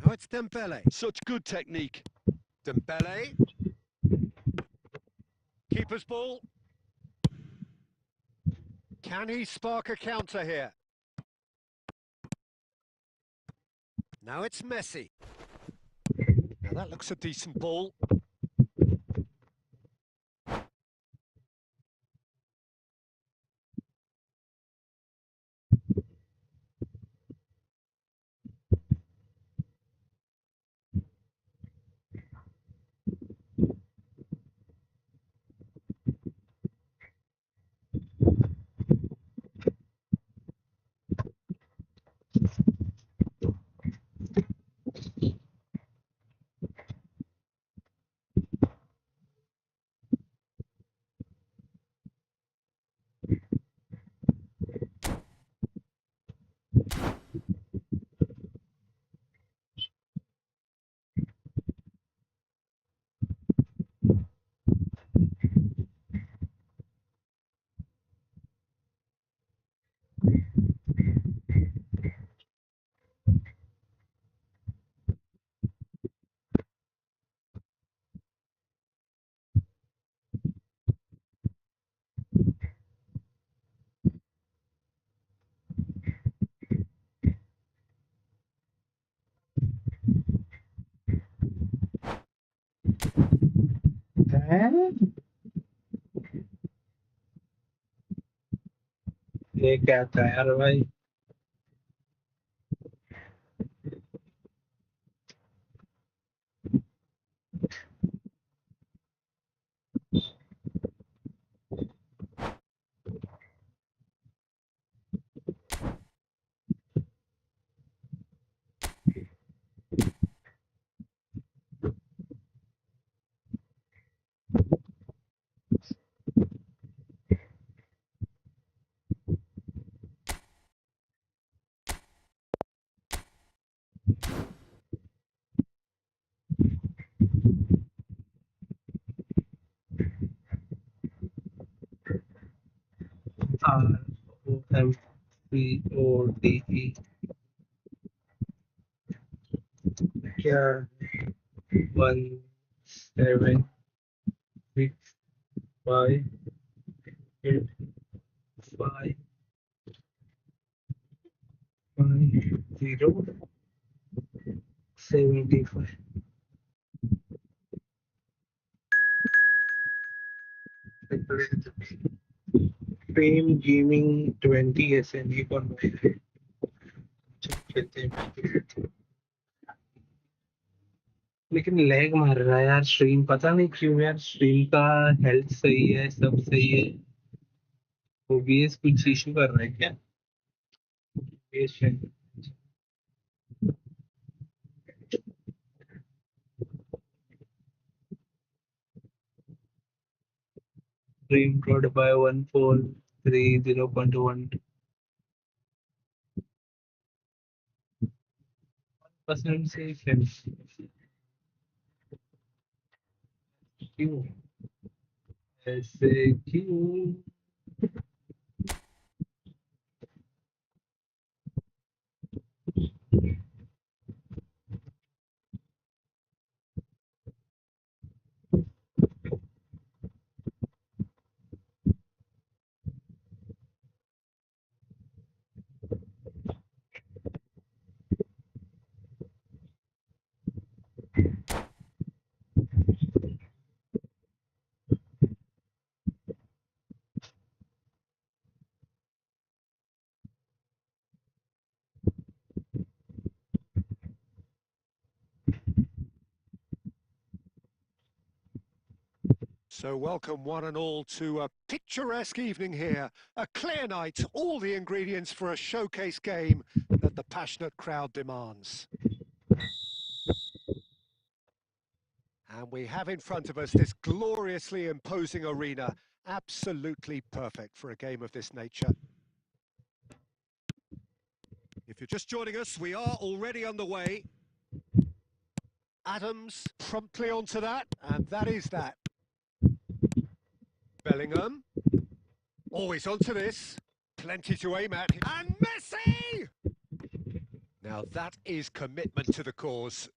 [SPEAKER 4] Now it's Dembele.
[SPEAKER 3] Such good technique.
[SPEAKER 4] Dembele. Keeper's ball. Can he spark a counter here? Now it's Messi. Now that looks a decent ball.
[SPEAKER 2] ये क्या था यार भाई. ROMCODE. क्या 176585075. Fame Gaming 20 SME पर मैं खेलते हैं. लेकिन लैग मार रहा है यार स्ट्रीम, पता नहीं क्यों यार। स्ट्रीम का हेल्थ सही है, सब सही है, ओबीएस कुछ इशू कर रहा है क्या? Stream code by 1430.1%। से क्यों ऐसे क्यों?
[SPEAKER 4] So welcome one and all to a picturesque evening here. A clear night, all the ingredients for a showcase game that the passionate crowd demands. And we have in front of us this gloriously imposing arena, absolutely perfect for a game of this nature. If you're just joining us, we are already underway. Adams promptly onto that, and that is that. Bellingham, always onto this, plenty to aim at, and Messi! Now that is commitment to the cause.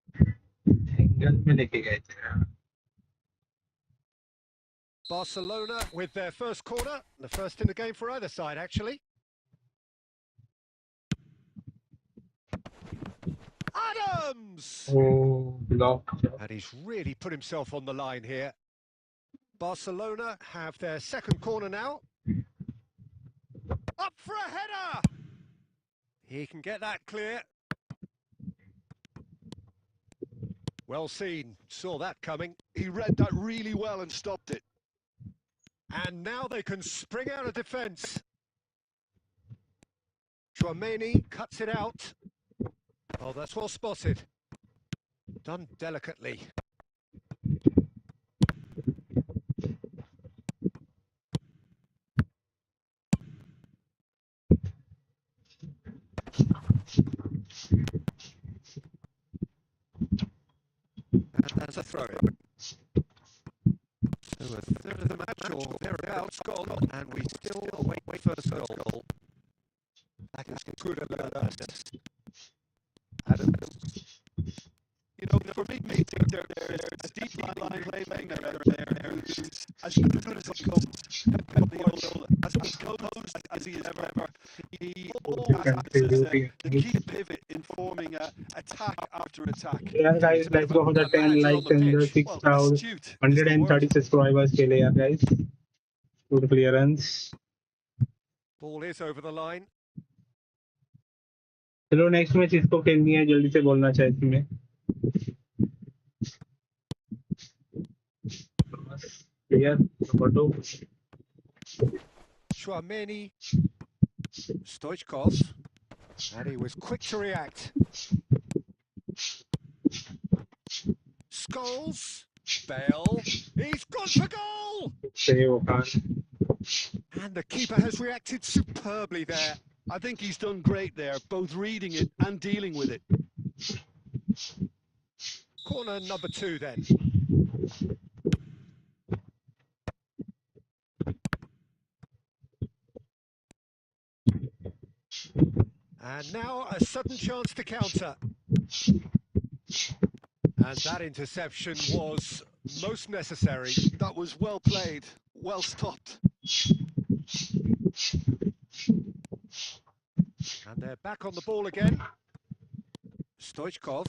[SPEAKER 4] Barcelona with their first corner, the first in the game for either side actually. Adams!
[SPEAKER 2] Oh, block.
[SPEAKER 4] And he's really put himself on the line here. Barcelona have their second corner now. Up for a header! He can get that clear. Well seen, saw that coming.
[SPEAKER 3] He read that really well and stopped it.
[SPEAKER 4] And now they can spring out of defence. Chouameni cuts it out. Oh, that's well spotted. Done delicately. And that's a throw-in. So a third of the match or thereabouts gone, and we still await first goal. That is good about us. Adams.
[SPEAKER 3] You know, for me, there's a deep line playmaker there who's as good as he comes. As composed as he is ever. He always acts as the key pivot in forming attack after attack.
[SPEAKER 2] Yeah, guys, let's go for the 10 likes and the 6,130 subscribers के लिए यार guys. Good clearance.
[SPEAKER 4] Ball is over the line.
[SPEAKER 2] चलो next match इसको खेलनी है, जल्दी से बोलना चाहिए इसमें.
[SPEAKER 4] Chouameni, Stoichkov, and he was quick to react. Scholes, Bale, he's gone for goal! And the keeper has reacted superbly there.
[SPEAKER 3] I think he's done great there, both reading it and dealing with it.
[SPEAKER 4] Corner number 2 then. And now a sudden chance to counter. And that interception was most necessary.
[SPEAKER 3] That was well played, well stopped.
[SPEAKER 4] And they're back on the ball again. Stoichkov.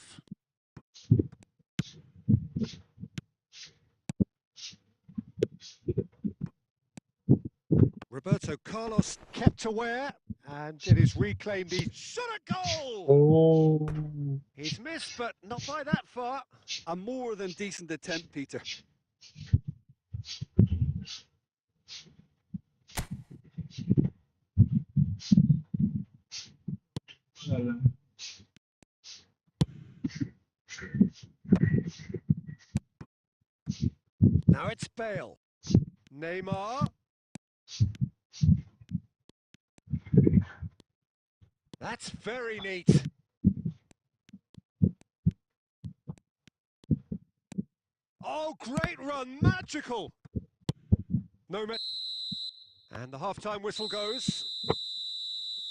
[SPEAKER 4] Roberto Carlos kept aware, and it is reclaimed. He's shot a goal!
[SPEAKER 2] Oh.
[SPEAKER 4] He's missed. is, but not by that far.
[SPEAKER 3] A more than decent attempt, Peter.
[SPEAKER 4] Now it's Bale. Neymar. That's very neat. Oh, great run, magical. No met. And the half-time whistle goes.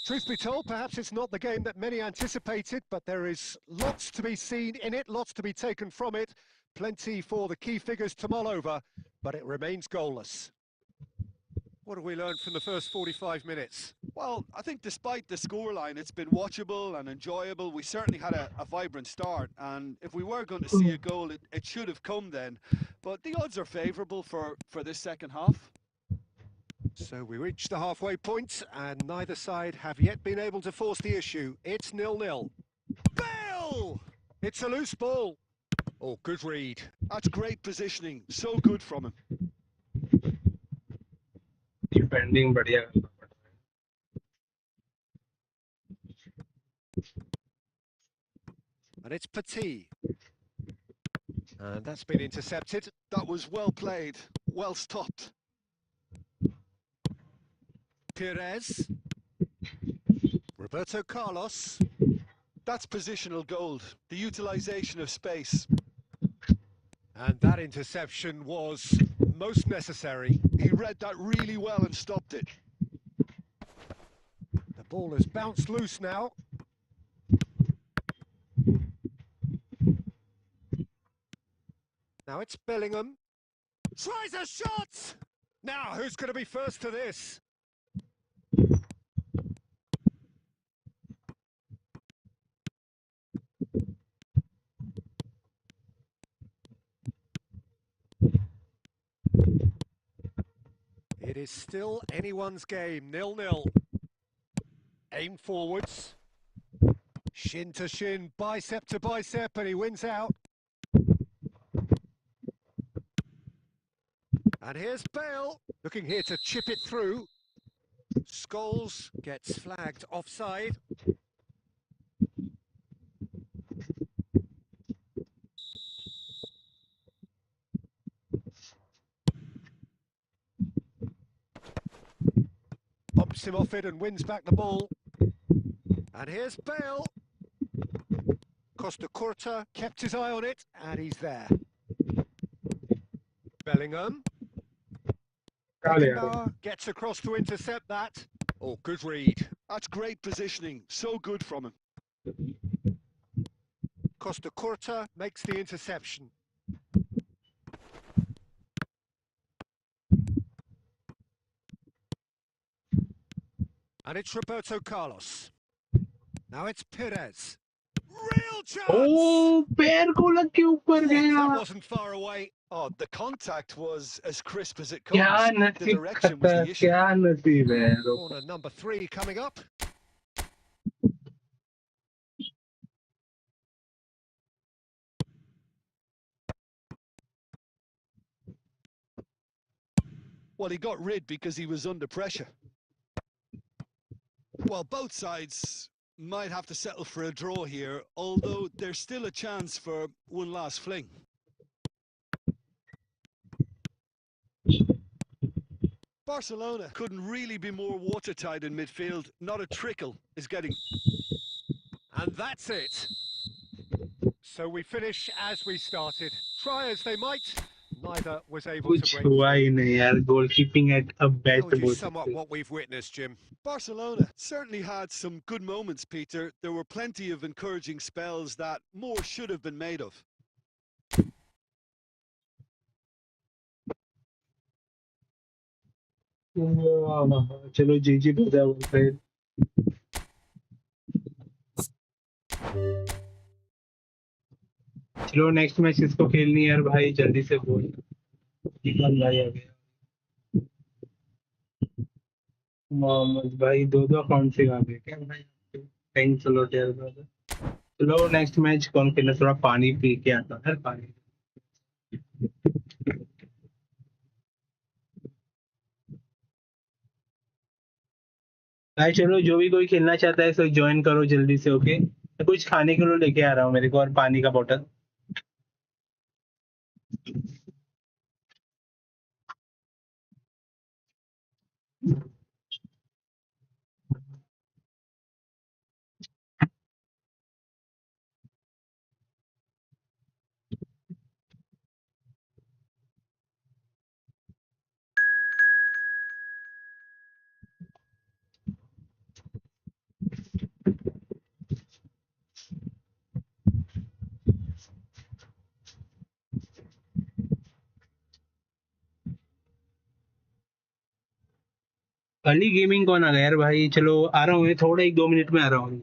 [SPEAKER 4] Truth be told, perhaps it's not the game that many anticipated, but there is lots to be seen in it, lots to be taken from it. Plenty for the key figures to mull over, but it remains goalless. What have we learned from the first 45 minutes?
[SPEAKER 3] Well, I think despite the scoreline, it's been watchable and enjoyable. We certainly had a vibrant start, and if we were going to see a goal, it should have come then. But the odds are favourable for this second half.
[SPEAKER 4] So we reach the halfway point, and neither side have yet been able to force the issue. It's 0-0. Bale! It's a loose ball. Oh, good read.
[SPEAKER 3] That's great positioning. So good from him.
[SPEAKER 2] Defending, बढ़िया.
[SPEAKER 4] And it's Petit. And that's been intercepted.
[SPEAKER 3] That was well played, well stopped.
[SPEAKER 4] Perez. Roberto Carlos.
[SPEAKER 3] That's positional gold, the utilisation of space.
[SPEAKER 4] And that interception was most necessary.
[SPEAKER 3] He read that really well and stopped it.
[SPEAKER 4] The ball has bounced loose now. Now it's Bellingham. Tries a shot! Now, who's going to be first to this? It is still anyone's game, 0-0. Aim forwards. Shin to shin, bicep to bicep, and he wins out. And here's Bale, looking here to chip it through. Scholes gets flagged offside. Bumps him off it and wins back the ball. And here's Bale. Costa Curta kept his eye on it, and he's there. Bellingham. Beckenbauer gets across to intercept that. Oh, good read.
[SPEAKER 3] That's great positioning, so good from him.
[SPEAKER 4] Costa Curta makes the interception. And it's Roberto Carlos. Now it's Perez. Real chance!
[SPEAKER 2] Oh, पैर को लग के ऊपर गया.
[SPEAKER 4] That wasn't far away.
[SPEAKER 3] Oh, the contact was as crisp as it comes.
[SPEAKER 2] क्या
[SPEAKER 3] The
[SPEAKER 2] नसीब
[SPEAKER 3] direction was
[SPEAKER 2] खतर,
[SPEAKER 3] the issue.
[SPEAKER 2] क्या नसीब है.
[SPEAKER 4] Corner number 3 coming up.
[SPEAKER 3] Well, he got rid because he was under pressure. Well, both sides might have to settle for a draw here, although there's still a chance for one last fling. Barcelona couldn't really be more watertight in midfield. Not a trickle is getting...
[SPEAKER 4] And that's it. So we finish as we started. Try as they might, neither was able
[SPEAKER 2] कुछ
[SPEAKER 4] to break
[SPEAKER 2] हुआ
[SPEAKER 4] through.
[SPEAKER 2] ही नहीं यार. Goalkeeping at a best
[SPEAKER 4] Told you
[SPEAKER 2] बोल
[SPEAKER 4] somewhat
[SPEAKER 2] सकते.
[SPEAKER 4] what we've witnessed, Jim.
[SPEAKER 3] Barcelona certainly had some good moments, Peter. There were plenty of encouraging spells that more should have been made of.
[SPEAKER 2] चलो जीजी बजा फिर. चलो next match इसको खेलनी है यार भाई. जल्दी से बोल. निकल भाई आ गया. मोहम्मद भाई 2 अकाउंट से आ गए क्या भाई. थैंक्स अ लॉट यार ब्रदर. चलो नेक्स्ट मैच कौन खेलना, थोड़ा पानी पी के आता है पानी। भाई चलो जो भी कोई खेलना चाहता है सो ज्वाइन करो जल्दी से, ओके। मैं कुछ खाने के लिए लेके आ रहा हूँ मेरे को, और पानी का बोतल। अर्ली गेमिंग कौन आ गया यार भाई, चलो आ रहा हूँ, थोड़ा 1-2 मिनट में आ रहा हूँ।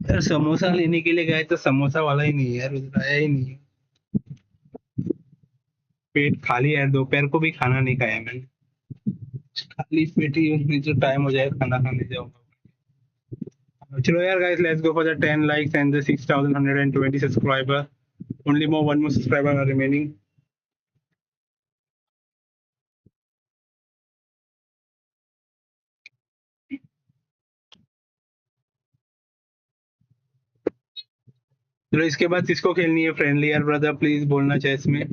[SPEAKER 2] यार समोसा लेने के लिए गए तो समोसा वाला ही नहीं है यार, उधर आया ही नहीं है। पेट खाली है, दोपहर को भी खाना नहीं खाया मैंने, खाली पेट ही जो टाइम हो जाए खाना खाने जाऊंगा। चलो यार guys, let's go for the 10 likes and the 6,120 subscriber. Only one more subscriber are remaining. चलो इसके बाद किसको खेलनी है फ्रेंडली यार ब्रदर, प्लीज बोलना चाहिए इसमें।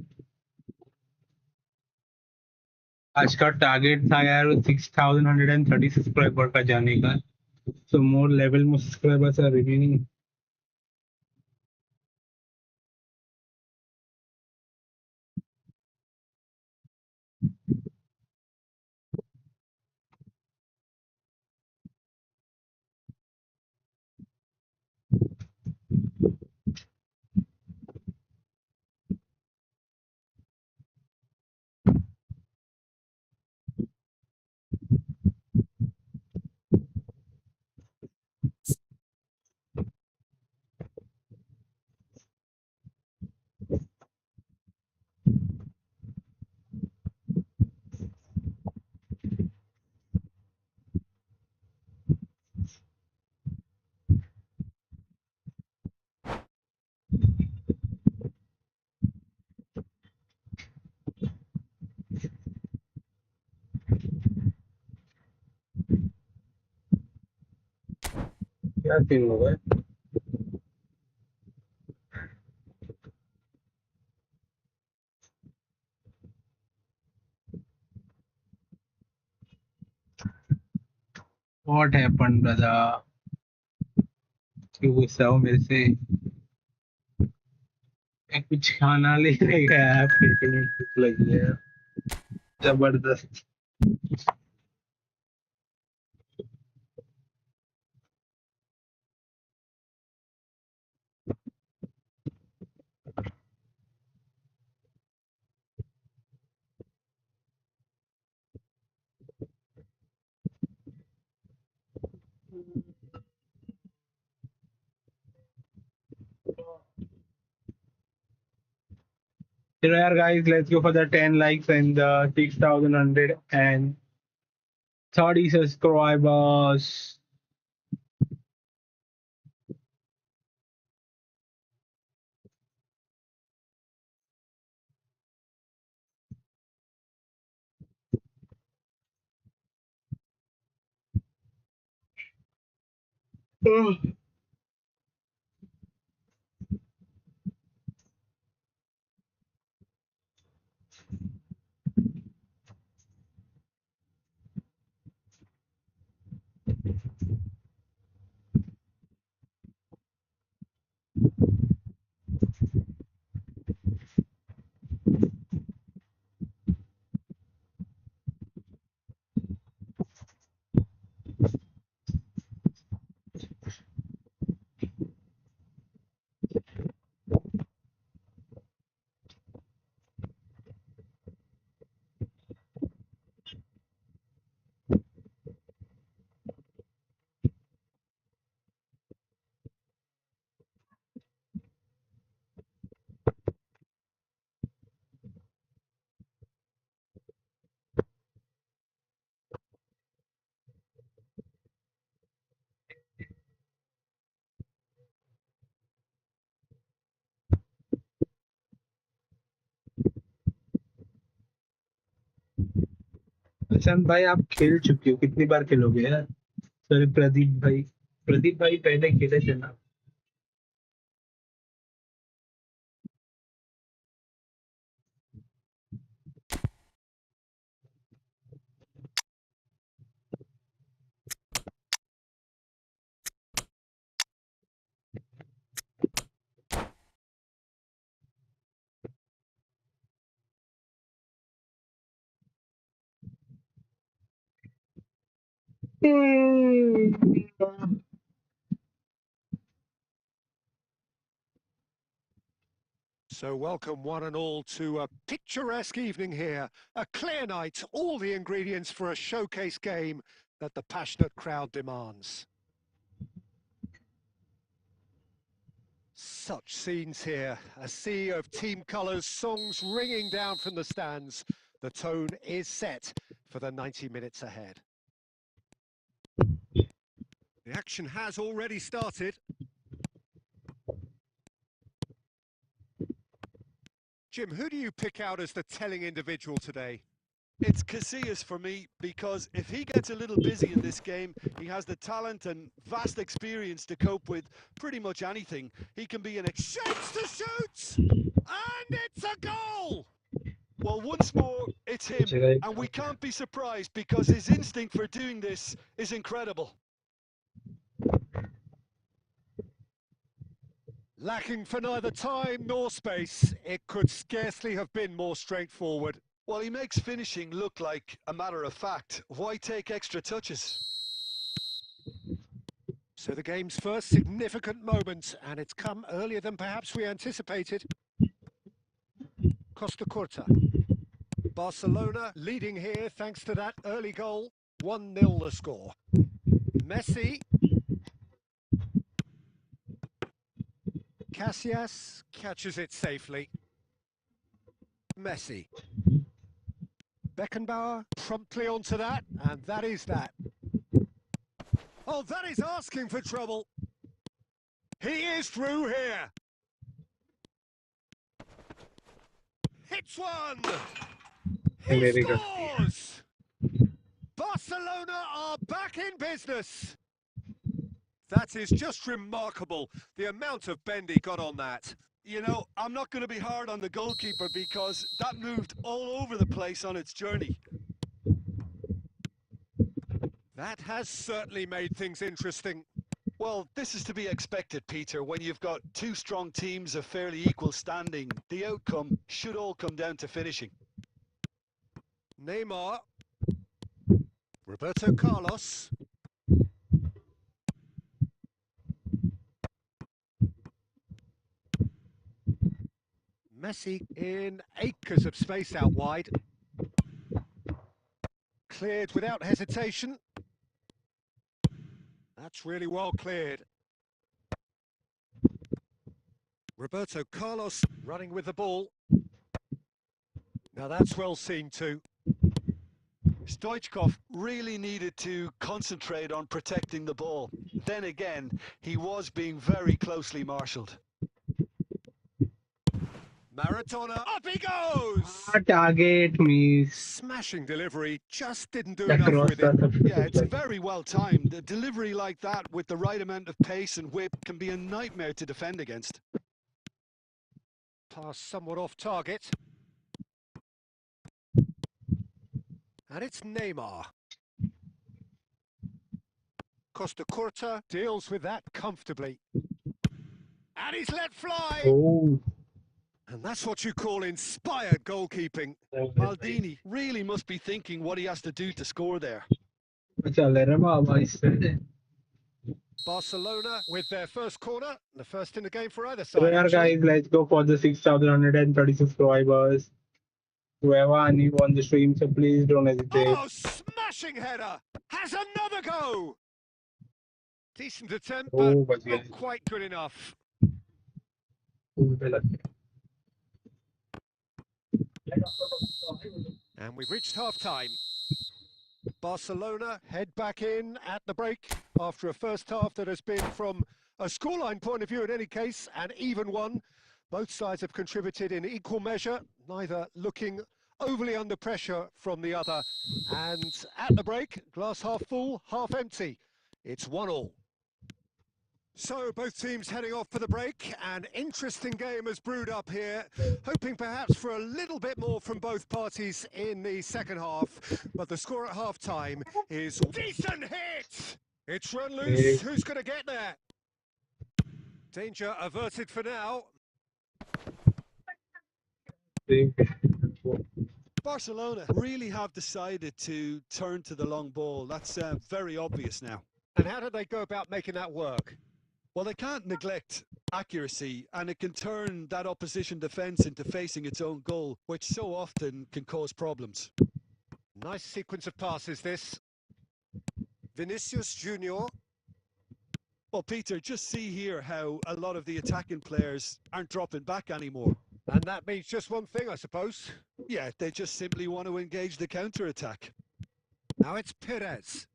[SPEAKER 2] आज का टारगेट था यार 6,130 सब्सक्राइबर का जाने का, so more level more subscribers are remaining. क्या सीन होगा? What happened brother? क्यों गुस्सा हो मेरे से? मैं कुछ खाना लेने गया, पेट में भूख लगी है जबरदस्त। Yeah, guys, let's go for the 10 likes and the 6,130 subscribers. प्रशांत भाई आप खेल चुके हो, कितनी बार खेलोगे यार? सॉरी, प्रदीप भाई पहले खेले थे ना?
[SPEAKER 4] So welcome one and all to a picturesque evening here. A clear night, all the ingredients for a showcase game that the passionate crowd demands. Such scenes here, a sea of team colours, songs ringing down from the stands. The tone is set for the 90 minutes ahead. The action has already started. Jim, who do you pick out as the telling individual today?
[SPEAKER 3] It's Casillas for me, because if he gets a little busy in this game, he has the talent and vast experience to cope with pretty much anything. He can be an
[SPEAKER 4] Shapes to shoot! And it's a goal!
[SPEAKER 3] Well, once more, it's him, and we can't be surprised because his instinct for doing this is incredible.
[SPEAKER 4] Lacking for neither time nor space, it could scarcely have been more straightforward.
[SPEAKER 3] Well, he makes finishing look like a matter of fact. Why take extra touches?
[SPEAKER 4] So the game's first significant moment, and it's come earlier than perhaps we anticipated. Costa Curta. Barcelona leading here thanks to that early goal. 1-0 the score. Messi. Casillas catches it safely. Messi. Beckenbauer promptly onto that, and that is that. Oh, that is asking for trouble. He is through here. Hits one. He scores. Barcelona are back in business. That is just remarkable, the amount of bend he got on that.
[SPEAKER 3] You know, I'm not going to be hard on the goalkeeper because that moved all over the place on its journey.
[SPEAKER 4] That has certainly made things interesting.
[SPEAKER 3] Well, this is to be expected, Peter. When you've got two strong teams of fairly equal standing, the outcome should all come down to finishing.
[SPEAKER 4] Neymar. Roberto Carlos. Messi in acres of space out wide. Cleared without hesitation. That's really well cleared. Roberto Carlos running with the ball. Now that's well seen too.
[SPEAKER 3] Stoichkov really needed to concentrate on protecting the ball. Then again, he was being very closely marshalled.
[SPEAKER 4] Maradona, up he goes!
[SPEAKER 2] Target miss.
[SPEAKER 4] Smashing delivery, just didn't do
[SPEAKER 2] The
[SPEAKER 4] enough
[SPEAKER 2] cross
[SPEAKER 4] with it.
[SPEAKER 3] Yeah, it's very well timed. The delivery like that with the right amount of pace and whip can be a nightmare to defend against.
[SPEAKER 4] Pass somewhat off target. And it's Neymar. Costa Curta deals with that comfortably. And he's let fly!
[SPEAKER 2] Oh.
[SPEAKER 4] And that's what you call inspired goalkeeping.
[SPEAKER 3] Maldini really must be thinking what he has to do to score there.
[SPEAKER 4] Barcelona with their first corner, the first in the game for either
[SPEAKER 2] So
[SPEAKER 4] side.
[SPEAKER 2] yeah,
[SPEAKER 4] Actually.
[SPEAKER 2] guys, let's go for the 6,130 subscribers. Whoever are new on the stream, so please don't hesitate.
[SPEAKER 4] Oh, smashing header! Has another go! Decent attempt,
[SPEAKER 2] Oh,
[SPEAKER 4] but
[SPEAKER 2] but yeah.
[SPEAKER 4] not quite good enough. And we've reached half-time. Barcelona head back in at the break after a first half that has been, from a scoreline point of view in any case, an even one. Both sides have contributed in equal measure, neither looking overly under pressure from the other. And at the break, glass half full, half empty. It's 1-1. So both teams heading off for the break. An interesting game has brewed up here, hoping perhaps for a little bit more from both parties in the second half. But the score at half-time is decent hit! It's run loose. Who's going to get there? Danger averted for now.
[SPEAKER 3] Barcelona really have decided to turn to the long ball. That's very obvious now.
[SPEAKER 4] And how did they go about making that work?
[SPEAKER 3] Well, they can't neglect accuracy, and it can turn that opposition defence into facing its own goal, which so often can cause problems.
[SPEAKER 4] Nice sequence of passes, this. Vinicius Junior.
[SPEAKER 3] Well, Peter, just see here how a lot of the attacking players aren't dropping back anymore.
[SPEAKER 4] And that means just one thing, I suppose.
[SPEAKER 3] Yeah, they just simply want to engage the counter-attack.
[SPEAKER 4] Now it's Perez.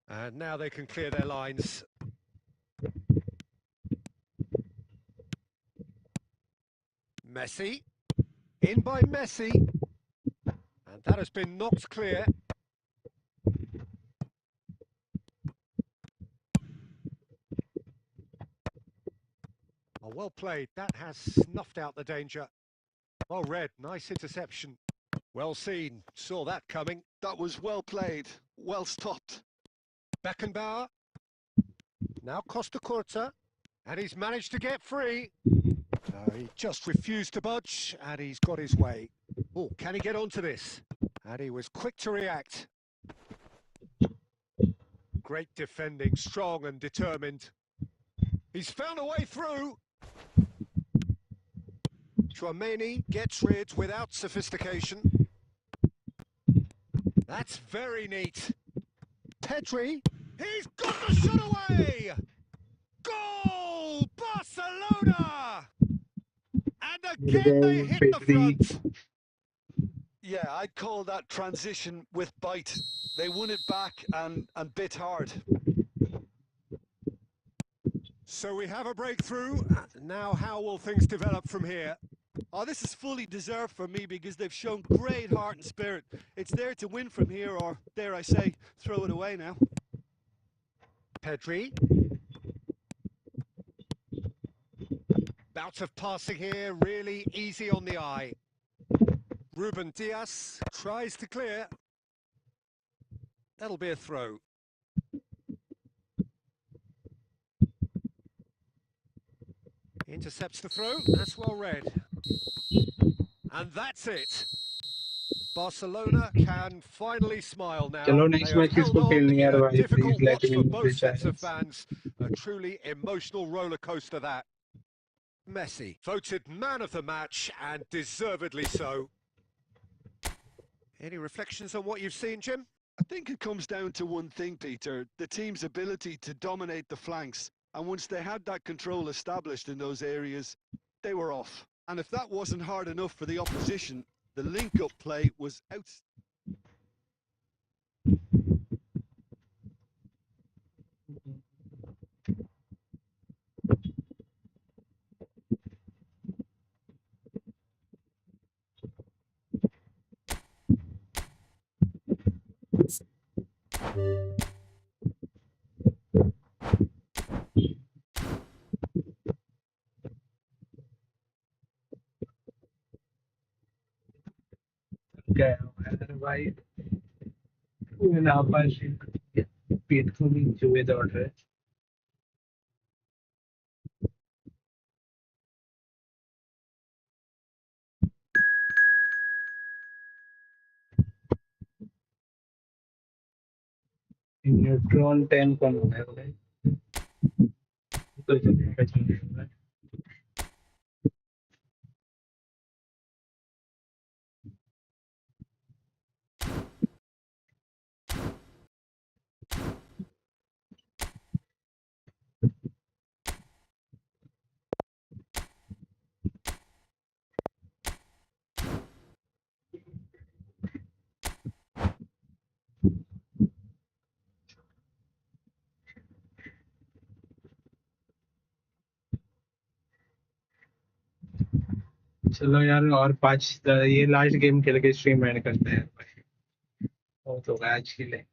[SPEAKER 4] And now they can clear their lines. Messi. In by Messi. And that has been knocked clear. Oh, well played. That has snuffed out the danger. Well read. Nice interception. Well seen. Saw that coming.
[SPEAKER 3] That was well played. Well stopped.
[SPEAKER 4] Beckenbauer. Now Costa Curta. And he's managed to get free. He just refused to budge, and he's got his way. Oh, can he get onto this? And he was quick to react. Great defending, strong and determined. He's found a way through. Chouameni gets rid without sophistication. That's very neat. Pedri. He's got the shot away! Goal! Barcelona! And again they hit the front.
[SPEAKER 3] Yeah, I'd call that transition with bite. They won it back and bit hard.
[SPEAKER 4] So we have a breakthrough. Now how will things develop from here?
[SPEAKER 3] Oh, this is fully deserved for me because they've shown great heart and spirit. It's there to win from here, or dare I say, throw it away now.
[SPEAKER 4] Pedri. Bout of passing here, really easy on the eye. Ruben Dias tries to clear. That'll be a throw. Intercepts the throw, that's well read. And that's it. Barcelona can finally smile now.
[SPEAKER 2] Chalo, next
[SPEAKER 4] They have
[SPEAKER 2] match
[SPEAKER 4] held
[SPEAKER 2] kisko
[SPEAKER 4] on
[SPEAKER 2] khelni
[SPEAKER 4] in
[SPEAKER 2] hai
[SPEAKER 4] a
[SPEAKER 2] bhai,
[SPEAKER 4] difficult
[SPEAKER 2] please let
[SPEAKER 4] watch
[SPEAKER 2] me
[SPEAKER 4] for
[SPEAKER 2] know
[SPEAKER 4] both
[SPEAKER 2] the
[SPEAKER 4] sets of
[SPEAKER 2] channels.
[SPEAKER 4] fans. A truly emotional roller coaster, that. Messi, voted man of the match, and deservedly so. Any reflections on what you've seen, Jim?
[SPEAKER 3] I think it comes down to one thing, Peter, the team's ability to dominate the flanks. And once they had that control established in those areas, they were off. And if that wasn't hard enough for the opposition, the link-up play was out.
[SPEAKER 2] गया भाई ना पास पेट को भी चूहे दौड़ रहे neutron 10 कौन है भाई तो चलिए चलो यार और 5 ये लास्ट गेम खेल के स्ट्रीम एंड करते हैं भाई बहुत हो गया आज के लिए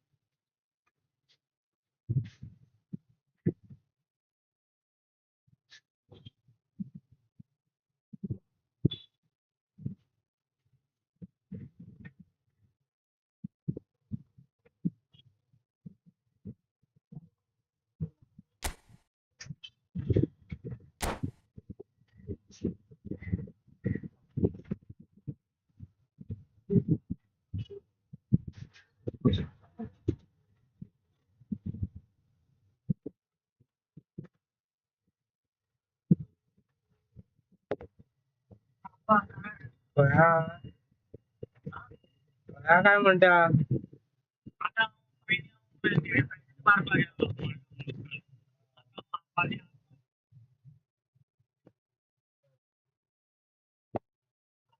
[SPEAKER 2] काय म्हणता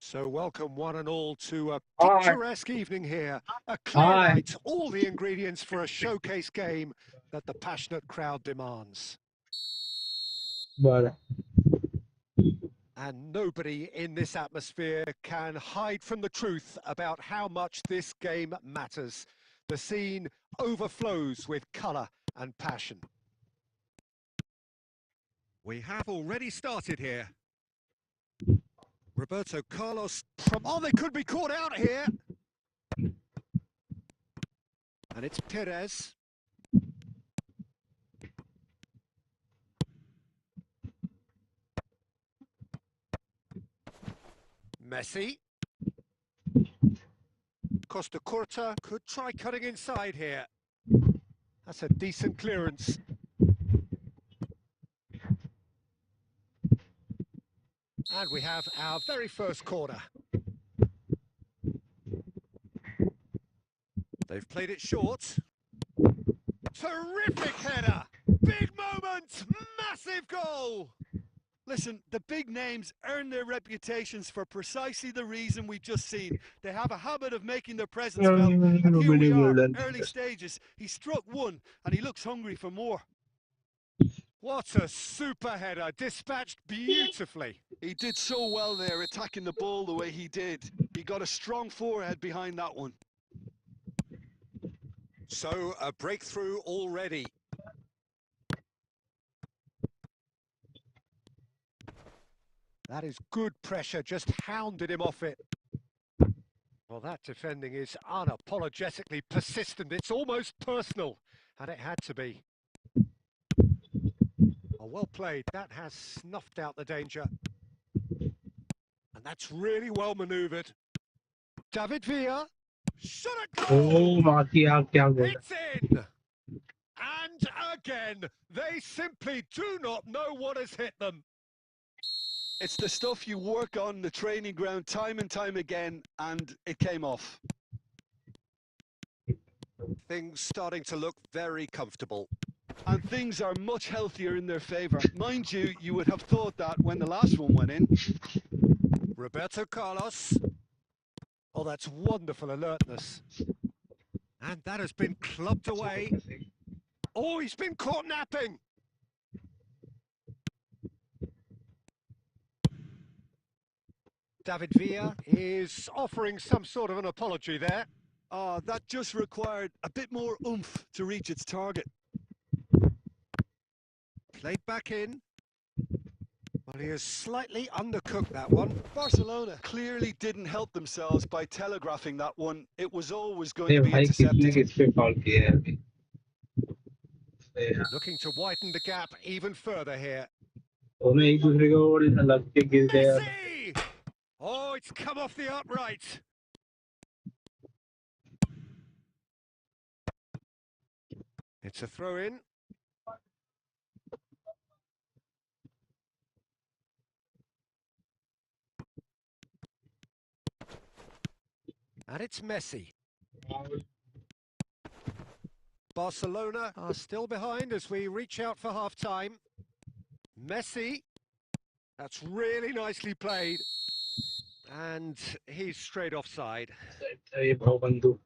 [SPEAKER 4] So welcome one and all to a picturesque evening here. A clear night, all the ingredients for a showcase game that the passionate crowd demands. And nobody in this atmosphere can hide from the truth about how much this game matters. The scene overflows with colour and passion. We have already started here. Roberto Carlos, oh, they could be caught out here. And it's Perez. Messi. Costa Curta could try cutting inside here. That's a decent clearance. And we have our very first corner. They've played it short. Terrific header! Big moment! Massive goal!
[SPEAKER 3] Listen, the big names earn their reputations for precisely the reason we've just seen. They have a habit of making their presence felt. And here we are, early stages. He struck one, and he looks hungry for more.
[SPEAKER 4] What a super header, dispatched beautifully.
[SPEAKER 3] He did so well there, attacking the ball the way he did. He got a strong forehead behind that one.
[SPEAKER 4] So, a breakthrough already. That is good pressure, just hounded him off it. Well, that defending is unapologetically persistent. It's almost personal, and it had to be. Oh, well played. That has snuffed out the danger. And that's really well manoeuvred. David Villa. Shot at goal!
[SPEAKER 2] Oh,
[SPEAKER 4] It's in! And again, they simply do not know what has hit them.
[SPEAKER 3] It's the stuff you work on the training ground time and time again, and it came off.
[SPEAKER 4] Things starting to look very comfortable.
[SPEAKER 3] and things are much healthier in their favour. Mind you, you would have thought that when the last one went in.
[SPEAKER 4] Roberto Carlos. Oh, that's wonderful alertness. And that has been clubbed away. Oh, he's been caught napping. David Villa is offering some sort of an apology there.
[SPEAKER 3] That just required a bit more oomph to reach its target.
[SPEAKER 4] Played back in. Well, he has slightly undercooked that one.
[SPEAKER 3] Barcelona clearly didn't help themselves by telegraphing that one. It was always going
[SPEAKER 2] अरे
[SPEAKER 3] to be
[SPEAKER 2] भाई किसने
[SPEAKER 3] intercepted.
[SPEAKER 2] किस पे foul किया है अभी?
[SPEAKER 4] Looking to widen the gap even further here.
[SPEAKER 2] दोनों एक दूसरे को लग के गिर गए.
[SPEAKER 4] Messi! Oh, it's come off the upright. It's a throw in. And it's Messi. Barcelona are still behind as we reach out for half-time. Messi, that's really nicely played. And he's straight offside.
[SPEAKER 2] ये भावबंधु.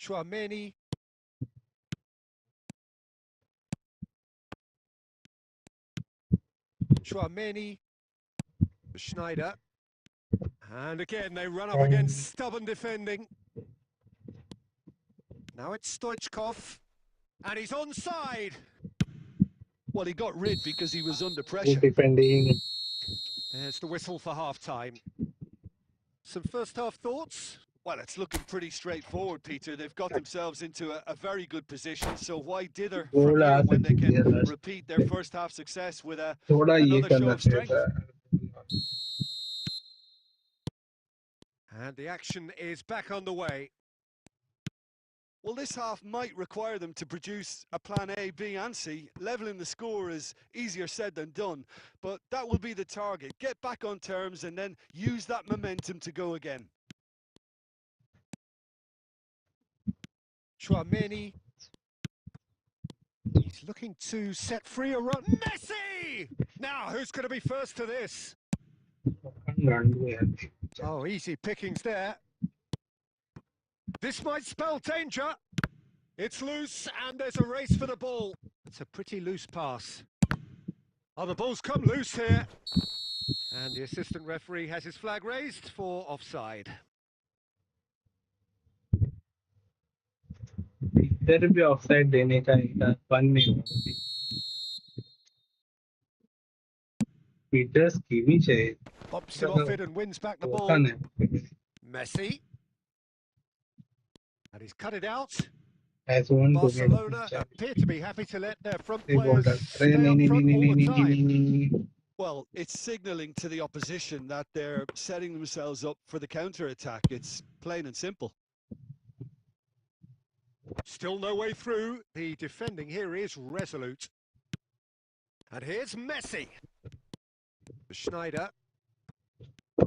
[SPEAKER 4] Chouameni. Chouameni. Schneider. And again, they run up against stubborn defending. Now it's Stoichkov. And he's onside.
[SPEAKER 3] Well, he got rid because he was under pressure.
[SPEAKER 2] Defending.
[SPEAKER 4] There's the whistle for half-time. Some first-half thoughts?
[SPEAKER 3] Well, it's looking pretty straightforward, Peter. They've got themselves into a very good position. So why dither from here when they can repeat their first-half success with another show of strength?
[SPEAKER 4] And the action is back underway.
[SPEAKER 3] Well, this half might require them to produce a plan A, B and C. Levelling the score is easier said than done, but that will be the target. Get back on terms and then use that momentum to go again.
[SPEAKER 4] Chouameni. He's looking to set free a run. Messi! Now, who's going to be first to this? Oh, easy pickings there. This might spell danger. It's loose, and there's a race for the ball. It's a pretty loose pass. Oh, the ball's come loose here. And the assistant referee has his flag raised for offside.
[SPEAKER 2] इधर भी offside देने का fun नहीं होगा. Peters की भी चाहिए.
[SPEAKER 4] Pops it off it and wins back the ball. Messi. And he's cut it out. Barcelona appear to be happy to let their front players stay up front all the time.
[SPEAKER 3] Well, it's signalling to the opposition that they're setting themselves up for the counter-attack. It's plain and simple.
[SPEAKER 4] Still no way through. The defending here is resolute. And here's Messi. Schneider.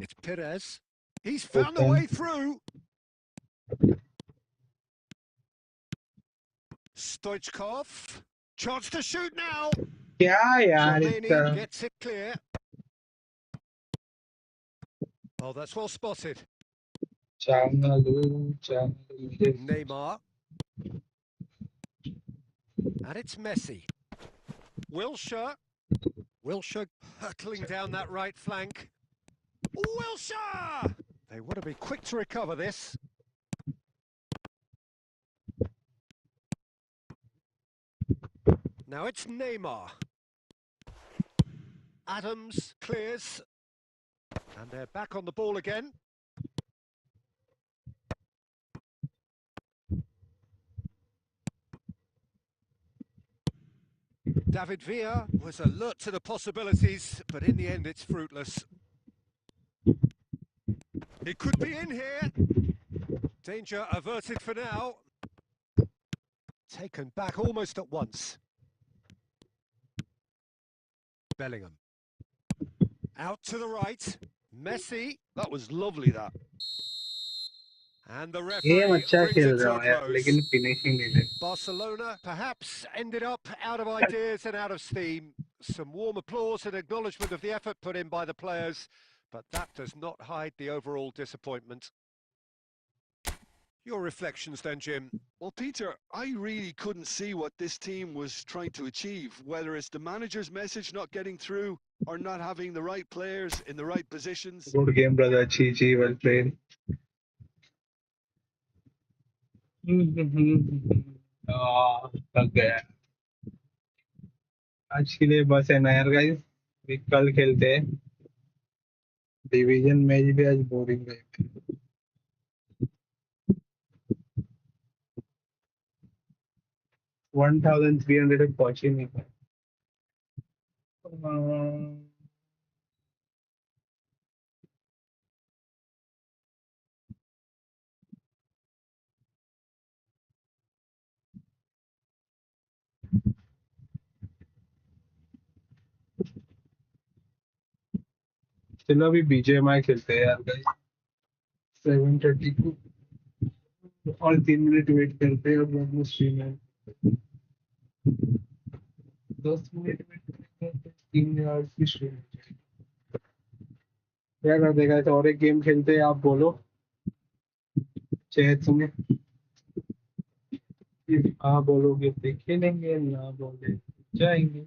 [SPEAKER 4] It's Perez. He's found a way through. Stoichkov. Chance to shoot now.
[SPEAKER 2] क्या यार
[SPEAKER 4] Chelmeni
[SPEAKER 2] इसका
[SPEAKER 4] gets it clear. Oh, that's well spotted.
[SPEAKER 2] चांगलू
[SPEAKER 4] Neymar. And it's Messi. Wilshere. Wilshere hurtling down that right flank. Wilshere! They want to be quick to recover this. Now it's Neymar. Adams clears. And they're back on the ball again. David Villa was alert to the possibilities, but in the end it's fruitless. It could be in here. Danger averted for now. Taken back almost at once. Bellingham. Out to the right. Messi.
[SPEAKER 3] That was lovely, that.
[SPEAKER 4] And the
[SPEAKER 2] game
[SPEAKER 4] referee
[SPEAKER 2] अच्छा
[SPEAKER 4] brings
[SPEAKER 2] खेल
[SPEAKER 4] it to
[SPEAKER 2] रहा
[SPEAKER 4] a
[SPEAKER 2] हूँ यार
[SPEAKER 4] close.
[SPEAKER 2] लेकिन finishing नहीं दे
[SPEAKER 4] Barcelona perhaps ended up out of ideas and out of steam. Some warm applause and acknowledgement of the effort put in by the players, but that does not hide the overall disappointment. Your reflections then, Jim?
[SPEAKER 3] Well, Peter, I really couldn't see what this team was trying to achieve, whether it's the manager's message not getting through or not having the right players in the right positions.
[SPEAKER 2] Good game brother ची well played थक गया आज के लिए बस है ना यार गाइस कल खेलते हैं डिवीजन मैच भी आज बोरिंग गए 1300 पहुंच ही नहीं पाए चलो अभी बीजेएमआई खेलते हैं यार गाइस 7:30 को और 3 मिनट वेट करते हैं और बाद में स्ट्रीम है 10 मिनट वेट करते 3 आवर्स की स्ट्रीम क्या कर देगा तो और एक गेम खेलते हैं आप बोलो चेत सुने हाँ बोलोगे तो खेलेंगे ना बोले जाएंगे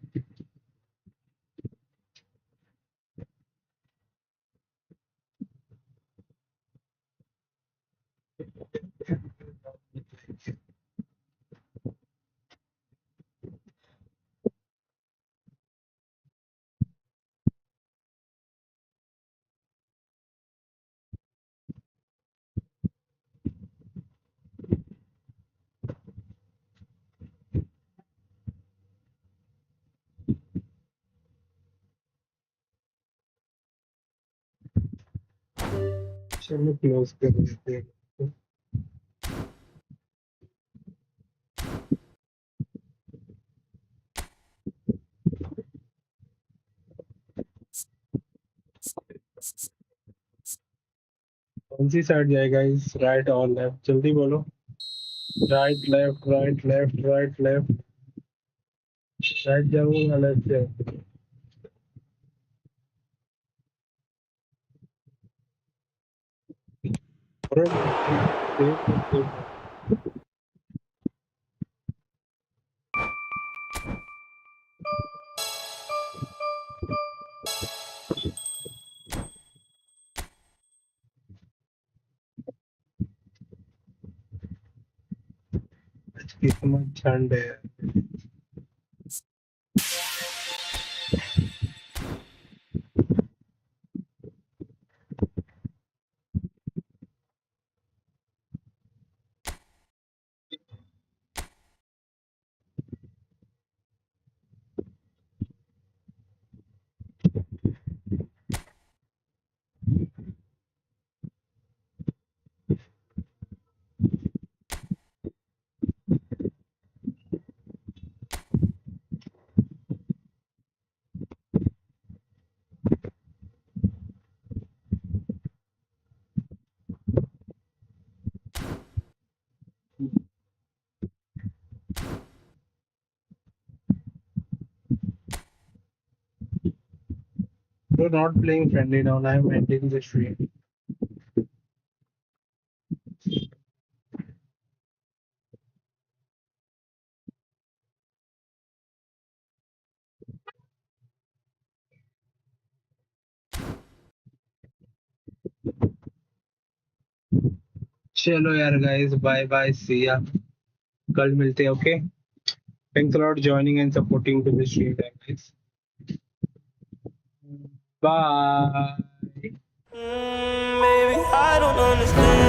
[SPEAKER 2] चलो क्लोज कर देते हैं कौन सी साइड जाएगा इस राइट और लेफ्ट जल्दी बोलो right left right left right left right जाऊंगा लेफ्ट जाऊंगा कितना ठंड है You're not playing friendly now. I'm ending the stream. चलो यार guys, bye bye, see ya. कल मिलते हैं, okay? Thanks a lot joining and supporting to the stream, guys. Bye.
[SPEAKER 1] Baby, I don't understand.